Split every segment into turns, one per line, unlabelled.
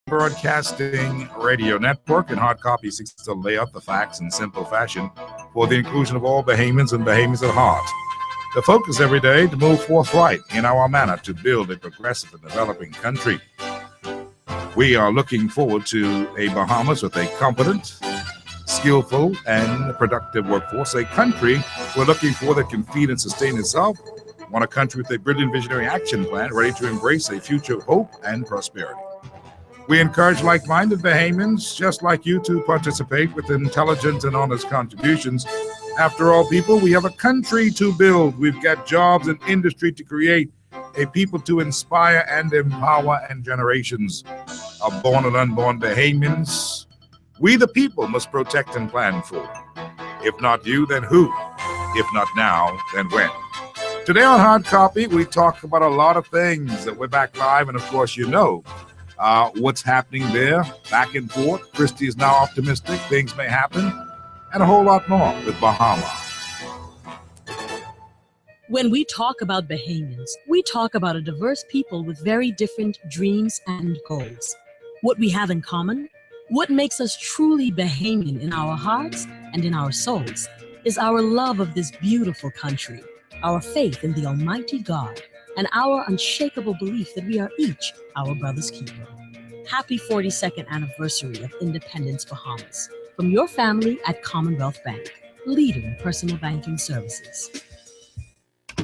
Broadcasting Radio Network, and Hard Copy seeks to lay out the facts in simple fashion for the inclusion of all Bahamians and Bahamians at heart. The focus every day to move forthright in our manner to build a progressive and developing country. We are looking forward to a Bahamas with a competent, skillful, and productive workforce. A country we're looking for that can feed and sustain itself. Want a country with a brilliant visionary action plan ready to embrace a future of hope and prosperity. We encourage like-minded Bahamians, just like you, to participate with intelligent and honest contributions. After all, people, we have a country to build. We've got jobs and industry to create, a people to inspire and empower, and generations of born and unborn Bahamians. We, the people, must protect and plan for. If not you, then who? If not now, then when? Today on Hard Copy, we talk about a lot of things. We're back live, and of course, you know what's happening there, back and forth. Christy is now optimistic. Things may happen, and a whole lot more with Bahama.
When we talk about Bahamians, we talk about a diverse people with very different dreams and goals. What we have in common, what makes us truly Bahamian in our hearts and in our souls, is our love of this beautiful country, our faith in the Almighty God, and our unshakable belief that we are each our brother's keeper. Happy 42nd anniversary of Independence, Bahamas, from your family at Commonwealth Bank, leader in personal banking services.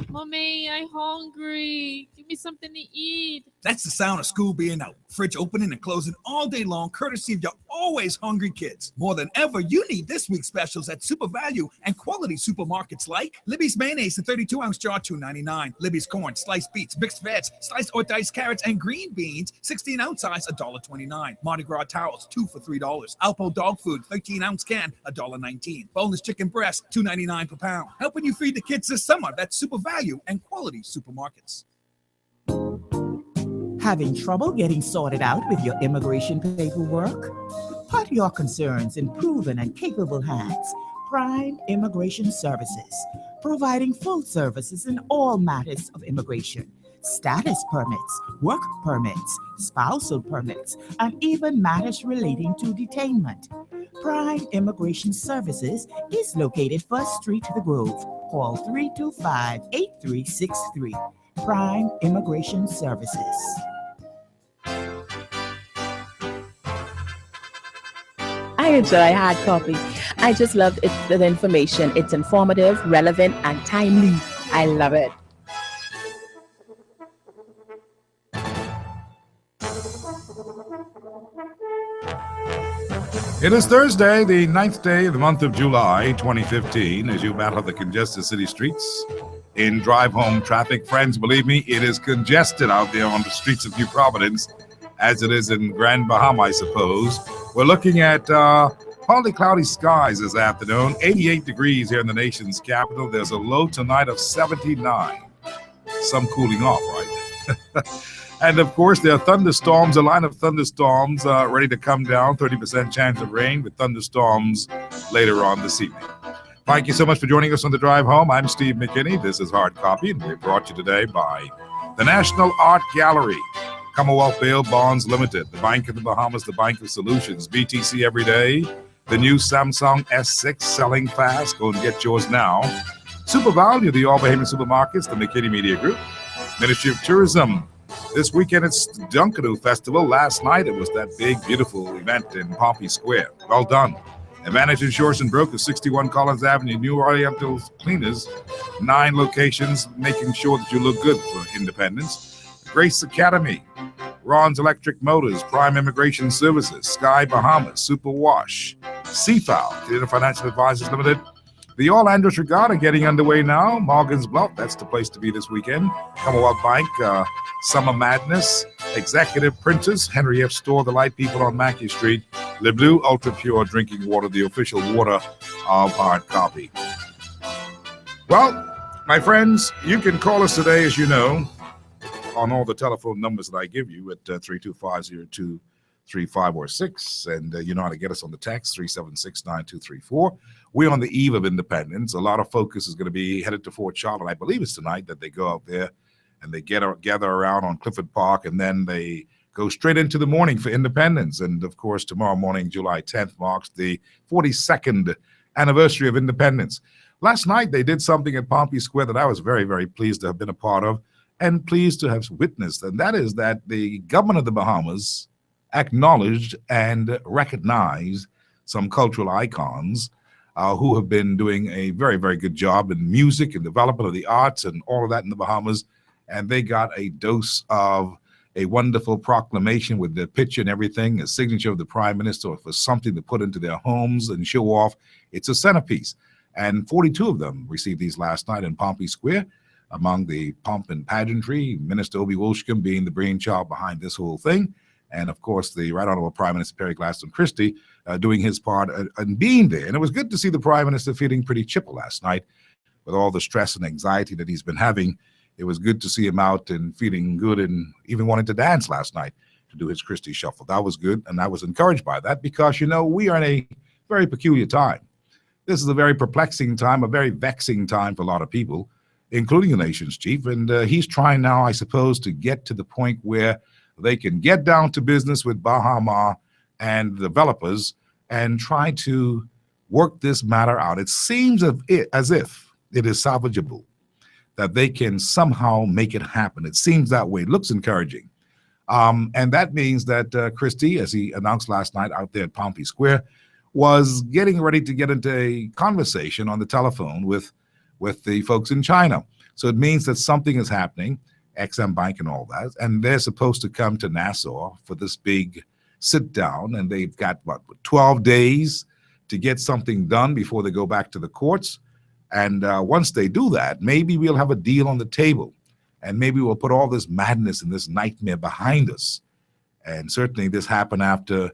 Mommy, I'm hungry. Give me something to eat.
That's the sound of school being out. Fridge opening and closing all day long, courtesy of your always hungry kids. More than ever, you need this week's specials at Super Value and quality supermarkets like Libby's mayonnaise in 32-ounce jar, $2.99. Libby's corn, sliced beets, mixed veg, sliced or diced carrots, and green beans, 16-ounce size, $1.29. Mardi Gras towels, 2 for $3. Alpo dog food, 13-ounce can, $1.19. Boneless chicken breast, $2.99 per pound. Helping you feed the kids this summer. That's Super Value and quality supermarkets.
Having trouble getting sorted out with your immigration paperwork? Put your concerns in proven and capable hands. Prime Immigration Services, providing full services in all matters of immigration. Status permits, work permits, spousal permits, and even matters relating to detainment. Prime Immigration Services is located 1st Street, The Grove. Call 325-8363. Prime Immigration Services.
I enjoy Hard Copy. I just love it, the information. It's informative, relevant, and timely. I love it.
It is Thursday, the 9th day of the month of July, 2015, as you battle the congested city streets in drive-home traffic. Friends, believe me, it is congested out there on the streets of New Providence, as it is in Grand Bahama, I suppose. We're looking at partly cloudy skies this afternoon, 88 degrees here in the nation's capital. There's a low tonight of 79. Some cooling off, right? And of course, there are thunderstorms, a line of thunderstorms ready to come down, 30% chance of rain with thunderstorms later on this evening. Thank you so much for joining us on the drive home. I'm Steve McKinney. This is Hard Copy, and we're brought to you today by the National Art Gallery, Commonwealth Bail Bonds Limited, the Bank of the Bahamas, the Bank of Solutions, BTC Every Day, the new Samsung S6 selling fast. Go and get yours now. Super Value, the All Bahamian Supermarkets, the McKinney Media Group, Ministry of Tourism. This weekend, it's Dunkanu Festival. Last night, it was that big, beautiful event in Pompey Square. Well done. Advantage Insurance and Brokers, 61 Collins Avenue, New Oriental Cleaners, 9 locations, making sure that you look good for independence. Grace Academy, Ron's Electric Motors, Prime Immigration Services, Sky Bahamas, Super Wash, CFAL, Theater Financial Advisors Limited. The All Andros Regatta getting underway now. Morgan's Bluff, that's the place to be this weekend. Commonwealth Bank, Summer Madness, Executive Printers, Henry F. Store, The Light People on Mackey Street, Le Bleu Ultra Pure Drinking Water, the official water of Hard Copy. Well, my friends, you can call us today, as you know, on all the telephone numbers that I give you at 325-0235 and you know how to get us on the text, 376-9234. We're on the eve of independence. A lot of focus is going to be headed to Fort Charlotte. I believe it's tonight that they go out there and they gather around on Clifford Park, and then they go straight into the morning for independence. And of course, tomorrow morning, July 10th, marks the 42nd anniversary of independence. Last night, they did something at Pompey Square that I was very, very pleased to have been a part of and pleased to have witnessed. And that is that the government of the Bahamas acknowledged and recognized some cultural icons who have been doing a very, very good job in music and development of the arts and all of that in the Bahamas. And they got a dose of a wonderful proclamation with the picture and everything, a signature of the prime minister for something to put into their homes and show off. It's a centerpiece. And 42 of them received these last night in Pompey Square. Among the pomp and pageantry, Minister Obie Wolshcombe being the brainchild behind this whole thing. And of course, the Right Honorable Prime Minister Perry Gladstone Christie doing his part and being there. And it was good to see the Prime Minister feeling pretty chipper last night with all the stress and anxiety that he's been having. It was good to see him out and feeling good and even wanting to dance last night to do his Christie Shuffle. That was good, and I was encouraged by that because, you know, we are in a very peculiar time. This is a very perplexing time, a very vexing time for a lot of people, including the nation's chief. And he's trying now, I suppose, to get to the point where they can get down to business with Bahama and the developers and try to work this matter out. It seems as if it is salvageable, that they can somehow make it happen. It seems that way. It looks encouraging. And that means that Christie, as he announced last night out there at Pompey Square, was getting ready to get into a conversation on the telephone with the folks in China. So it means that something is happening, Exim Bank and all that, and they're supposed to come to Nassau for this big sit down, and they've got, 12 days to get something done before they go back to the courts. And once they do that, maybe we'll have a deal on the table, and maybe we'll put all this madness and this nightmare behind us. And certainly this happened after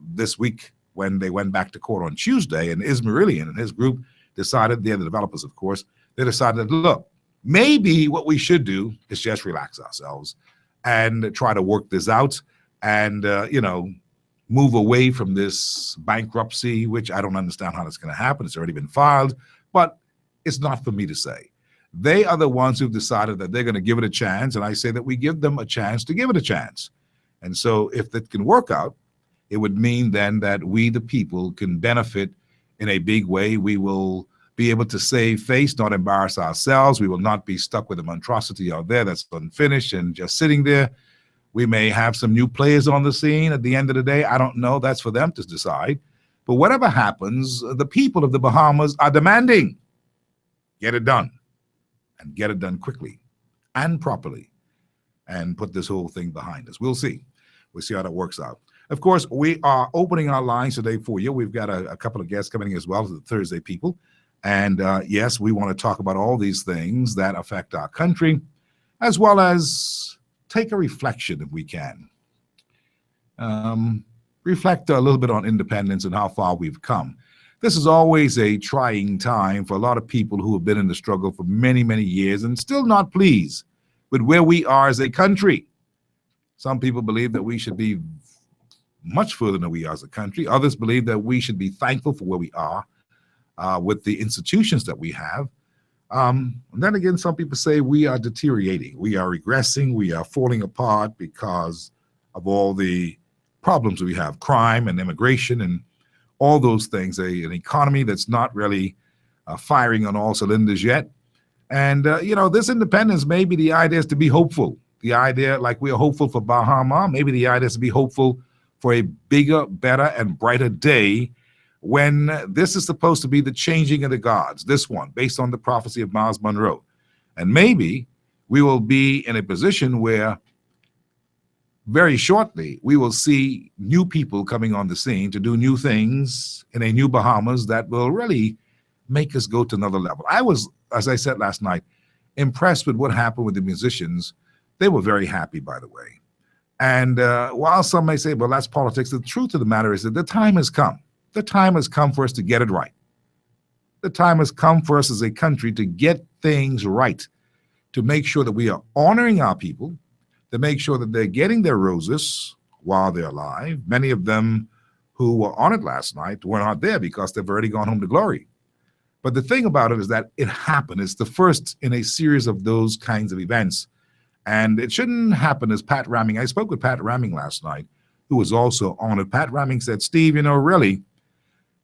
this week when they went back to court on Tuesday, and Ismailian and his group decided, they're the developers, of course, they decided, look, maybe what we should do is just relax ourselves and try to work this out and, move away from this bankruptcy, which I don't understand how that's going to happen. It's already been filed. But it's not for me to say. They are the ones who've decided that they're going to give it a chance, and I say that we give them a chance to give it a chance. And so if that can work out, it would mean then that we, the people, can benefit in a big way. We will be able to save face, not embarrass ourselves. We will not be stuck with a monstrosity out there that's unfinished and just sitting there. We may have some new players on the scene at the end of the day. I don't know. That's for them to decide. But whatever happens, the people of the Bahamas are demanding, get it done, and get it done quickly and properly, and put this whole thing behind us. We'll see. We'll see how that works out. Of course, we are opening our lines today for you. We've got a couple of guests coming in as well, the Thursday people. And yes, we want to talk about all these things that affect our country, as well as take a reflection if we can. Reflect a little bit on independence and how far we've come. This is always a trying time for a lot of people who have been in the struggle for many, many years and still not pleased with where we are as a country. Some people believe that we should be much further than we are as a country. Others believe that we should be thankful for where we are with the institutions that we have. And then again, some people say we are deteriorating. We are regressing. We are falling apart because of all the problems we have, crime and immigration and all those things, an economy that's not really firing on all cylinders yet. And, this independence, maybe the idea is to be hopeful. The idea, like we are hopeful for Bahama, maybe the idea is to be hopeful for a bigger, better, and brighter day when this is supposed to be the changing of the gods, this one, based on the prophecy of Miles Monroe. And maybe we will be in a position where very shortly we will see new people coming on the scene to do new things in a new Bahamas that will really make us go to another level. I was, as I said last night, impressed with what happened with the musicians. They were very happy, by the way. And while some may say, well, that's politics, the truth of the matter is that the time has come. The time has come for us to get it right. The time has come for us as a country to get things right, to make sure that we are honoring our people, to make sure that they're getting their roses while they're alive. Many of them who were honored last night were not there because they've already gone home to glory. But the thing about it is that it happened. It's the first in a series of those kinds of events. And it shouldn't happen as Pat Ramming. I spoke with Pat Ramming last night, who was also on it. Pat Ramming said, Steve, really,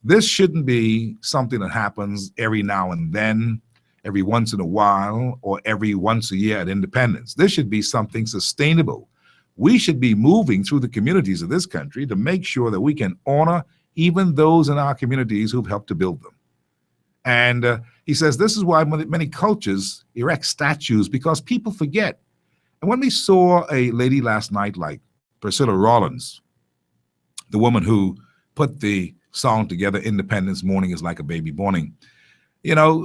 this shouldn't be something that happens every now and then, every once in a while, or every once a year at Independence. This should be something sustainable. We should be moving through the communities of this country to make sure that we can honor even those in our communities who've helped to build them. And he says this is why many cultures erect statues, because people forget. And when we saw a lady last night like Priscilla Rollins, the woman who put the song together, Independence Morning is Like a Baby Born,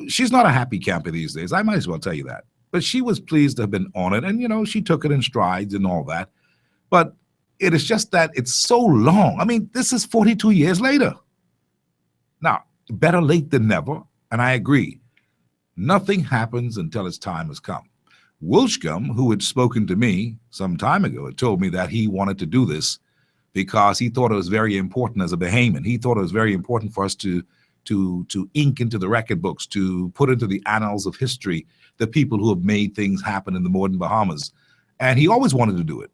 she's not a happy camper these days. I might as well tell you that. But she was pleased to have been honored, and, she took it in strides and all that. But it is just that it's so long. I mean, this is 42 years later. Now, better late than never, and I agree. Nothing happens until its time has come. Wilschcombe, who had spoken to me some time ago, had told me that he wanted to do this because he thought it was very important as a Bahamian. He thought it was very important for us to ink into the record books, to put into the annals of history the people who have made things happen in the modern Bahamas. And he always wanted to do it.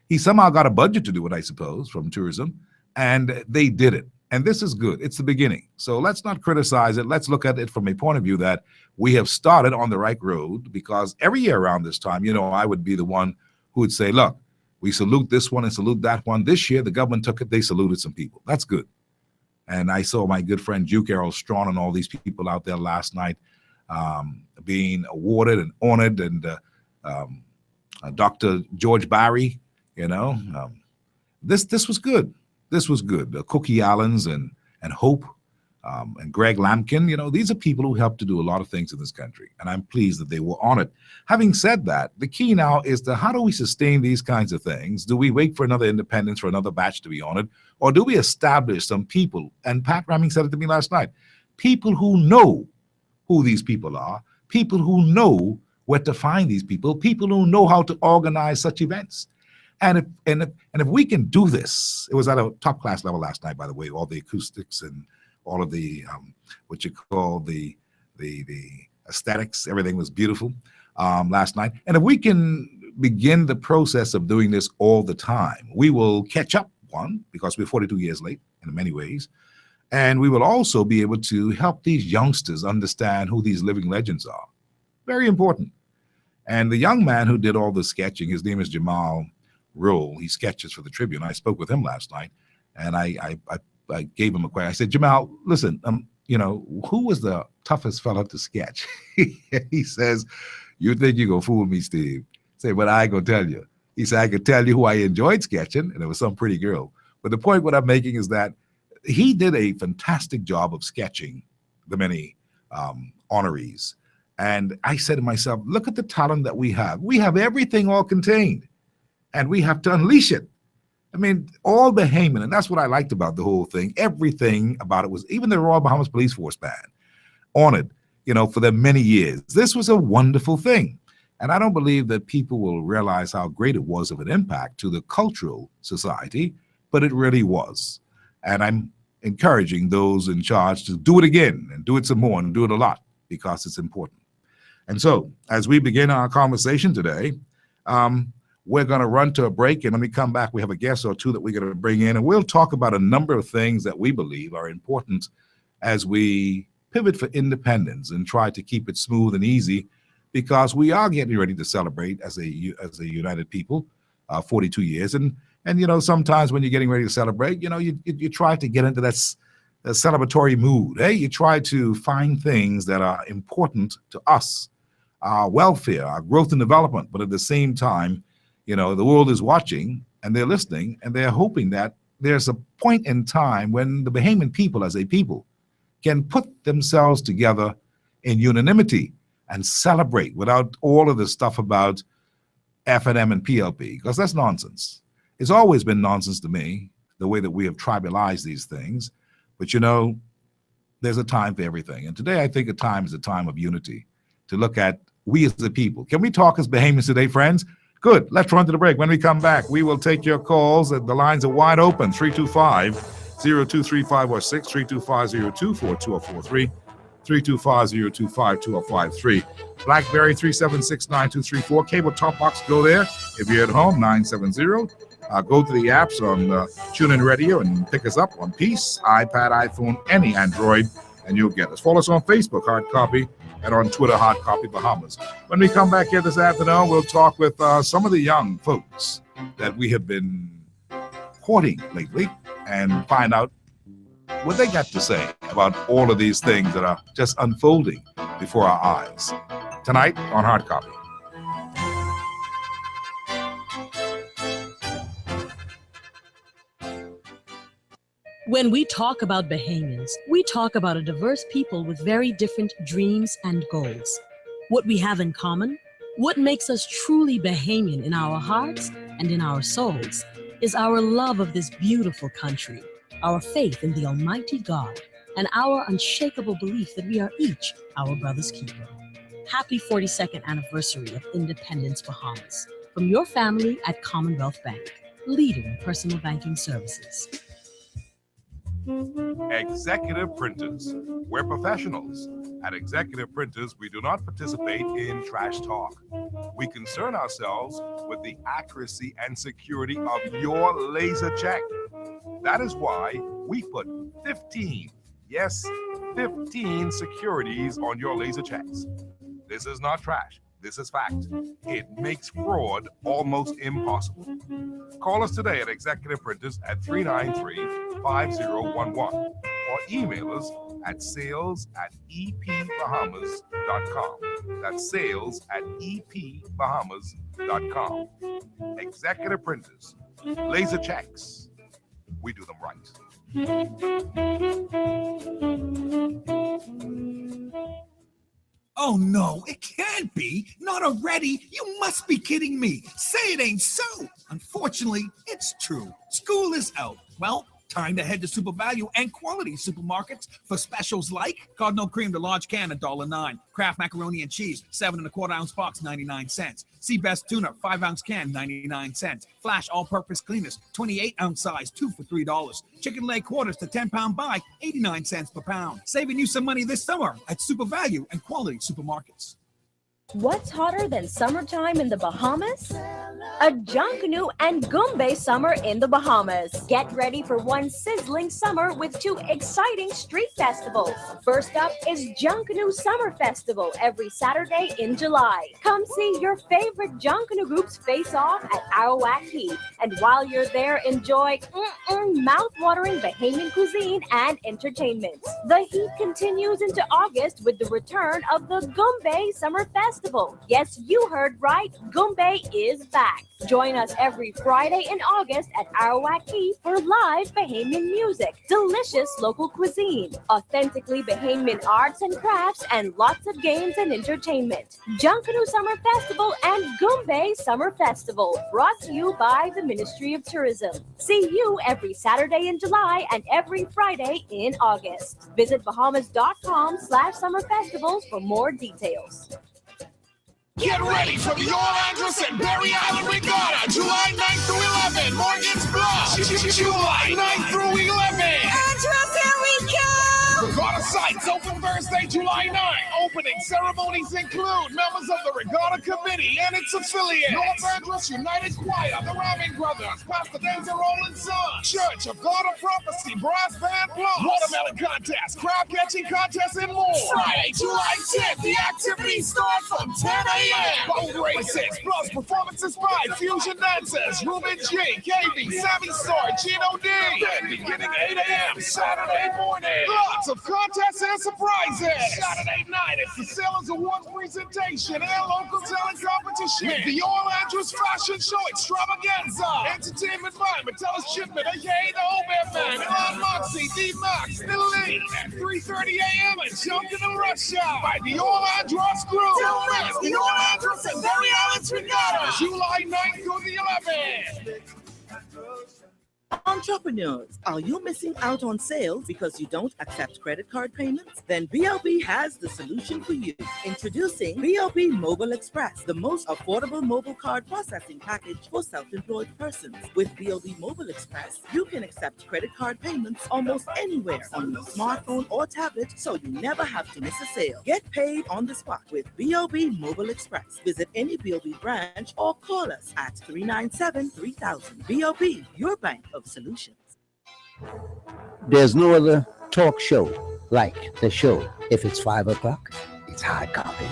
He somehow got a budget to do it, I suppose, from tourism, and they did it. And this is good. It's the beginning. So let's not criticize it. Let's look at it from a point of view that we have started on the right road, because every year around this time, I would be the one who would say, look, we salute this one and salute that one. This year, the government took it. They saluted some people. That's good. And I saw my good friend Duke Errol Strawn and all these people out there last night being awarded and honored. And Dr. George Barry, this was good. This was good. Cookie Allens and Hope and Greg Lampkin, these are people who helped to do a lot of things in this country, and I'm pleased that they were honored. Having said that, the key now is to how do we sustain these kinds of things? Do we wait for another independence, for another batch to be honored, or do we establish some people? And Pat Ramming said it to me last night, people who know who these people are, people who know where to find these people who know how to organize such events. And if we can do this, it was at a top class level last night, by the way, all the acoustics and all of the what you call the aesthetics, everything was beautiful last night. And if we can begin the process of doing this all the time, we will catch up, one, because we're 42 years late in many ways, and we will also be able to help these youngsters understand who these living legends are. Very important. And the young man who did all the sketching, his name is Jamal Rule. He sketches for the Tribune. I spoke with him last night, and I gave him a question. I said, Jamal, listen, who was the toughest fella to sketch? He says, you think you're going to fool me, Steve? I say, but I ain't going to tell you. He said, I could tell you who I enjoyed sketching, and it was some pretty girl. But the point what I'm making is that he did a fantastic job of sketching the many honorees. And I said to myself, look at the talent that we have. We have everything all contained, and we have to unleash it. I mean, all Bahamian, and that's what I liked about the whole thing. Everything about it was, even the Royal Bahamas Police Force Band, honored, for the many years. This was a wonderful thing. And I don't believe that people will realize how great it was of an impact to the cultural society, but it really was. And I'm encouraging those in charge to do it again and do it some more and do it a lot, because it's important. And so as we begin our conversation today, we're going to run to a break, and when we come back, we have a guest or two that we're going to bring in, and we'll talk about a number of things that we believe are important as we pivot for independence and try to keep it smooth and easy, because we are getting ready to celebrate as a united people, 42 years. And sometimes when you're getting ready to celebrate, you try to get into that celebratory mood. Hey, you try to find things that are important to us, our welfare, our growth and development, but at the same time, the world is watching and they're listening, and they're hoping that there's a point in time when the Bahamian people as a people can put themselves together in unanimity and celebrate without all of the stuff about F&M and PLP, because that's nonsense. It's always been nonsense to me, the way that we have tribalized these things. But there's a time for everything. And today I think a time is a time of unity, to look at we as the people. Can we talk as Bahamians today, friends? Good. Let's run to the break. When we come back, we will take your calls. The lines are wide open, 325-0235 or 632-502-4243. 325-0252-053. BlackBerry 376-9234. Cable top box, go there. If you're at home, 970. Go to the apps on TuneIn Radio and pick us up on Peace, iPad, iPhone, any Android, and you'll get us. Follow us on Facebook, Hard Copy, and on Twitter, Hard Copy Bahamas. When we come back here this afternoon, we'll talk with some of the young folks that we have been courting lately and find out what they got to say about all of these things that are just unfolding before our eyes. Tonight on Hard Copy.
When we talk about Bahamians, we talk about a diverse people with very different dreams and goals. What we have in common, what makes us truly Bahamian in our hearts and in our souls, is our love of this beautiful country, our faith in the Almighty God, and our unshakable belief that we are each our brother's keeper. Happy 42nd anniversary of Independence, Bahamas. From your family at Commonwealth Bank, leader in personal banking services.
Executive Printers. We're professionals. At Executive Printers, we do not participate in trash talk. We concern ourselves with the accuracy and security of your laser check. That is why we put 15 securities on your laser checks. This is not trash. This is fact. It makes fraud almost impossible. Call us today at Executive Printers at 393-5011 or email us at sales@epbahamas.com. That's sales@epbahamas.com. Executive Printers. Laser checks. We do them right.
Oh no, it can't be. Not already. You must be kidding me. Say it ain't so. Unfortunately, it's true. School is out. Well, time to head to Super Value and Quality Supermarkets for specials like Cardinal Cream, the large can, $1.09. Kraft Macaroni and Cheese, 7 1/4 ounce box, 99 cents. Seabest Tuna, 5 ounce can, 99 cents. Flash All-Purpose Cleaners, 28 ounce size, 2 for $3. Chicken leg quarters to 10-pound buy, 89 cents per pound. Saving you some money this summer at Super Value and Quality Supermarkets.
What's hotter than summertime in the Bahamas? A Junkanoo and Goombay summer in the Bahamas. Get ready for one sizzling summer with 2 exciting street festivals. First up is Junkanoo Summer Festival every Saturday in July. Come see your favorite Junkanoo groups face off at Arawak Heat. And while you're there, enjoy mouth-watering Bahamian cuisine and entertainment. The heat continues into August with the return of the Goombay Summer Festival. Yes, you heard right. Goombay is back. Join us every Friday in August at Arawak Heat for live Bahamian music, delicious local cuisine, authentically Bahamian arts and crafts, and lots of games and entertainment. Junkanoo Summer Festival and Goombay Summer Festival, brought to you by the Ministry of Tourism. See you every Saturday in July and every Friday in August. Visit Bahamas.com/summer festivals for more details.
Get ready for the All Andros and Berry Island Regatta, July 9th through 11, Morgan's Bluff, July 9th through 11.
Andros, here we go!
Regatta sites open Thursday, July 9th. Opening ceremonies include members of the Regatta Committee and its affiliates, North Andros United Choir, the Ramming Brothers, Pastor Denzel Roland Son, Church of God of Prophecy, Brass Band Plus, Watermelon Contest, Crab Catching Contest, and more. Friday, July 10th, the activities start from 10 a.m. Boat races, plus performances by Fusion Dancers, Ruben G, KB, Sammy Sword, Gino D. Then beginning 8 a.m. Saturday morning. Lots of contests and surprises. Saturday night, it's the Sailors Awards presentation and local talent competition. With the All Andros Fashion Show Extravaganza. Entertainment by Metellus Shipman, aka the Obed Man, Elon Moxie, D Max, The Lead. At 3:30 a.m. and Jumped in the Rush Hour by the All Andros Crew. Don't miss the All Andros and Berry Island Regatta, July 9th through the 11th.
Entrepreneurs, are you missing out on sales because you don't accept credit card payments? Then BLB has the solution for you. Introducing BLB Mobile Express, the most affordable mobile card processing package for self-employed persons. With BLB Mobile Express, you can accept credit card payments almost anywhere on your smartphone or tablet, so you never have to miss a sale. Get paid on the spot with BLB Mobile Express. Visit any BLB branch or call us at 397-3000. BLB, your bank of solutions.
There's no other talk show like the show. If it's 5 o'clock, it's Hard Copy.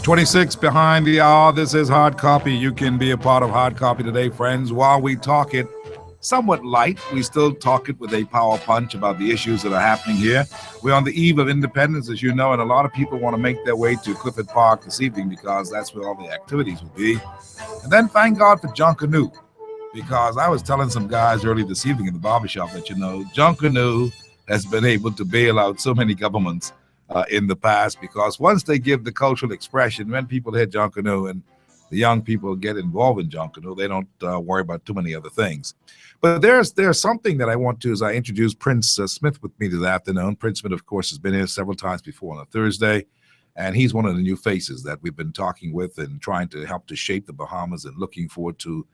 "26 behind the hour." This is Hard Copy. You can be a part of Hard Copy today, friends. While we talk it somewhat light, we still talk it with a power punch about the issues that are happening here. We're on the eve of independence, as you know, and a lot of people want to make their way to Clifford Park this evening because that's where all the activities will be. And then thank God for Junkanoo, because I was telling some guys early this evening in the barbershop that, you know, Junkanoo has been able to bail out so many governments in the past, because once they give the cultural expression, when people hear Junkanoo and the young people get involved in Junkanoo, they don't worry about too many other things. But there's something that I want to, as I introduce Prince Smith with me this afternoon. Prince Smith, of course, has been here several times before on a Thursday, and he's one of the new faces that we've been talking with and trying to help to shape the Bahamas and looking forward to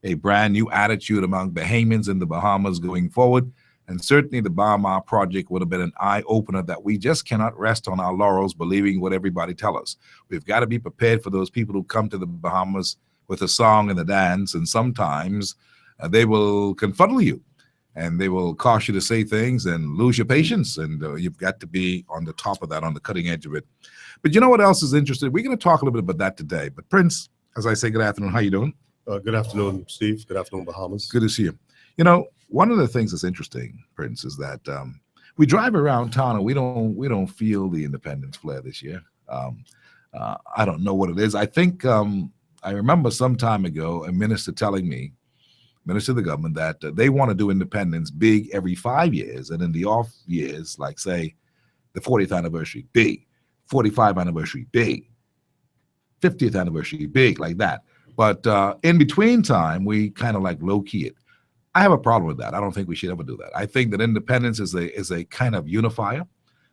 a brand new attitude among Bahamians in the Bahamas going forward. And certainly the Bahama Project would have been an eye-opener that we just cannot rest on our laurels believing what everybody tells us. We've got to be prepared for those people who come to the Bahamas with a song and a dance, and sometimes they will confuddle you and they will cause you to say things and lose your patience, and you've got to be on the top of that, on the cutting edge of it. But you know what else is interesting? We're going to talk a little bit about that today. But Prince, as I say, good afternoon. How you doing?
Good afternoon, Steve. Good afternoon, Bahamas.
Good to see you. You know, one of the things that's interesting, Prince, is that we drive around town and we don't feel the independence flare this year. I don't know what it is. I think I remember some time ago a minister telling me, minister of the government, that they want to do independence big every 5 years, and in the off years, like say the 40th anniversary, big, 45th anniversary, big, 50th anniversary, big, like that. But in between time, we kind of like low key it. I have a problem with that. I don't think we should ever do that. I think that independence is a kind of unifier.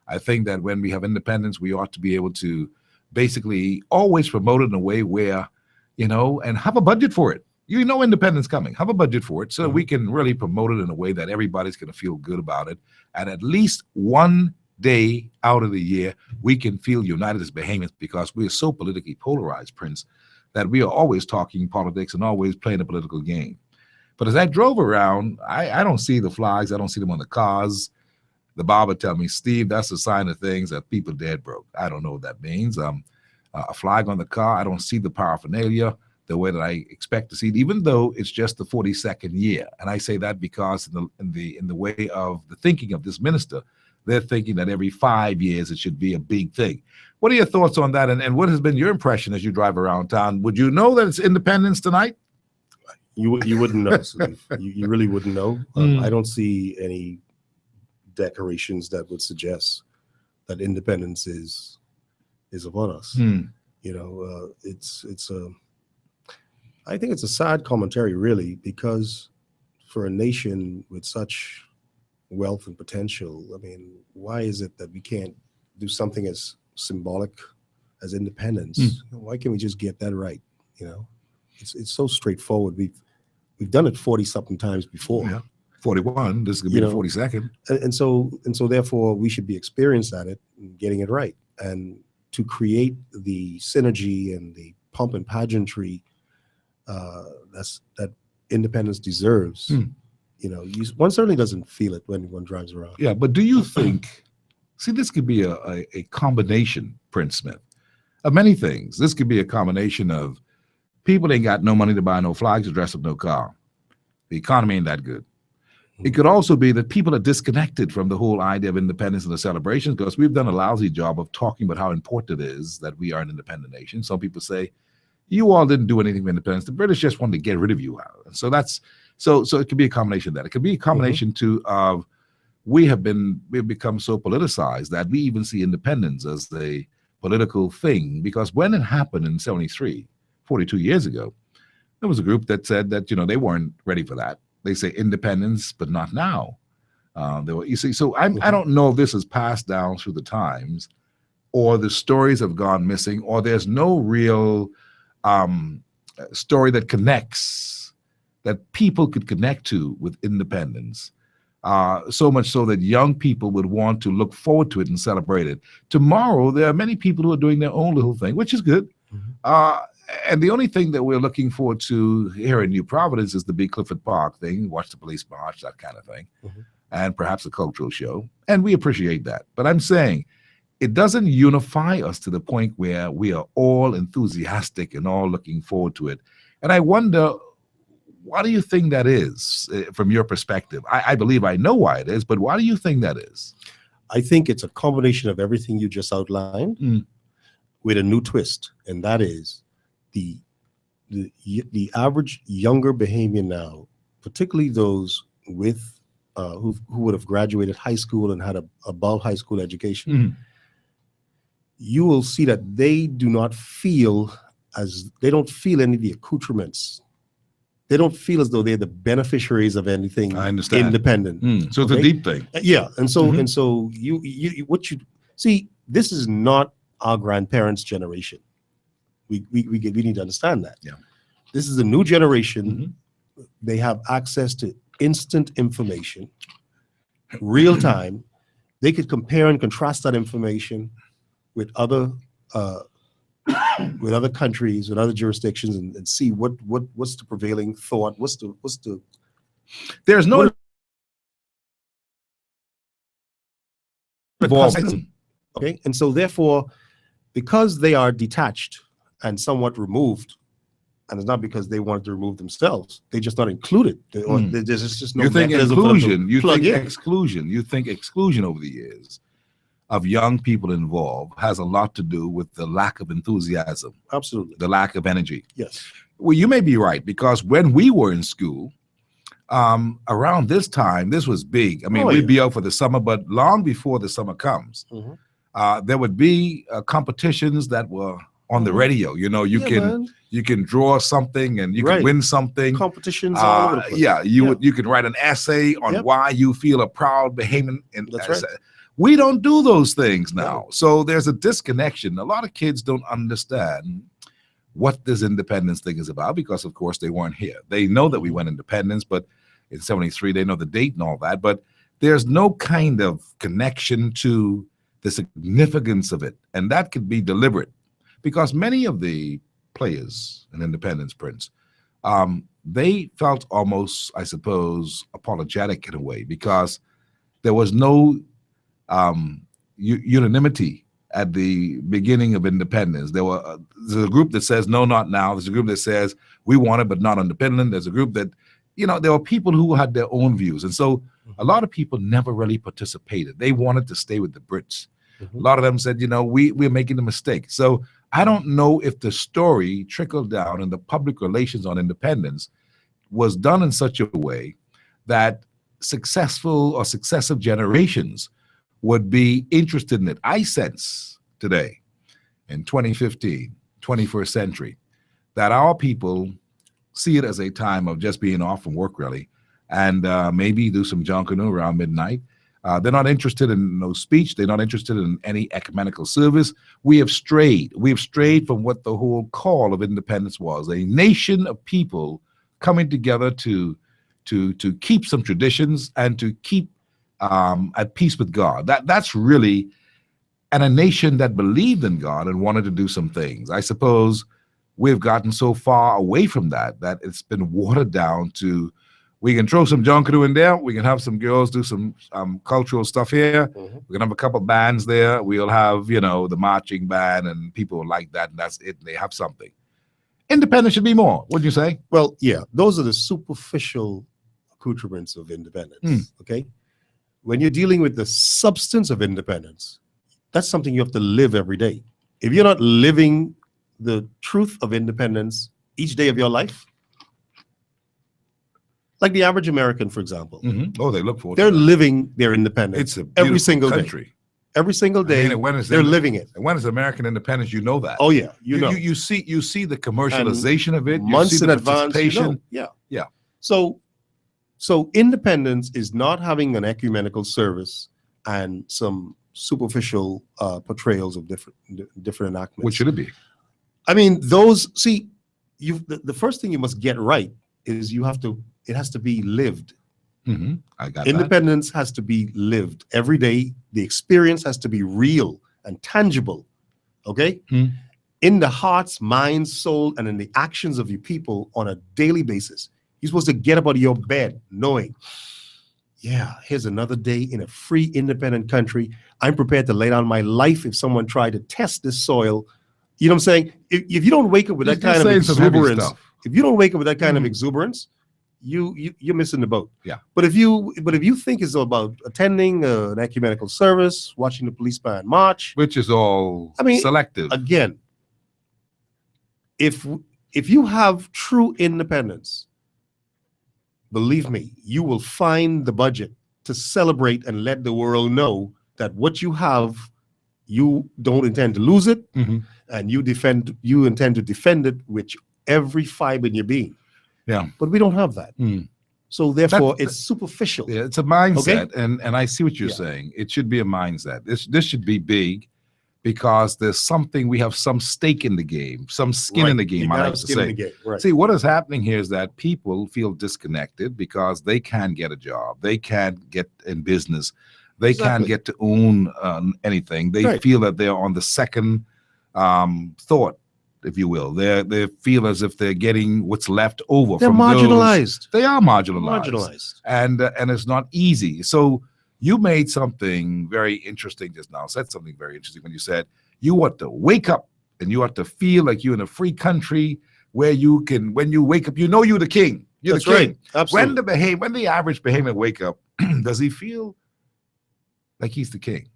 I think that when we have independence, we ought to be able to basically always promote it in a way where, you know, and have a budget for it. You know, independence coming. Have a budget for it so that we can really promote it in a way that everybody's going to feel good about it. And at least one day out of the year, we can feel united as Bahamians, because we are so politically polarized, Prince, that we are always talking politics and always playing a political game. But as I drove around, I don't see the flags. I don't see them on the cars. The barber tell me, Steve, that's a sign of things that people dead broke. I don't know what that means. A flag on the car, I don't see the paraphernalia the way that I expect to see it, even though it's just the 42nd year. And I say that because in the way of the thinking of this minister, they're thinking that every 5 years it should be a big thing. What are your thoughts on that? And what has been your impression as you drive around town? Would you know that it's Independence tonight?
You wouldn't know. you really wouldn't know. I don't see any decorations that would suggest that independence is upon us. You know, I think it's a sad commentary, really, because for a nation with such wealth and potential, I mean, why is it that we can't do something as symbolic as independence? Why can't we just get that right? You know, it's so straightforward. We've done it 40-something times before. Yeah.
41. This is gonna be the 42nd.
And so therefore we should be experienced at it and getting it right. And to create the synergy and the pomp and pageantry that independence deserves. You know, one certainly doesn't feel it when one drives around.
Yeah, but do you think? See, this could be a combination, Prince Smith, of many things. This could be a combination of people ain't got no money to buy no flags or dress up no car. The economy ain't that good. It could also be that people are disconnected from the whole idea of independence and the celebrations, because we've done a lousy job of talking about how important it is that we are an independent nation. Some people say, you all didn't do anything for independence. The British just wanted to get rid of you. So that's so it could be a combination of that. It could be a combination too of we've become so politicized that we even see independence as a political thing, because when it happened in 73, 42 years ago, there was a group that said that, they weren't ready for that. They say independence, but not now. You see, so I don't know if this is passed down through the times, or the stories have gone missing, or there's no real story that connects, that people could connect to with independence. So much so that young people would want to look forward to it and celebrate it. Tomorrow, there are many people who are doing their own little thing, which is good. And the only thing that we're looking forward to here in New Providence is the big Clifford Park thing, watch the police march, that kind of thing, and perhaps a cultural show. And we appreciate that. But I'm saying it doesn't unify us to the point where we are all enthusiastic and all looking forward to it. And I wonder, why do you think that is from your perspective? I believe I know why it is, but why do you think that is?
I think it's a combination of everything you just outlined with a new twist, and that is the average younger Bahamian now, particularly those with who would have graduated high school and had a above high school education. You will see that they don't feel any of the accoutrements. They don't feel as though they're the beneficiaries of anything.
I understand.
Independent.
So it's a deep thing.
Yeah, and so you what you see. This is not our grandparents' generation. We need to understand that.
Yeah,
this is a new generation. They have access to instant information, real time. They could compare and contrast that information with other countries, with other jurisdictions, and see what's the prevailing thought. What's the
there's no
okay, and so therefore, because they are detached and somewhat removed, and it's not because they wanted to remove themselves, they're just not included. There's just no.
You think
mechanism for them to
inclusion? You
plug
think
in.
exclusion? You think exclusion over the years of young people involved has a lot to do with the lack of enthusiasm,
Absolutely.
the lack of energy.
Yes.
Well, you may be right, because when we were in school, around this time, this was big. I mean, we'd be out for the summer, but long before the summer comes, there would be competitions that were on the radio. You can draw something and you can win something.
Competitions all over the place.
Yeah, you can write an essay on why you feel a proud Bahamian.
That's right.
We don't do those things now. So there's a disconnection. A lot of kids don't understand what this independence thing is about, because of course they weren't here. They know that we went independence, but in 73, they know the date and all that, but there's no kind of connection to the significance of it. And that could be deliberate, because many of the players in Independence, Prince, they felt almost, I suppose, apologetic in a way, because there was no unanimity at the beginning of independence. There's a group that says, no, not now. There's a group that says, we want it, but not independent. There's a group that, there were people who had their own views. And so a lot of people never really participated. They wanted to stay with the Brits. A lot of them said, we're making a mistake. So I don't know if the story trickled down and the public relations on independence was done in such a way that successful or successive generations would be interested in it. I sense today, in 2015, 21st century, that our people see it as a time of just being off from work, really, and maybe do some junkanoo around midnight. They're not interested in no speech. They're not interested in any ecumenical service. We have strayed. We've strayed from what the whole call of independence was: a nation of people coming together to keep some traditions and to keep at peace with God. That's really, and a nation that believed in God and wanted to do some things. I suppose we've gotten so far away from that it's been watered down to, we can throw some junkanoo in there, we can have some girls do some cultural stuff here, we can have a couple bands there, we'll have, the marching band and people like that, and that's it, and they have something. Independence should be more, wouldn't you say?
Well, yeah, those are the superficial accoutrements of independence, okay? When you're dealing with the substance of independence, that's something you have to live every day. If you're not living the truth of independence each day of your life, like the average American, for example,
Oh, they look for it.
They're living their independence
It's a
every single
country.
day. Every single day, they're living it.
And when it's American independence, you know that.
Oh yeah,
you see the commercialization of it.
Months
you see
in
the
advance.
participation.
Yeah. So independence is not having an ecumenical service and some superficial portrayals of different enactments.
What should it be?
I mean, those. See, the first thing you must get right is it has to be lived.
Mm-hmm. I got
Independence has to be lived every day. The experience has to be real and tangible. Okay? In the hearts, minds, soul, and in the actions of your people on a daily basis. You're supposed to get up out of your bed knowing, yeah, here's another day in a free, independent country. I'm prepared to lay down my life if someone tried to test this soil. You know what I'm saying? If you don't wake up with that kind of exuberance, you're missing the boat.
Yeah.
But if you think it's about attending an ecumenical service, watching the police band march,
which is all selective.
Again, if you have true independence, believe me, you will find the budget to celebrate and let the world know that what you have, you don't intend to lose it, and you intend to defend it with every fiber in your being.
Yeah.
But we don't have that. So therefore, it's superficial.
Yeah, it's a mindset,
Okay?
and I see what you're saying. It should be a mindset. This should be big, because there's something, we have some stake in the game, some skin in the game, I like to say.
Right.
See, what is happening here is that people feel disconnected because they can't get a job. They can't get in business. They can't get to own anything. They feel that they're on the second thought, if you will. They feel as if they're getting what's left over.
They're
from
marginalized.
They are marginalized. And it's not easy. So you made something very interesting just now, said something very interesting when you said you want to wake up and you want to feel like you're in a free country where you can, when you wake up, you know you're the king. You're
That's
the king.
right. Absolutely.
When the average Bahamian wake up, does he feel like he's the king?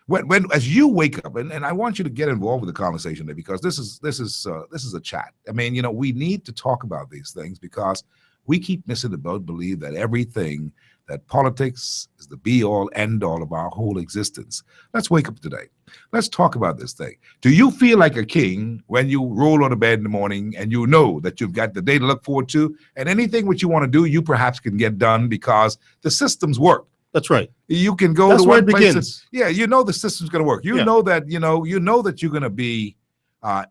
When as you wake up, and I want you to get involved with the conversation there, because this is a chat. I mean, we need to talk about these things because we keep missing the boat, believe that everything, that politics is the be-all, end-all of our whole existence. Let's wake up today. Let's talk about this thing. Do you feel like a king when you roll on the bed in the morning and you know that you've got the day to look forward to, and anything which you want to do, you perhaps can get done because the systems work?
That's right.
You can go
That's
to
where
one
it
place.
begins.
Yeah, you know the system's going to work. You know that you know that you're going to be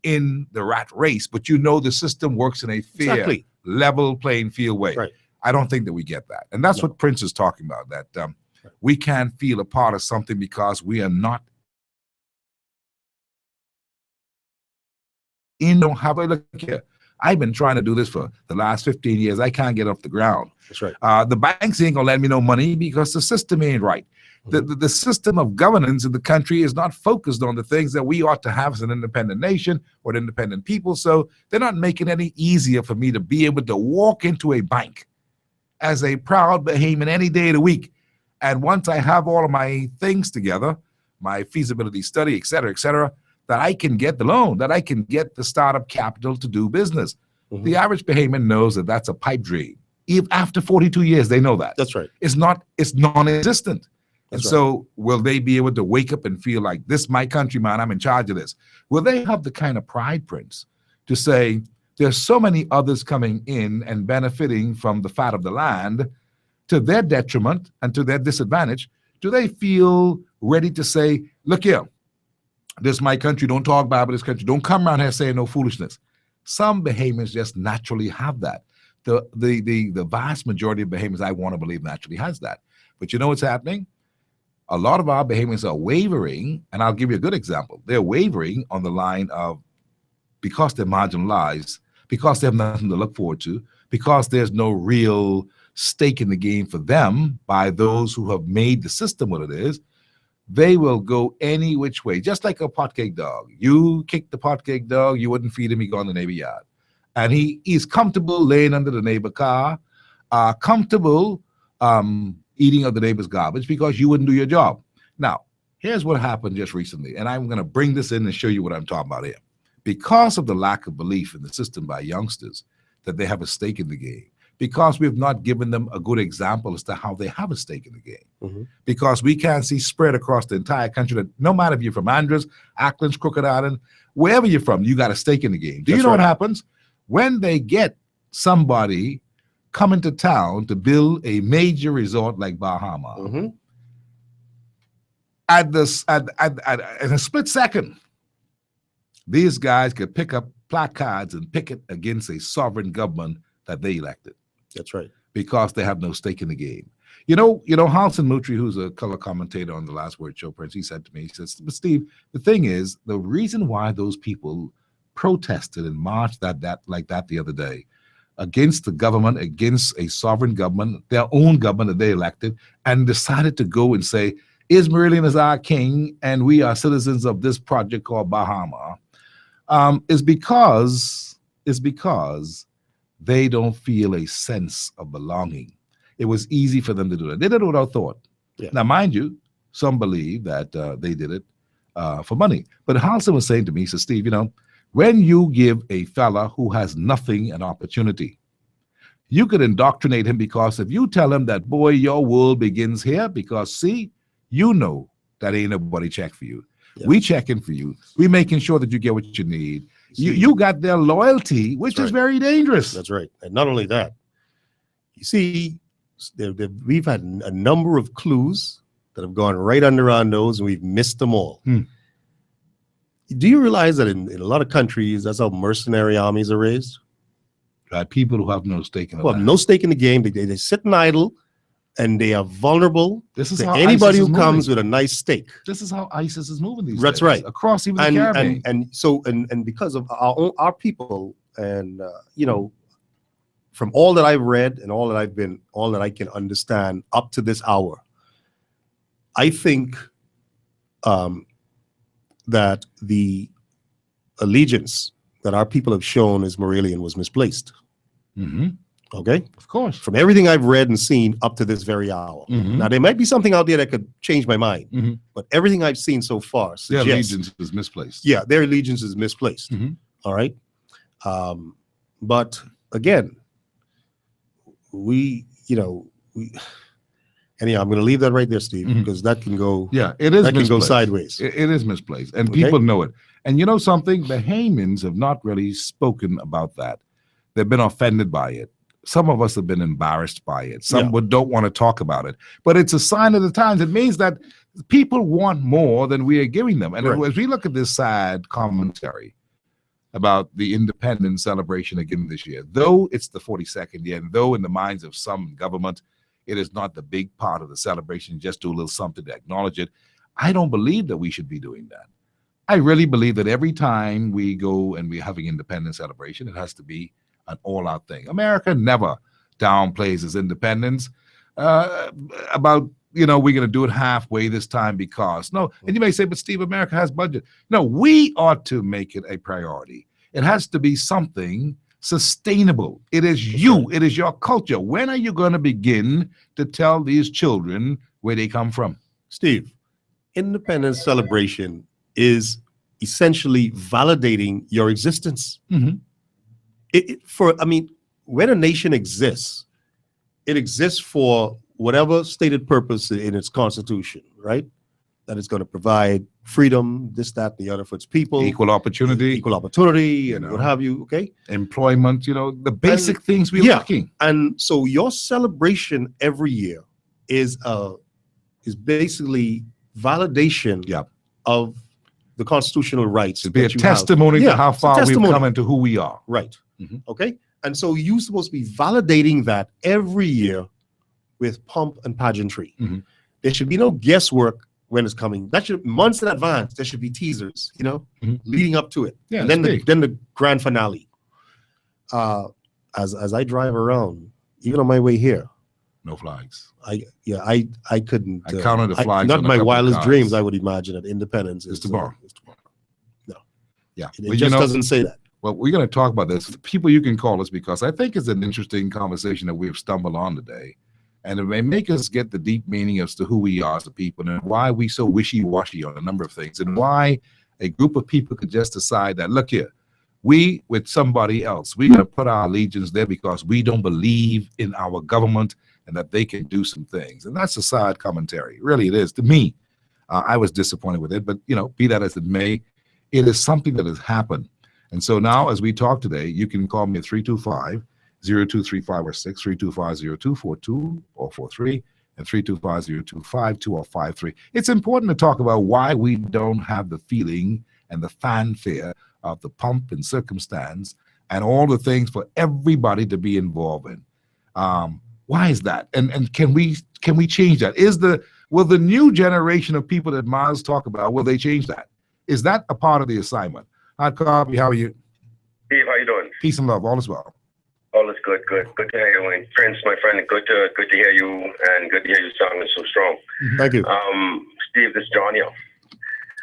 in the rat race, but you know the system works in a fair, level playing field way.
Right.
I don't think that we get that, and that's what Prince is talking about. That we can't feel a part of something because we are not. Don't have a look here. I've been trying to do this for the last 15 years. I can't get off the ground.
That's right.
The banks ain't gonna lend me no money because the system ain't right. The system of governance in the country is not focused on the things that we ought to have as an independent nation or an independent people. So they're not making it any easier for me to be able to walk into a bank as a proud Bahamian any day of the week. And once I have all of my things together, my feasibility study, et cetera, that I can get the loan, that I can get the startup capital to do business. The average Bahamian knows that that's a pipe dream. Even after 42 years, they know that.
That's right.
It's non-existent. And so will they be able to wake up and feel like, this my country, man, I'm in charge of this? Will they have the kind of pride, Prince, to say, there's so many others coming in and benefiting from the fat of the land to their detriment and to their disadvantage? Do they feel ready to say, look here, this is my country, don't talk bad about this country, don't come around here saying no foolishness? Some Bahamians just naturally have that. The vast majority of Bahamians, I want to believe, naturally has that. But you know what's happening? A lot of our Bahamians are wavering, and I'll give you a good example. They're wavering on the line of, because they're marginalized, because they have nothing to look forward to, because there's no real stake in the game for them by those who have made the system what it is, they will go any which way, just like a potcake dog. You kick the potcake dog, you wouldn't feed him, he go in the neighbor yard. And he's comfortable laying under the neighbor car, comfortable eating of the neighbor's garbage because you wouldn't do your job. Now, here's what happened just recently, and I'm going to bring this in and show you what I'm talking about here. Because of the lack of belief in the system by youngsters, that they have a stake in the game, because we've not given them a good example as to how they have a stake in the game.
Mhm.
Because we can't see spread across the entire country that no matter if you're from Andros, Acklands, Crooked Island, wherever you're from, you got a stake in the game. Do you
That's
know what
right.
happens? When they get somebody coming to town to build a major resort like Bahama,
Mhm.
in a split second, these guys could pick up placards and picket against a sovereign government that they elected
That's right.
because they have no stake in the game. You know, Halson Mutri, who's a color commentator on the Last Word show, Prince, he said to me, he says, but Steve, the thing is, the reason why those people protested and marched that the other day against the government, against a sovereign government, their own government that they elected, and decided to go and say, Ismailian is our king, and we are citizens of this project called Bahama, is because they don't feel a sense of belonging. It was easy for them to do that. They did it without thought.
Yeah.
Now, mind you, some believe that they did it for money. But Halson was saying to me, he said, Steve, when you give a fella who has nothing an opportunity, you could indoctrinate him, because if you tell him that, boy, your world begins here, because see, you know that ain't nobody check for you.
Yeah.
We checking for you. We making sure that you get what you need. You got their loyalty, which
That's
is
right.
very dangerous.
That's right. And not only that, you see, we've had a number of clues that have gone right under our nose, and we've missed them all. Do you realize that in a lot of countries, that's how mercenary armies are raised?
Right, people who have no stake in it.
Well, no stake in the game. They sit and idle, and they are vulnerable
This is
to
how
anybody
ISIS
who
is
comes
moving.
with a nice stake.
This is how ISIS is moving these
That's
days.
right.
Across even the Caribbean.
And because of our people, and from all that I've read and all that I can understand up to this hour, I think that the allegiance that our people have shown Ismailian was misplaced. Okay,
of course.
From everything I've read and seen up to this very hour. Now there might be something out there that could change my mind, but everything I've seen so far
Their
suggests
allegiance is misplaced.
yeah, their allegiance is misplaced. All right. But again, anyhow, I'm going to leave that right there, Steve, because that can go.
Yeah, it is
that can go
misplaced.
sideways.
It is misplaced, and
Okay.
people know it. And you know something? The Haymans have not really spoken about that. They've been offended by it. Some of us have been embarrassed by it. Some don't want to talk about it. But it's a sign of the times. It means that people want more than we are giving them. And
Right.
as we look at this sad commentary about the independence celebration again this year, though it's the 42nd year, and though in the minds of some government, it is not the big part of the celebration, just do a little something to acknowledge it, I don't believe that we should be doing that. I really believe that every time we go and we're having independence celebration, it has to be an all-out thing. America never downplays its independence about, we're going to do it halfway this time because. No, and you may say, but Steve, America has budget. No, we ought to make it a priority. It has to be something sustainable. It is you. It is your culture. When are you going to begin to tell these children where they come from?
Steve, independence celebration is essentially validating your existence. When a nation exists, it exists for whatever stated purpose in its constitution, right? That it's going to provide freedom, this, that, the other for its people.
Equal opportunity,
and what have you, okay?
Employment, the basic things we're lacking.
And so your celebration every year is basically validation of the constitutional rights.
To be a
that you have.
testimony to how
it's a
far we've
testimony.
come into who we are.
Right. Okay. And so you're supposed to be validating that every year with pomp and pageantry. There should be no guesswork when it's coming. That should months in advance. There should be teasers, leading up to it.
Yeah,
and then
it's
then the grand finale. As I drive around, even on my way here,
no flags.
I couldn't.
I counted the flags.
Not
on a
my
couple of
wildest
cars.
dreams. I would imagine that independence
It's tomorrow.
No.
Yeah.
It just doesn't say that.
Well, we're going to talk about this. People, you can call us because I think it's an interesting conversation that we've stumbled on today. And it may make us get the deep meaning as to who we are as a people and why we so wishy-washy on a number of things and why a group of people could just decide that, look here, We with somebody else. We're going to put our allegiance there because we don't believe in our government and that they can do some things. And that's a side commentary. Really, it is. To me, I was disappointed with it. But, be that as it may, it is something that has happened. And so now, as we talk today, you can call me at 325-0235 or 6, 325-0242 or 43, and 325-0252 or 53. It's important to talk about why we don't have the feeling and the fanfare of the pomp and circumstance and all the things for everybody to be involved in. Why is that? And can we change that? Will the new generation of people that Miles talk about, will they change that? Is that a part of the assignment? Hard copy, how are you?
Steve, how you doing?
Peace and love, all is well.
All is good. Good to hear you, Wayne. Prince, my friend, good to hear you, and good to hear you sounding so strong.
Thank you.
Steve, this is John here.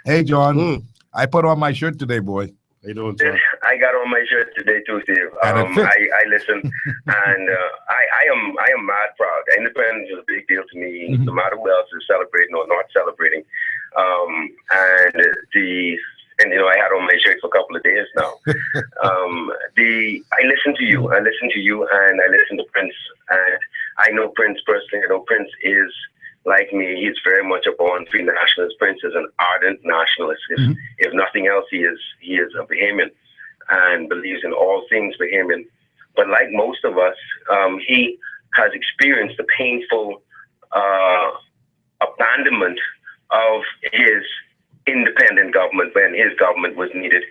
Hey, John. I put on my shirt today, boy.
How you doing, John?
I got on my shirt today too, Steve. I listen, and I am mad proud. Independence is a big deal to me, no matter who else is celebrating or not celebrating. And I had on my shirt for a couple of days now. I listen to you, and I listen to Prince, and I know Prince personally. I know Prince is like me. He's very much a born free nationalist. Prince is an ardent nationalist. If nothing else, he is a Bahamian and believes in all things Bahamian. But like most of us, he has experienced the painful abandonment of his independent government when his government was needed.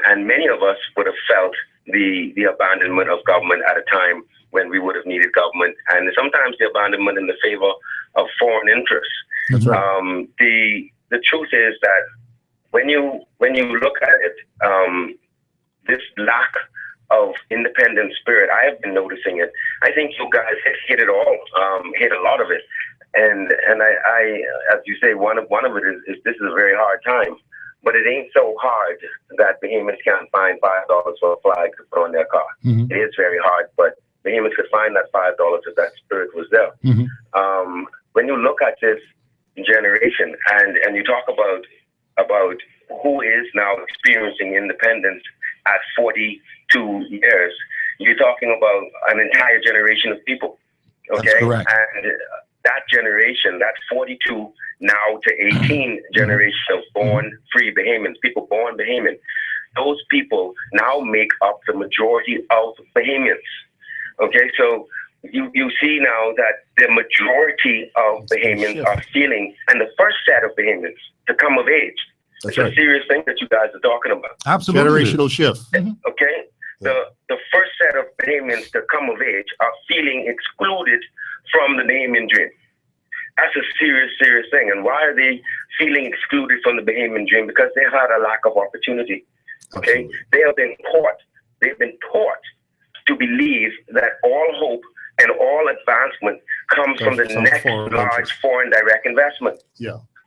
And many of us would have felt the abandonment of government at a time when we would have needed government, and sometimes the abandonment in the favor of foreign interests.
That's right.
The truth is that when you look at it, this lack of independent spirit, I have been noticing it. I think you guys hit it all, hit a lot of it. And I, as you say, one of it is this is a very hard time, but it ain't so hard that Bahamians can't find $5 for a flag to put on their car. It is very hard, but Bahamians could find that $5 if that spirit was there. When you look at this generation and you talk about who is now experiencing independence at 42 years, you're talking about an entire generation of people. Okay,
that's correct.
And that generation, that 42 now to 18 generation of born free Bahamians, people born Bahamian, those people now make up the majority of Bahamians. Okay, so you see now that the majority of Bahamians are feeling, and the first set of Bahamians to come of age. It's a serious thing that you guys are talking about.
Absolutely.
Generational shift.
Okay, the first set of Bahamians to come of age are feeling excluded from the Bahamian dream. That's a serious, serious thing. And why are they feeling excluded from the Bahamian dream? Because they've had a lack of opportunity. Okay, they have been taught. They've been taught to believe that all hope and all advancement comes from the next large foreign direct investment.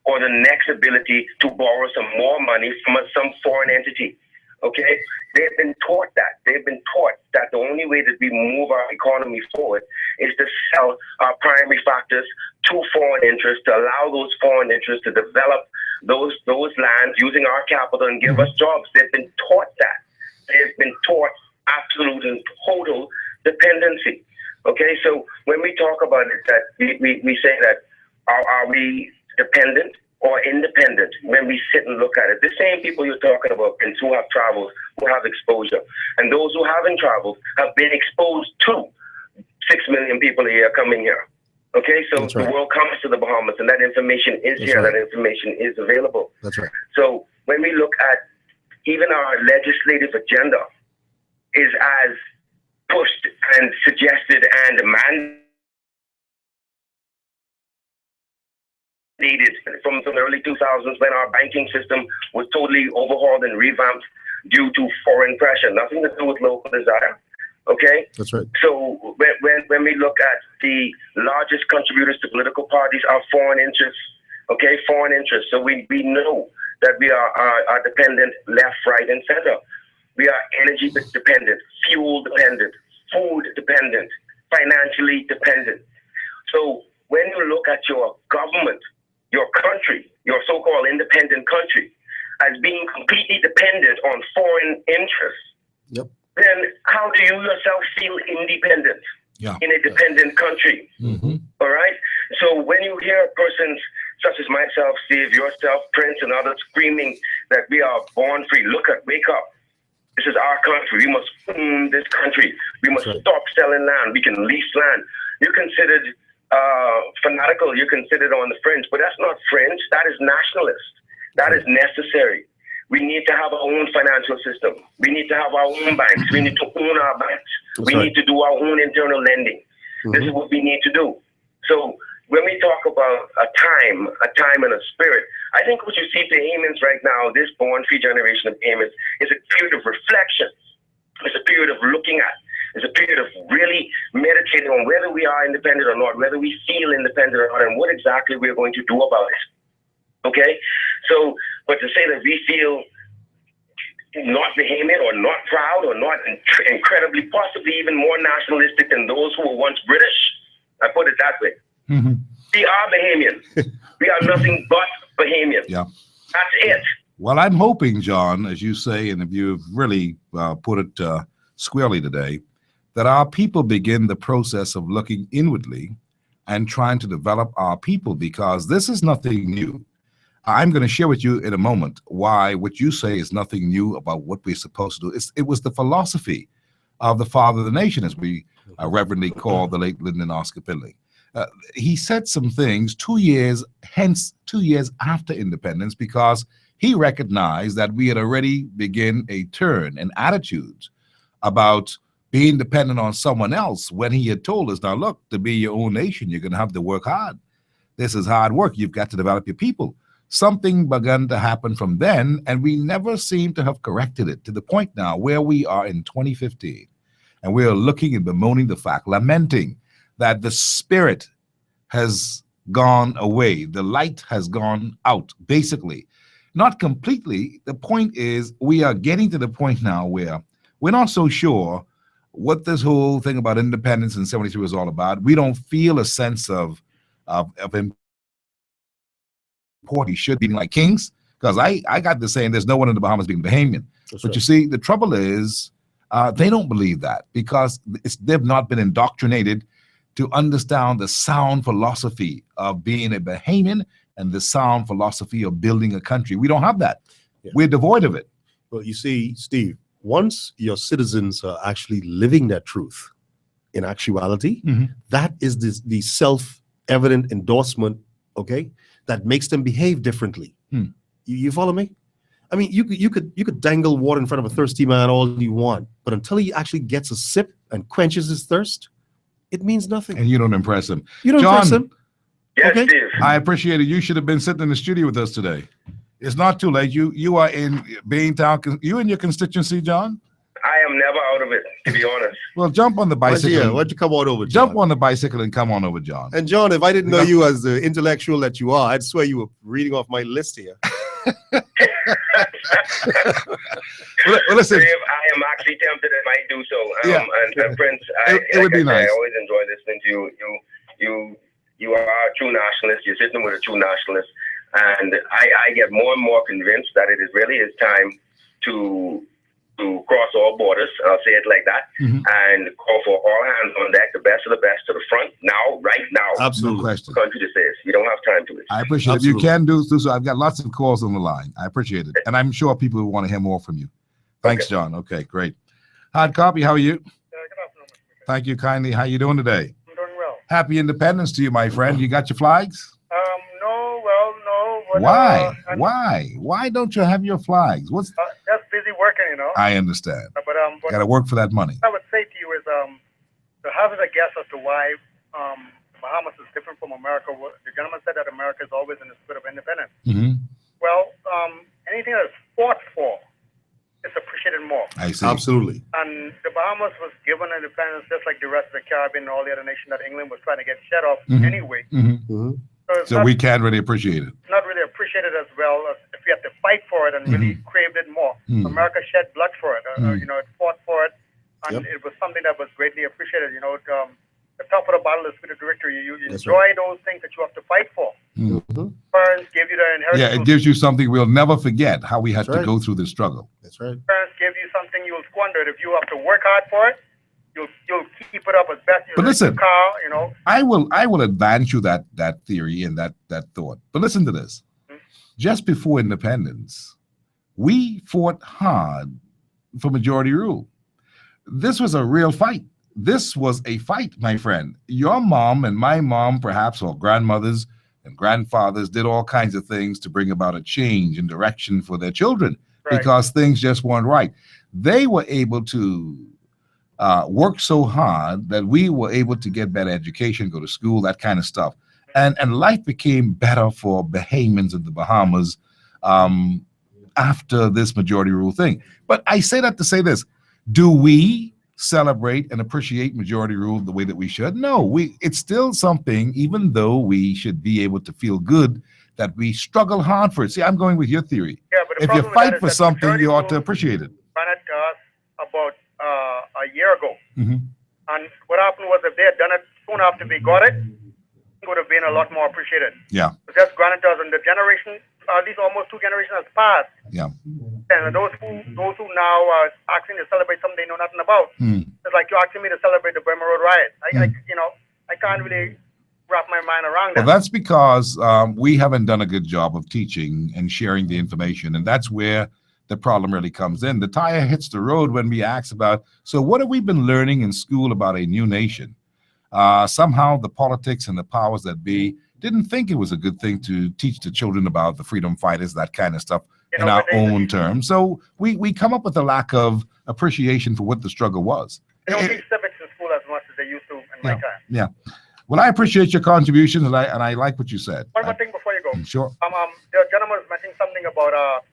Or the next ability to borrow some more money from some foreign entity. Okay, they've been taught that. They've been taught that the only way that we move our economy forward is to sell our primary factors to foreign interests, to allow those foreign interests to develop those lands using our capital and give us jobs. They've been taught that. They've been taught absolute and total dependency. Okay, so when we talk about it, that we say that are we dependent or independent when we sit and look at it? The same people you're talking about, and who have traveled, who have exposure, and those who haven't traveled have been exposed to 6 million people a year coming here. Okay, so the world comes to the Bahamas, and that information is here, that information is available.
That's right.
So when we look at even our legislative agenda is as pushed and suggested and mandated from the early 2000s when our banking system was totally overhauled and revamped due to foreign pressure, nothing to do with local desire. Okay?
That's right.
So when we look at the largest contributors to political parties are foreign interests, okay, foreign interests. So we know that we are dependent left, right, and center. We are energy dependent, fuel dependent, food dependent, financially dependent. So when you look at your government, your country, your so-called independent country, as being completely dependent on foreign interests,
Yep.
then how do you yourself feel independent in a dependent country? All right? So when you hear persons such as myself, Steve, yourself, Prince, and others screaming that we are born free, wake up. This is our country. We must own this country. We must stop selling land. We can lease land. You're considered fanatical. You're considered on the fringe, but that's not fringe. That is nationalist. That is necessary. We need to have our own financial system. We need to have our own banks. We need to own our banks. We need to do our own internal lending. This is what we need to do. So when we talk about a time and a spirit, I think what you see Bahamians right now, this born free generation of Bahamians, is a period of reflection. It's a period of looking at. It's a period of really meditating on whether we are independent or not, whether we feel independent or not, and what exactly we're going to do about it. Okay? So, but to say that we feel not Bahamian or not proud or not incredibly, possibly even more nationalistic than those who were once British, I put it that way. We are Bahamian. We are nothing but Bahamian.
Yeah.
That's it.
Well, I'm hoping, John, as you say, and if you've really put it squarely today, that our people begin the process of looking inwardly and trying to develop our people, because this is nothing new. I'm going to share with you in a moment why what you say is nothing new about what we're supposed to do. It was the philosophy of the father of the nation, as we reverently call the late Lyndon Oscar Finley. He said some things 2 years after independence, because he recognized that we had already begun a turn in attitudes about being dependent on someone else, when he had told us, now look, to be your own nation, you're going to have to work hard. This is hard work. You've got to develop your people. Something began to happen from then, and we never seem to have corrected it, to the point now where we are in 2015, and we are looking and bemoaning the fact, lamenting that the spirit has gone away. The light has gone out, basically. Not completely. The point is, we are getting to the point now where we're not so sure what this whole thing about independence in 73 was all about. We don't feel a sense of importance. We should be like kings, because I got the saying there's no one in the Bahamas being Bahamian. But you see, the trouble is they don't believe that, because they've not been indoctrinated to understand the sound philosophy of being a Bahamian and the sound philosophy of building a country. We don't have that. We're devoid of it.
Well, you see, Steve, once your citizens are actually living that truth in actuality, that is the self-evident endorsement, okay, that makes them behave differently. You follow me? I mean, you could dangle water in front of a thirsty man all you want, but until he actually gets a sip and quenches his thirst, it means nothing.
And you don't impress him.
You don't impress him.
Yes,
okay?
Steve.
I appreciate it. You should have been sitting in the studio with us today. It's not too late. You are in Baintown. You in your constituency, John?
I am never out of it, to be honest.
Well, jump on the bicycle.
Why don't you come on over, John?
Jump on the bicycle and come on over, John.
And John, if I didn't know you as the intellectual that you are, I'd swear you were reading off my list here.
Well, listen,
Dave, I am actually tempted I might do so. And Prince,
it would be nice.
I always enjoy listening to you. You are a true nationalist. You're sitting with a true nationalist. And I get more and more convinced that it really is time to cross all borders, I'll say it like that, and call for all hands on deck, the best of the best to the front, now, right now.
Absolutely.
The country just says, we don't have time to it.
I appreciate it. If you can do so, I've got lots of calls on the line. I appreciate it. And I'm sure people will want to hear more from you. Thanks, John. Okay, great. Hard copy, how are you?
Good afternoon.
Thank you kindly. How you doing today?
I'm doing well.
Happy Independence to you, my friend. You got your flags?
No. But,
Why? Why don't you have your flags? What's
just busy working, you know.
I understand.
But
Got to work for that money.
I would say to you is to have a guess as to why Bahamas is different from America. The gentleman said that America is always in the spirit of independence. Well, anything that's fought for is appreciated more.
I see.
Absolutely.
And the Bahamas was given independence just like the rest of the Caribbean and all the other nations that England was trying to get shut off anyway.
So we can't really appreciate it.
Not really appreciated as well as if we have to fight for it and really craved it more. America shed blood for it. You know, it fought for it, and it was something that was greatly appreciated. You know, the the tougher the battle, the sweeter the victory. You
That's
enjoy those things that you have to fight for. Parents give you the inheritance.
Yeah, it gives you something we'll never forget, how we had
That's
to
right.
go through this struggle.
That's right.
Parents give you something you'll squander it. If you have to work hard for it, you'll keep it up as best you
But listen,
car, you know.
I will advance you that theory and that thought. But listen to this. Just before independence, we fought hard for majority rule. This was a real fight. This was a fight, my friend. Your mom and my mom, perhaps, or grandmothers and grandfathers did all kinds of things to bring about a change in direction for their children because things just weren't right. They were able to work so hard that we were able to get better education, go to school, that kind of stuff. And life became better for Bahamians in the Bahamas after this majority rule thing. But I say that to say this. Do we celebrate and appreciate majority rule the way that we should? No, it's still something, even though we should be able to feel good that we struggle hard for it. See, I'm going with your theory.
Yeah, but the
if you
problem with
fight
that
for
is that
something,
majority
you ought to
rule
appreciate it.
ran it to us about a year ago.
Mhm.
And what happened was if they had done it soon after we got it, it would have been a lot more appreciated.
Yeah,
But just granted to us, and the generation, at least almost 2 generations has passed.
yeah.
And those who now are asking to celebrate something they know nothing about. It's like you're asking me to celebrate the Burma Road riot. I can't really wrap my mind around
Well,
that.
that's because we haven't done a good job of teaching and sharing the information, and that's where the problem really comes in. The tire hits the road when we ask about, so what have we been learning in school about a new nation? Somehow the politics and the powers that be didn't think it was a good thing to teach the children about the freedom fighters, that kind of stuff, in our own terms. So we come up with a lack of appreciation for what the struggle was.
They don't teach civics in school as much as they used to in my time.
Yeah. Well, I appreciate your contributions, and I like what you said.
One more thing before you go.
Sure.
The gentleman was mentioning something about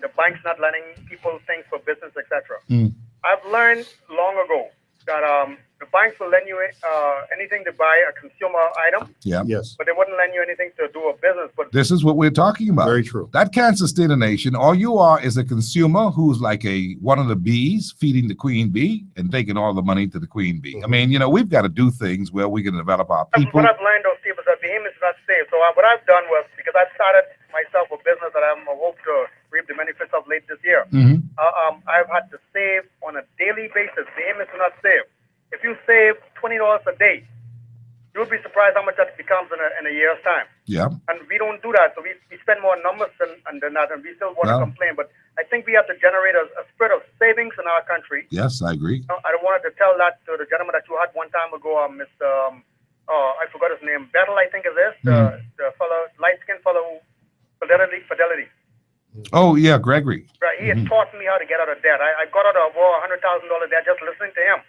the banks not lending people things for business, etc. I've learned long ago that the banks will lend you anything to buy a consumer item.
Yeah.
Yes.
But they wouldn't lend you anything to do a business. But
This is what we're talking about.
Very true.
That can't sustain a nation. All you are is a consumer who's like one of the bees feeding the queen bee and taking all the money to the queen bee. I mean, we've got to do things where we can develop our people.
what I've learned, though, Steve, is that Bahamians is not safe. So what I've done was, because I've started myself a business that I hope to reap the benefits of late this year. I've had to save on a daily basis. Bahamians do not save. If you save $20 a day, you'll be surprised how much that becomes in a year's time.
Yeah.
And we don't do that. So we spend more numbers than that, and we still want to complain. But I think we have to generate a spirit of savings in our country.
Yes, I agree.
I wanted to tell that to the gentleman that you had one time ago, Mr. I forgot his name. Battle, I think is this. The fellow, light-skinned fellow, Fidelity.
Oh, yeah, Gregory.
Right. He had taught me how to get out of debt. I got out of $100,000 debt just listening to him.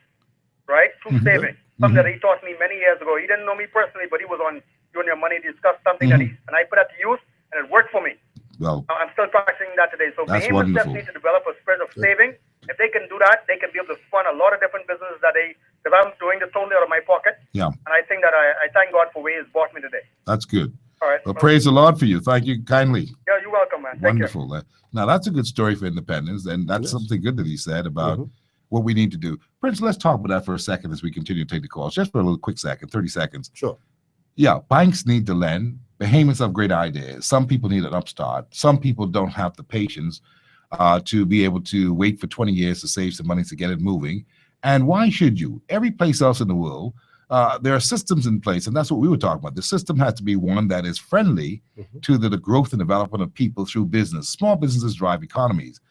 Right? Through saving. Something that he taught me many years ago. He didn't know me personally, but he was on Junior Money, discussed something that and I put that to use, and it worked for me.
Well,
I'm still practicing that today. So
that's
Bahamians just
wonderful.
need to develop a spirit of saving. If they can do that, they can be able to fund a lot of different businesses because I'm doing this totally out of my pocket.
Yeah,
And I think that I thank God for where He's brought me today.
that's good.
All right.
Well, praise the Lord for you. Thank you kindly.
Yeah, you're welcome, man. Thank you.
Wonderful. Now, that's a good story for independence, and that's something good that he said about what we need to do. Prince, let's talk about that for a second as we continue to take the calls. Just for a little quick second, 30 seconds.
Sure.
Yeah, banks need to lend. Bahamians have great ideas. Some people need an upstart. Some people don't have the patience to be able to wait for 20 years to save some money to get it moving. And why should you? Every place else in the world, there are systems in place, and that's what we were talking about. The system has to be one that is friendly to the growth and development of people through business. Small businesses drive economies.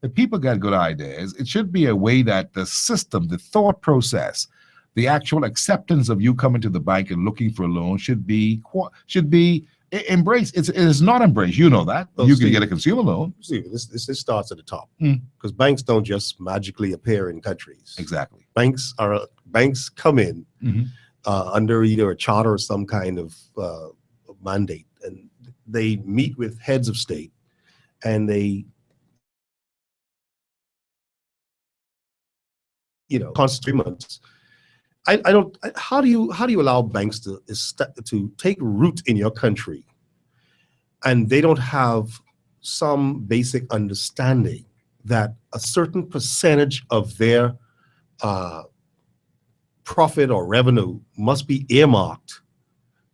If people got good ideas, it should be a way that the system, the thought process, the actual acceptance of you coming to the bank and looking for a loan should be embraced. It is not embraced. You know that.
Well,
you can
Steve,
get a consumer loan.
Steve, this starts at the top because banks don't just magically appear in countries.
Exactly.
Banks come in under either a charter or some kind of mandate, and they meet with heads of state, and they constantly months. How do you allow banks to take root in your country, and they don't have some basic understanding that a certain percentage of their profit or revenue must be earmarked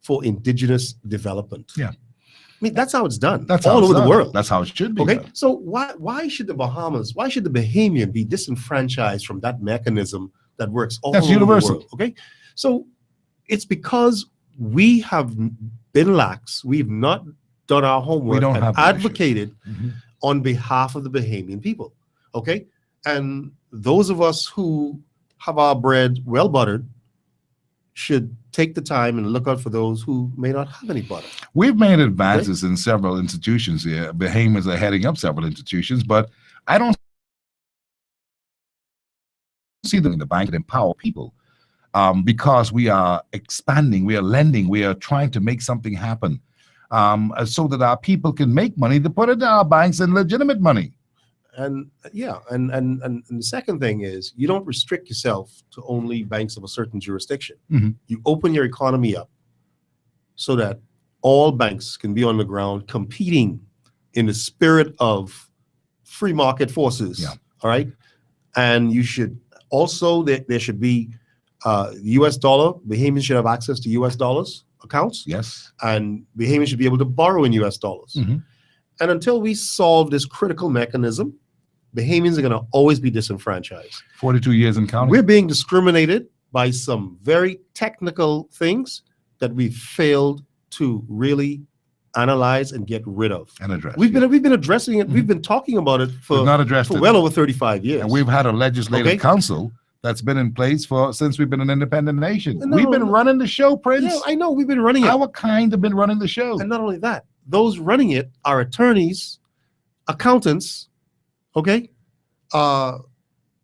for indigenous development.
Yeah.
I mean, that's how it's done.
That's
all
how it's
over the
done.
world.
That's how it should be.
Okay.
done.
So why should the Bahamas, why should the Bahamian be disenfranchised from that mechanism that works all
That's
over
universal.
the world? Okay. So it's because we have been lax. We've not done our homework
don't
and
have the
advocated
Mhm.
on behalf of the Bahamian people. Okay. And those of us who have our bread well buttered should take the time and look out for those who may not have any butter.
We've made advances in several institutions here. Bahamians are heading up several institutions, but I don't see them in the bank to empower people because we are expanding, we are lending, we are trying to make something happen so that our people can make money to put into our banks and legitimate money.
And yeah, and the second thing is you don't restrict yourself to only banks of a certain jurisdiction.
Mhm.
You open your economy up so that all banks can be on the ground competing in the spirit of free market forces.
Yeah.
All right. And you should also, there should be US dollar. Bahamians should have access to US dollars accounts.
Yes.
And Bahamians should be able to borrow in US dollars.
Mhm.
And until we solve this critical mechanism, Bahamians are going to always be disenfranchised.
42 years in counting.
We're being discriminated by some very technical things that we failed to really analyze and get rid of.
And address.
We've been addressing it. We've been talking about it for,
We've not addressed
for
it.
well over 35 years.
And we've had a legislative
Okay.
council that's been in place since we've been an independent nation.
And not
We've been
only-
running the show, Prince.
Yeah, I know. We've been running it.
Our kind have been running the show.
And not only that, those running it are attorneys, accountants, okay?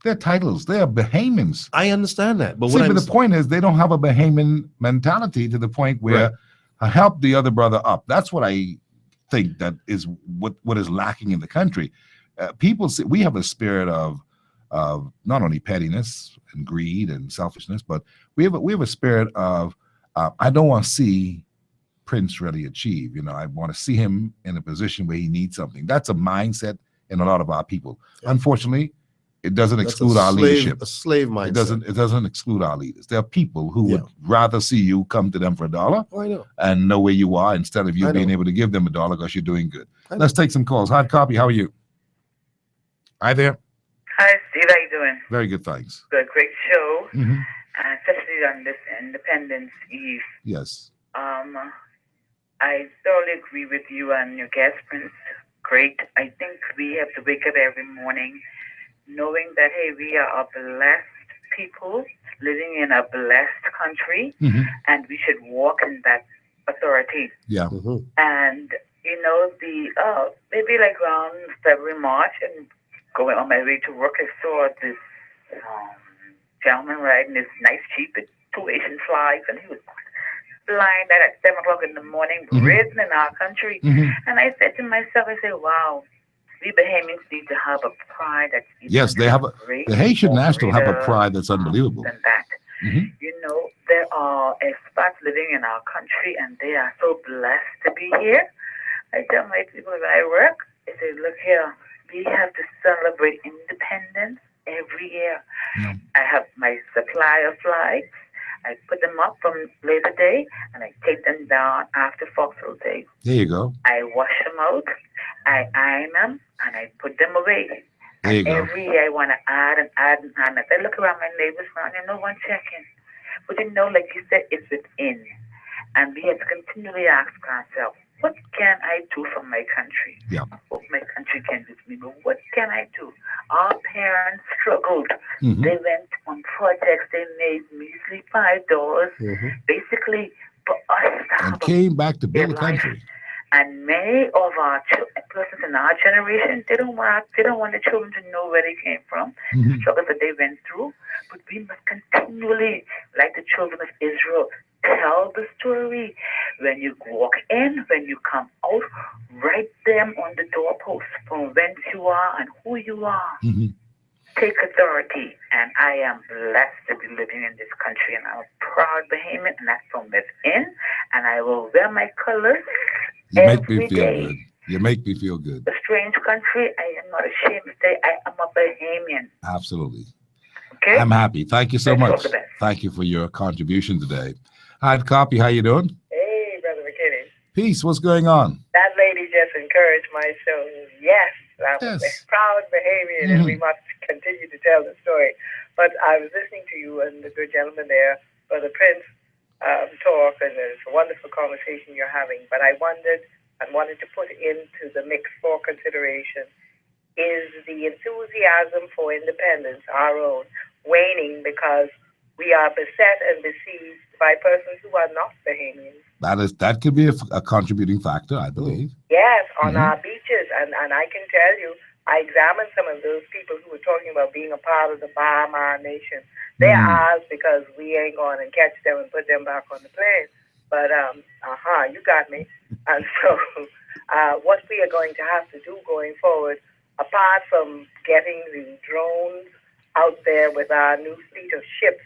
They're titles. They are Bahamians.
I understand that. But
See,
what I'm
but the point is they don't have a Bahamian mentality to the point where
Right.
help the other brother up. That's what I think that is what is lacking in the country. People see, we have a spirit of not only pettiness and greed and selfishness, but we have a spirit of I don't want to see Prince really achieve. You know, I want to see him in a position where he needs something. That's a mindset in a lot of our people. Unfortunately, it doesn't
That's
exclude our leadership.
A slave mindset.
It doesn't exclude our leaders. There are people who would rather see you come to them for $1
Oh, I know.
and know where you are instead of you
I
being
know.
able to give them $1 because you're doing good.
I
Let's take some calls. Hard copy, how are you? Hi there.
Hi, Steve. How you doing?
Very good, thanks.
Good, great show,
Mhm.
especially on this Independence Eve.
Yes.
I thoroughly agree with you and your guest, Prince. Great. I think we have to wake up every morning knowing that, hey, we are a blessed people living in a blessed country,
Mhm.
and we should walk in that authority.
Yeah.
And, you know, maybe like around February, March, and going on my way to work, I saw this gentleman riding this nice Jeep with 2 Asian flags, and he was flying that at 7 o'clock in the morning, written in our country.
Mhm.
And I said to myself, I said, wow, we Bahamians need to have a pride that's even
Yes, they have
great,
the Haitian
more
National have a
greater
pride that's unbelievable.
than that.
Mhm.
You know, there are expats living in our country, and they are so blessed to be here. I tell my people when I work, I say, look here, we have to celebrate independence every year.
Yeah.
I have my supply of flags. I put them up from Labor Day, and I take them down after Foxhole Day.
There you go.
I wash them out, I iron them, and I put them away.
There you go.
Every year I want to add and add and add. As I look around my neighbors around, no one checking. But you know, like you said, it's within. And we have to continually ask ourselves, what can I do for my country?
Yeah.
What my country can do for me, but what can I do? Our parents struggled.
Mhm.
They went on projects, they made measly $5, basically for us to have
And came back to build the
life.
country.
And many of our persons in our generation, they don't want the children to know where they came from,
Mhm.
struggles that they went through. But we must continually, like the children of Israel, tell the story. When you walk in, when you come out, write them on the doorpost from whence you are and who you are.
Mhm.
Take authority, and I am blessed to be living in this country, and I'm a proud Bahamian, and that's from within, and I will wear my colors
You make me
every
feel
day.
good. You make me feel good.
A strange country, I am not ashamed to say I am a Bahamian.
Absolutely.
Okay.
I'm happy. Thank you so
All
much.
the best.
Thank you for your contribution today. Hard copy, how you doing?
Hey, Brother McKinney.
Peace, what's going on?
That lady just encouraged my show. Yes, I'm
Yes.
a proud Bahamian, and we must continue to tell the story. But I was listening to you and the good gentleman there, Brother Prince, talk, and it's a wonderful conversation you're having. But I wondered and wanted to put into the mix for consideration, is the enthusiasm for independence, our own, waning because we are beset and besieged by persons who are not Bahamians?
That could be a contributing factor, I believe.
Yes, on our beaches. And I can tell you, I examined some of those people who were talking about being a part of the Bahama Nation. They're ours because we ain't going to catch them and put them back on the plane. But, you got me. And so what we are going to have to do going forward, apart from getting the drones out there with our new fleet of ships,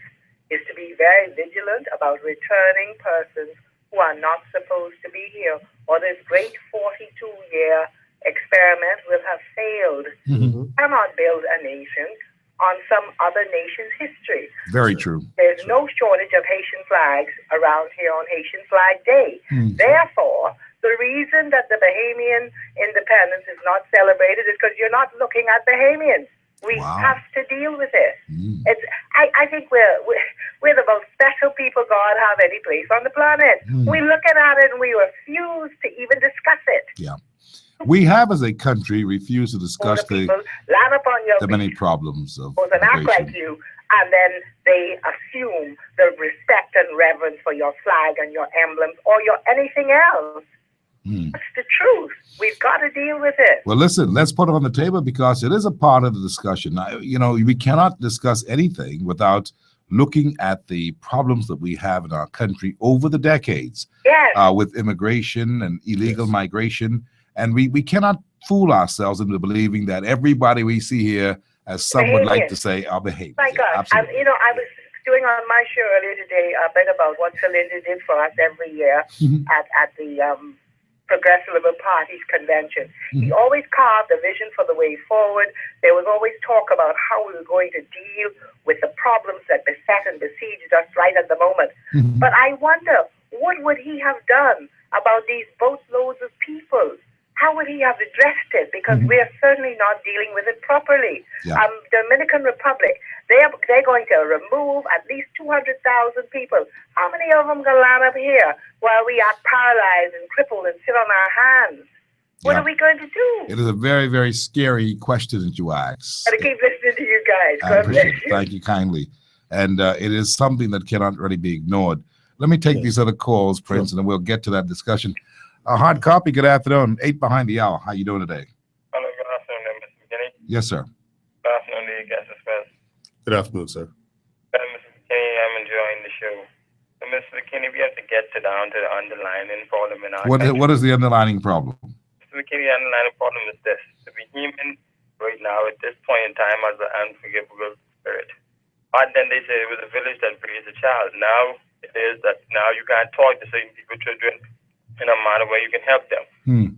is to be very vigilant about returning persons who are not supposed to be here, or this great 42-year experiment will have failed. You cannot build a nation on some other nation's history.
Very true.
There's no shortage of Haitian flags around here on Haitian Flag Day. Therefore, the reason that the Bahamian independence is not celebrated is because you're not looking at Bahamians. We have to deal with it. I think we're the most special people God have any place on the planet. We look at it and we refuse to even discuss it.
Yeah. We have, as a country, refused to discuss the
Land up on your
many problems of
and act
immigration.
like you, and then they assume the respect and reverence for your flag and your emblems or your anything else. That's the truth. We've got to deal with it.
Well, listen, let's put it on the table because it is a part of the discussion. Now, we cannot discuss anything without looking at the problems that we have in our country over the decades with immigration and illegal migration. And we cannot fool ourselves into believing that everybody we see here, as some would like to say, are Bahamians.
My God. And, I was doing on my show earlier today a bit about what Celinda did for us every year at the Progressive Liberal Party's convention. He always carved a vision for the way forward. There was always talk about how we were going to deal with the problems that beset and besieged us right at the moment. But I wonder, what would he have done about these boatloads of people? How would he have addressed it? Because we're certainly not dealing with it properly. Dominican Republic, they're going to remove at least 200,000 people. How many of them going to land up here while we are paralyzed and crippled and sit on our hands? What are we going to do?
It is a very, very scary question that you ask.
Got to keep listening to you guys.
I
God
appreciate
bless
it.
you.
Thank you kindly. And it is something that cannot really be ignored. Let me take these other calls, Prince, and then we'll get to that discussion. Hard copy, good afternoon. 8 behind the hour. How you doing today?
Hello, good afternoon, Mr. McKinney.
Yes, sir.
Good afternoon to you guys as well.
Good afternoon, sir.
Mr. McKinney, I'm enjoying the show. So, Mr. McKinney, we have to get down to the underlying problem in our country.
What is the underlying problem?
Mr. McKinney, the underlying problem is this. To be human right now at this point in time as an unforgivable spirit. Back then they said it was a village that raised a child. Now it is that now you can't talk to certain people, children, in a manner where you can help them.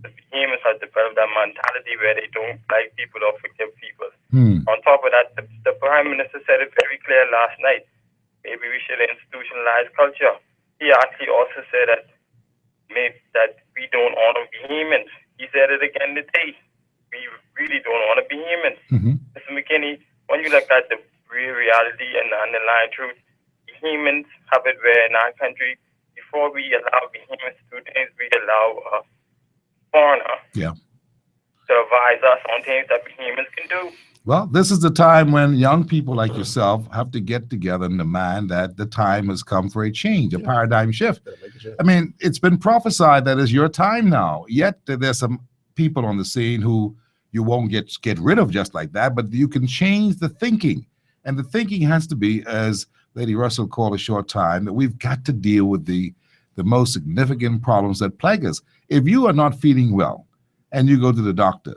The Bahamians have developed that mentality where they don't like people or forgive people. On top of that, the Prime Minister said it very clear last night. Maybe we should institutionalize culture. He actually also said that we don't honor Bahamians. He said it again today. We really don't honor Bahamians. Mr. McKinney, when you look at the real reality and the underlying truth, Bahamians have it where in our country, before we allow Bahamians to do things, we allow a foreigner to advise us on things that Bahamians can do.
Well, this is the time when young people like yourself have to get together and demand that the time has come for a change, a paradigm shift. I mean, it's been prophesied that it's your time now, yet there's some people on the scene who you won't get rid of just like that, but you can change the thinking. And the thinking has to be, as Lady Russell called a short time, that we've got to deal with the most significant problems that plague us. If you are not feeling well and you go to the doctor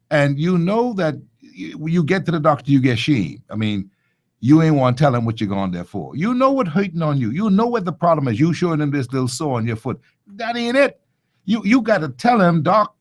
and you know that you get to the doctor, you get shame. I mean, you ain't want to tell him what you're going there for. You know what hurting on you. You know what the problem is. You showing him this little sore on your foot. That ain't it. You got to tell him, Doc,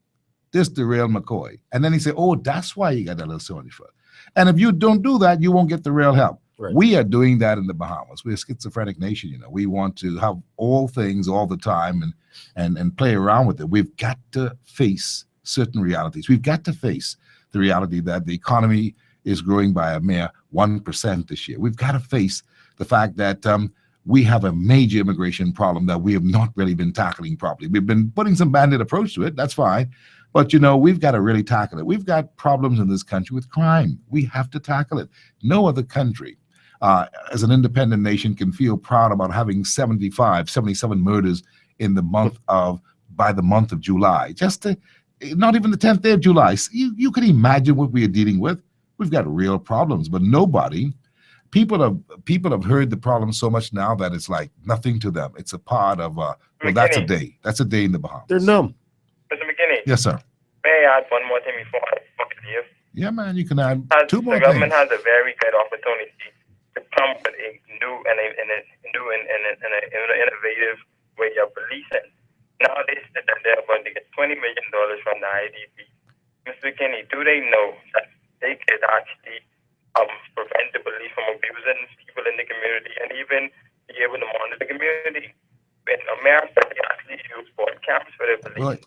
this the real McCoy. And then he say, oh, that's why you got that little sore on your foot. And if you don't do that, you won't get the real help.
Right.
We are doing that in the Bahamas. We're a schizophrenic nation, you know. We want to have all things all the time and play around with it. We've got to face certain realities. We've got to face the reality that the economy is growing by a mere 1% this year. We've got to face the fact that we have a major immigration problem that we have not really been tackling properly. We've been putting some bandit approach to it. That's fine. But, you know, we've got to really tackle it. We've got problems in this country with crime. We have to tackle it. No other country, as an independent nation, can feel proud about having 77 murders in the month by the month of July. Not even the 10th day of July. You can imagine what we are dealing with. We've got real problems, but people have heard the problem so much now that it's like nothing to them. It's a part of, that's a day. That's a day in the Bahamas.
They're numb.
Mr. McKinney.
Yes, sir.
May I add one more thing before I fuck it here?
Yeah, man, you can add two more
things. The government
things.
has a very good opportunity to come with a new and innovative way of policing. Now they said that they're going to get $20 million from the IDB. Mr. McKinney, do they know that they could actually prevent the police from abusing people in the community and even be able to monitor the community? In America, they actually use board camps for their police.
Well,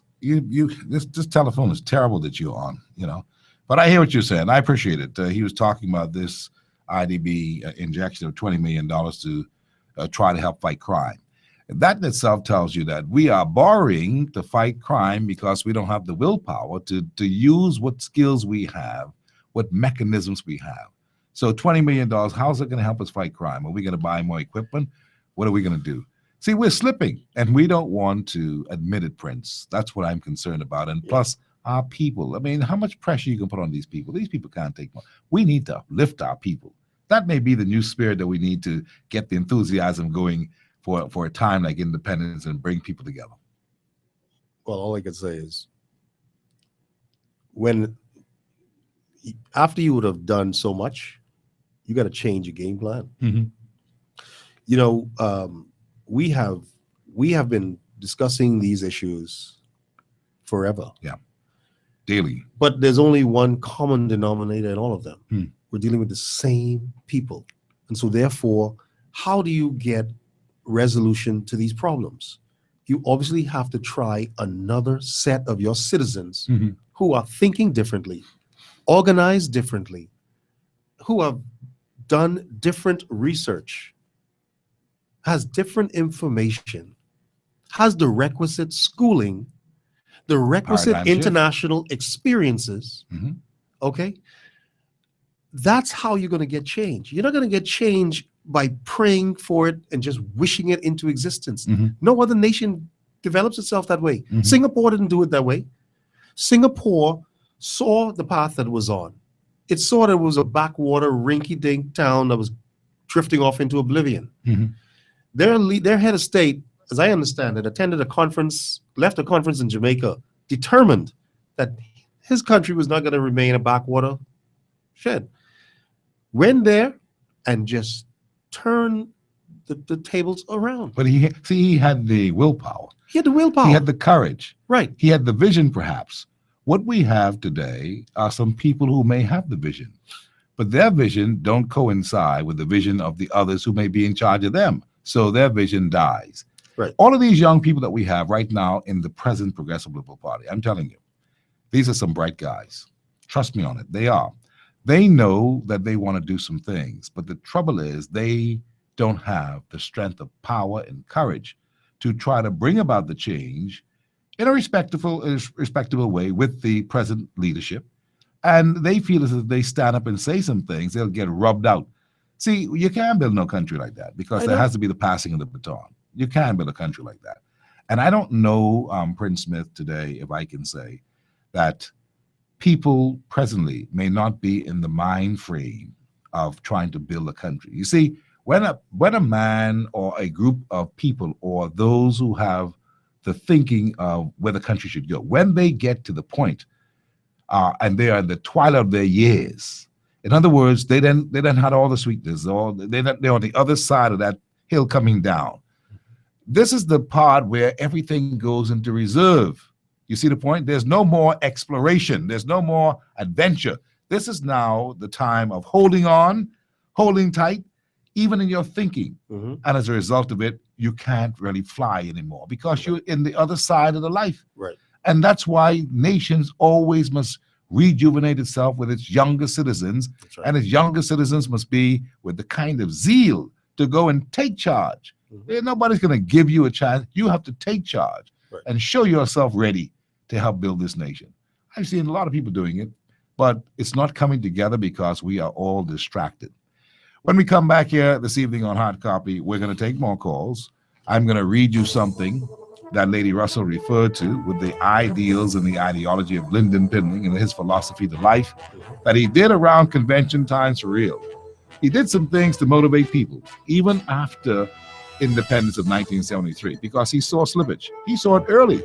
this telephone is terrible that you're on, you know. But I hear what you're saying. I appreciate it. He was talking about this IDB injection of $20 million to try to help fight crime. That in itself tells you that we are borrowing to fight crime because we don't have the willpower to use what skills we have, what mechanisms we have. So $20 million, how's it going to help us fight crime? Are we going to buy more equipment? What are we going to do? See, we're slipping, and we don't want to admit it, Prince. That's what I'm concerned about. And plus, our people. I mean, how much pressure you can put on these people? These people can't take more. We need to lift our people. That may be the new spirit that we need to get the enthusiasm going for a time like independence and bring people together.
Well, all I can say is after you would have done so much, you got to change your game plan.
Mm-hmm.
You know, we have been discussing these issues forever.
Yeah. Daily.
But there's only one common denominator in all of them. We're dealing with the same people. And so therefore, how do you get resolution to these problems? You obviously have to try another set of your citizens who are thinking differently, organized differently, who have done different research, has different information, has the requisite schooling, the requisite international experiences. Okay? That's how you're going to get change. You're not going to get change by praying for it and just wishing it into existence. No other nation develops itself that way. Singapore didn't do it that way. Singapore saw the path that it was on. It saw that it was a backwater, rinky-dink town that was drifting off into oblivion. Their head of state, as I understand it, attended a conference, left a conference in Jamaica, determined that his country was not going to remain a backwater shed. Went there and just turned the tables around.
But he had the willpower.
He had the willpower.
He had the courage.
Right.
He had the vision, perhaps. What we have today are some people who may have the vision, but their vision don't coincide with the vision of the others who may be in charge of them. So their vision dies.
Right.
All of these young people that we have right now in the present Progressive Liberal Party, I'm telling you, these are some bright guys. Trust me on it. They are. They know that they want to do some things, but the trouble is they don't have the strength of power and courage to try to bring about the change in a respectable way with the present leadership. And they feel as if they stand up and say some things, they'll get rubbed out. See, you can't build no country like that because there has to be the passing of the baton. You can't build a country like that. And I don't know, Prince Smith, today, if I can say that people presently may not be in the mind frame of trying to build a country. You see, when a man or a group of people or those who have the thinking of where the country should go, when they get to the point and they are in the twilight of their years, in other words, they then had all the sweetness, they're on the other side of that hill coming down. This is the part where everything goes into reserve. You see the point? There's no more exploration. There's no more adventure. This is now the time of holding on, holding tight, even in your thinking. And as a result of it, you can't really fly anymore because you're in the other side of the life.
Right.
And that's why nations always must rejuvenate itself with its younger citizens.
Right.
And its younger citizens must be with the kind of zeal to go and take charge. Nobody's going to give you a chance. You have to take charge and show yourself ready to help build this nation. I've seen a lot of people doing it, but it's not coming together because we are all distracted. When we come back here this evening on Hard Copy, we're going to take more calls. I'm going to read you something that Lady Russell referred to with the ideals and the ideology of Lyndon Pinling and his philosophy to life that he did around convention times for real. He did some things to motivate people, even after independence of 1973, because he saw slippage. He saw it early,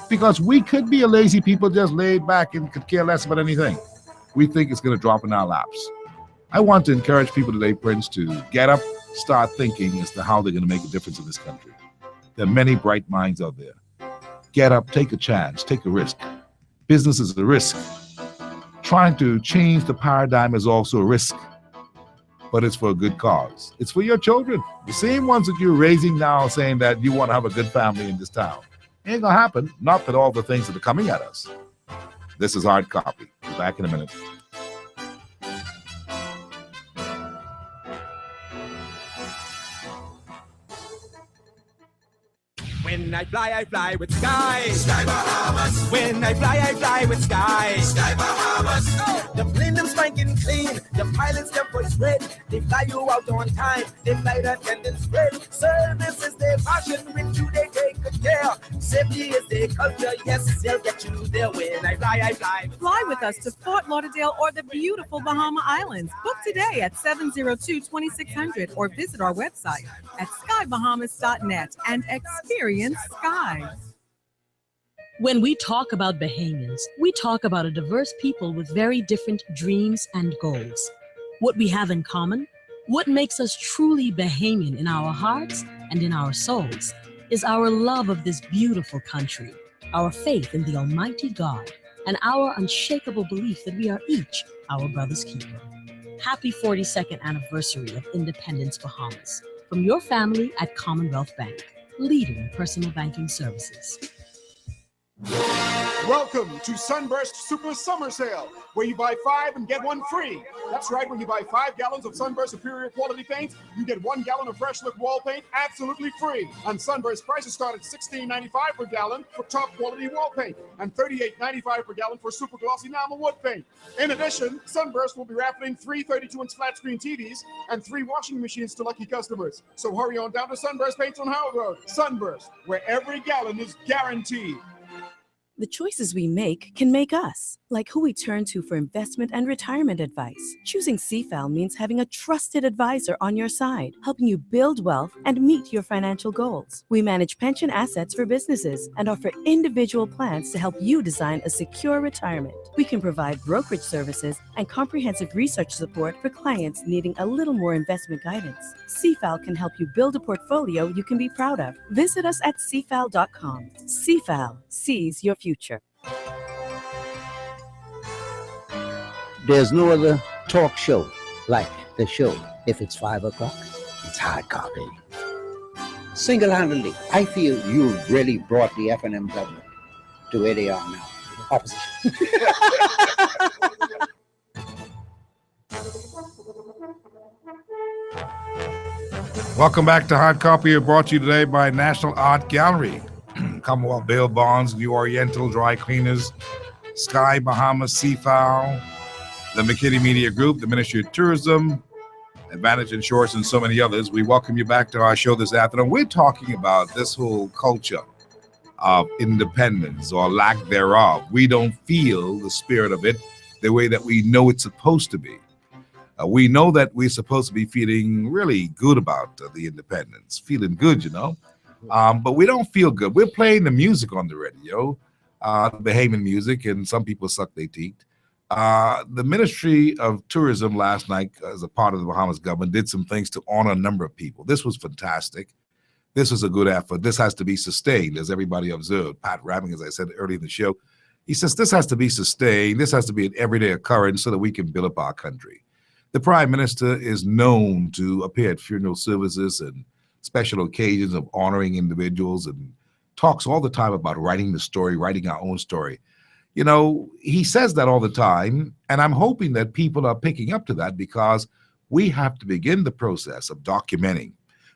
because we could be a lazy people just laid back and could care less about anything. We think it's going to drop in our laps. I want to encourage people today, Prince, to get up, start thinking as to how they're going to make a difference in this country. There are many bright minds out there. Get up, take a chance, take a risk. Business is a risk. Trying to change the paradigm is also a risk, but it's for a good cause. It's for your children, the same ones that you're raising now, saying that you want to have a good family in this town. Ain't gonna happen, not with all the things that are coming at us. This is Hard Copy. Be back in a minute.
When I fly with Sky. Sky Bahamas. When I fly with Sky. Sky Bahamas. Oh. The plane them spanking clean. The pilots them voice red. They fly you out on time. They flight attendants spread. Service is their passion. With you they take good care. Safety is their culture. Yes, they'll get you there. When I fly.
Fly with us to Fort Lauderdale or the beautiful Bahama Islands. Book today at 702-2600 or visit our website at skybahamas.net and experience Sky.
When we talk about Bahamians, we talk about a diverse people with very different dreams and goals. What we have in common, what makes us truly Bahamian in our hearts and in our souls, is our love of this beautiful country, our faith in the Almighty God, and our unshakable belief that we are each our brother's keeper. Happy 42nd anniversary of Independence, Bahamas. From your family at Commonwealth Bank, leader in personal banking services.
Welcome to Sunburst Super Summer Sale, where you buy 5 and get 1 free. That's right, when you buy 5 gallons of Sunburst Superior Quality Paint, you get 1 gallon of Fresh Look Wall Paint absolutely free. And Sunburst prices start at $16.95 per gallon for top quality wall paint and $38.95 per gallon for super glossy enamel wood paint. In addition, Sunburst will be raffling 3 32-inch flat screen TVs and 3 washing machines to lucky customers. So hurry on down to Sunburst Paints on Howard Road. Sunburst, where every gallon is guaranteed.
The choices we make can make us, like who we turn to for investment and retirement advice. Choosing CFAL means having a trusted advisor on your side, helping you build wealth and meet your financial goals. We manage pension assets for businesses and offer individual plans to help you design a secure retirement. We can provide brokerage services and comprehensive research support for clients needing a little more investment guidance. CFAL can help you build a portfolio you can be proud of. Visit us at cfal.com. CFAL sees your future.
There's no other talk show like the show. If it's 5 o'clock, it's Hard Copy. Single-handedly, I feel you really brought the F&M government to where they are now. Opposition.
Welcome back to Hard Copy, brought to you today by National Art Gallery, Commonwealth Bail Bonds, New Oriental Dry Cleaners, Sky Bahamas CFAL, the McKinney Media Group, the Ministry of Tourism, Advantage Insurance, and so many others. We welcome you back to our show this afternoon. We're talking about this whole culture of independence or lack thereof. We don't feel the spirit of it the way that we know it's supposed to be. We know that we're supposed to be feeling really good about the independence, feeling good, you know, but we don't feel good. We're playing the music on the radio, Bahamian music, and some people suck their teeth. The Ministry of Tourism last night, as a part of the Bahamas government, did some things to honor a number of people. This was fantastic. This was a good effort. This has to be sustained, as everybody observed. Pat Ramming, as I said earlier in the show, he says this has to be sustained. This has to be an everyday occurrence so that we can build up our country. The Prime Minister is known to appear at funeral services and special occasions of honoring individuals and talks all the time about writing the story, writing our own story. You know, he says that all the time, and I'm hoping that people are picking up to that because we have to begin the process of documenting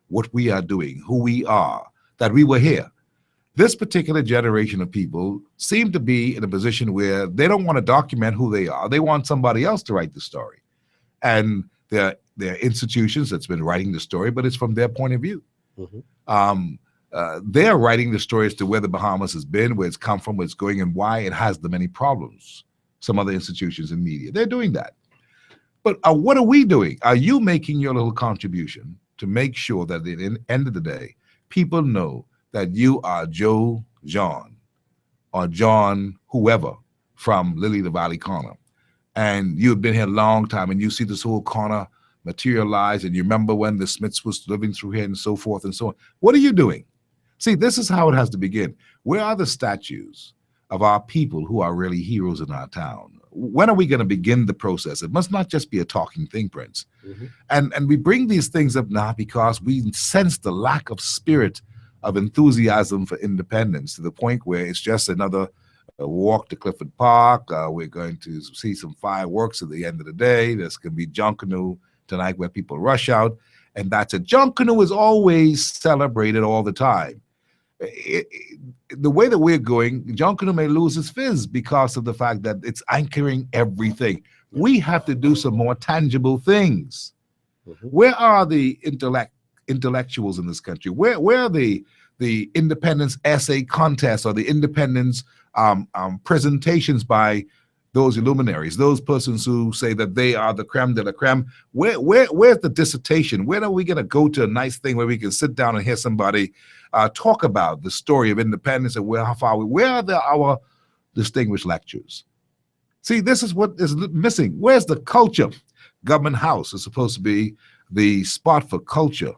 what we are doing, who we are, that we were here. This particular generation of people seem to be in a position where they don't want to document who they are. They want somebody else to write the story. And there are institutions that's been writing the story, but it's from their point of view. They're writing the story as to where the Bahamas has been, where it's come from, where it's going, and why it has the many problems. Some other institutions in media, they're doing that. But what are we doing? Are you making your little contribution to make sure that at the end of the day, people know that you are Joe John or John whoever from Lily the Valley Corner, and you've been here a long time, and you see this whole corner materialize, and you remember when the Smiths was living through here and so forth and so on. What are you doing? See, this is how it has to begin. Where are the statues of our people who are really heroes in our town? When are we going to begin the process? It must not just be a talking thing, Prince. And we bring these things up now because we sense the lack of spirit of enthusiasm for independence to the point where it's just another walk to Clifford Park. We're going to see some fireworks at the end of the day. There's going to be Junkanoo tonight where people rush out. And that's it. Junkanoo is always celebrated all the time. The way that we're going, Junkanoo may lose its fizz because of the fact that it's anchoring everything. We have to do some more tangible things. Where are the intellectuals in this country? Where are the independence essay contests or the independence presentations by those illuminaries, those persons who say that they are the creme de la creme? Where's the dissertation? When are we going to go to a nice thing where we can sit down and hear somebody talk about the story of independence and where are our distinguished lectures? See, this is what is missing. Where's the culture? Government House is supposed to be the spot for culture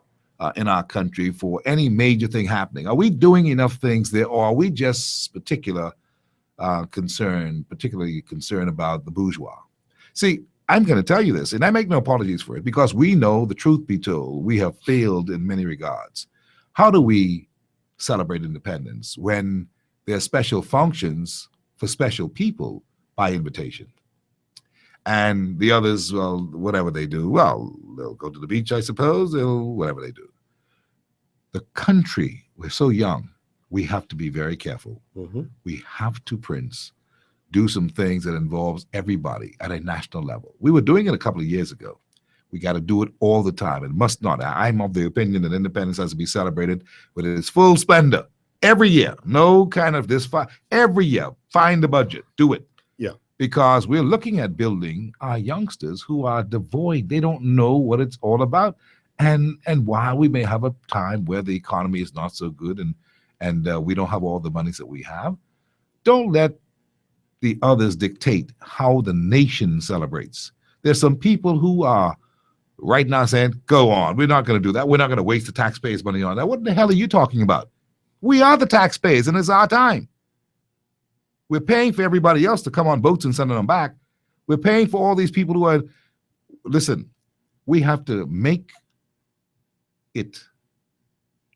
in our country for any major thing happening. Are we doing enough things there, or are we just particularly concerned about the bourgeois? See, I'm going to tell you this, and I make no apologies for it, because we know, the truth be told, we have failed in many regards. How do we celebrate independence when there are special functions for special people by invitation? And the others, well, whatever they do, well, they'll go to the beach, I suppose, whatever they do. The country, we're so young, we have to be very careful. We have to, Prince, do some things that involves everybody at a national level. We were doing it a couple of years ago. We got to do it all the time. It must not. I'm of the opinion that independence has to be celebrated with its full splendor every year. No kind of this, every year. Find the budget. Do it.
Yeah.
Because we're looking at building our youngsters who are devoid. They don't know what it's all about. And while we may have a time where the economy is not so good and we don't have all the monies that we have, don't let the others dictate how the nation celebrates. There's some people who are right now saying, go on, we're not going to do that. We're not going to waste the taxpayers' money on that. What the hell are you talking about? We are the taxpayers, and it's our time. We're paying for everybody else to come on boats and send them back. We're paying for all these people who are, listen, we have to make it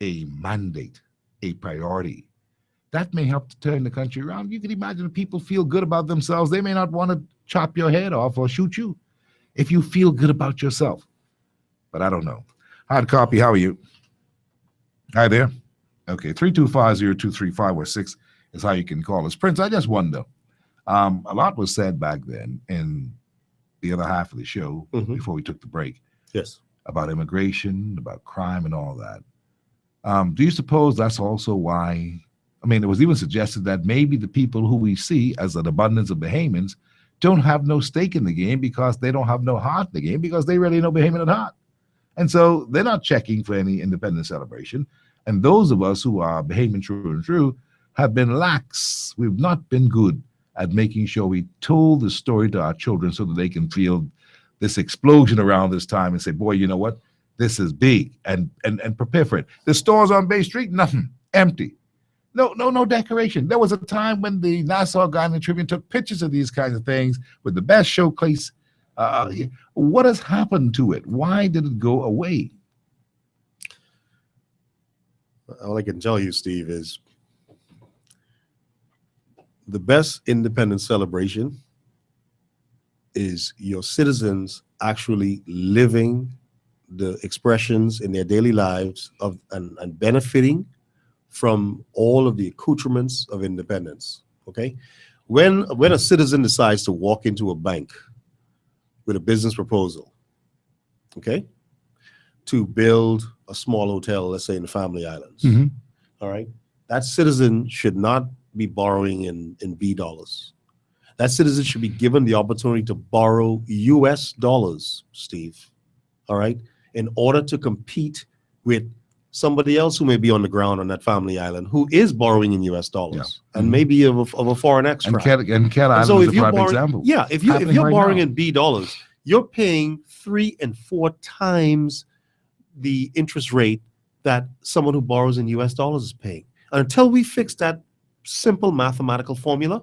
a mandate, a priority. That may help to turn the country around. You can imagine if people feel good about themselves, they may not want to chop your head off or shoot you if you feel good about yourself. But I don't know. Hard copy, how are you? Hi there. Okay, 325-0235 is how you can call us. Prince, I just wonder, a lot was said back then in the other half of the show before we took the break.
Yes.
About immigration, about crime and all that. Do you suppose that's also why, I mean, it was even suggested that maybe the people who we see as an abundance of Bahamians don't have no stake in the game because they don't have no heart in the game, because they really know Bahamian at heart. And so they're not checking for any independence celebration. And those of us who are Bahamian true and true have been lax. We've not been good at making sure we told the story to our children so that they can feel this explosion around this time and say, boy, you know what? This is big, and prepare for it. The stores on Bay Street, nothing, empty. No decoration. There was a time when the Nassau Guardian Tribune took pictures of these kinds of things with the best showcase What has happened to it? Why did it go away?
All I can tell you, Steve, is the best independence celebration is your citizens actually living the expressions in their daily lives of and benefiting from all of the accoutrements of independence. Okay, when a citizen decides to walk into a bank with a business proposal, okay, to build a small hotel, let's say in the Family Islands, all right, that citizen should not be borrowing in B dollars. That citizen should be given the opportunity to borrow US dollars, Steve, all right, in order to compete with somebody else who may be on the ground on that Family Island who is borrowing in US dollars and maybe of a foreign extract.
And Cat Island
so
is
if
a
you're
prime
borrowing,
example.
yeah, if you're
Happening right
borrowing
now.
in B dollars, you're paying 3 and 4 times the interest rate that someone who borrows in US dollars is paying. And until we fix that simple mathematical formula,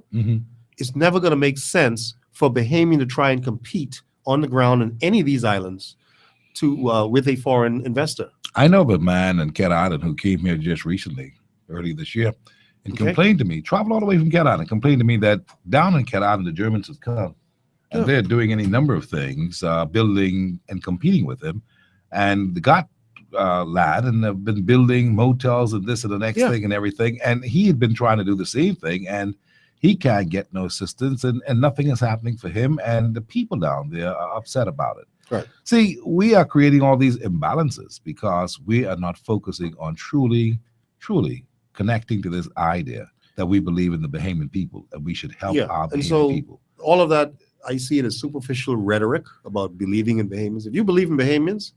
it's never going to make sense for Bahamian to try and compete on the ground in any of these islands to with a foreign investor.
I know of a man in Cat Island who came here just recently, early this year, and complained to me, traveled all the way from Cat Island, complained to me that down in Cat Island, the Germans have come, and they're doing any number of things, building and competing with him. And the got lad, and have been building motels and this and the next thing and everything. And he had been trying to do the same thing, and he can't get no assistance, and nothing is happening for him. And the people down there are upset about it.
Right.
See, we are creating all these imbalances because we are not focusing on truly connecting to this idea that we believe in the Bahamian people and we should help our
and
Bahamian
so
people.
all of that, I see it as superficial rhetoric about believing in Bahamians. If you believe in Bahamians,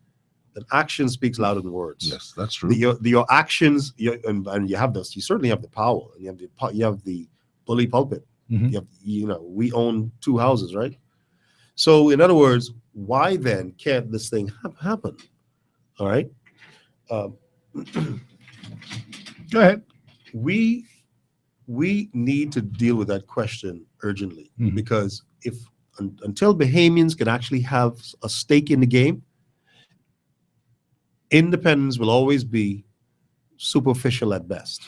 then action speaks louder than words.
Yes, that's true.
Your actions, and you have this. You certainly have the power. And you have the bully pulpit. We own 2 houses, right? So, in other words, why then can't this thing happen? All right.
Go ahead.
We need to deal with that question urgently because until Bahamians can actually have a stake in the game, independence will always be superficial at best.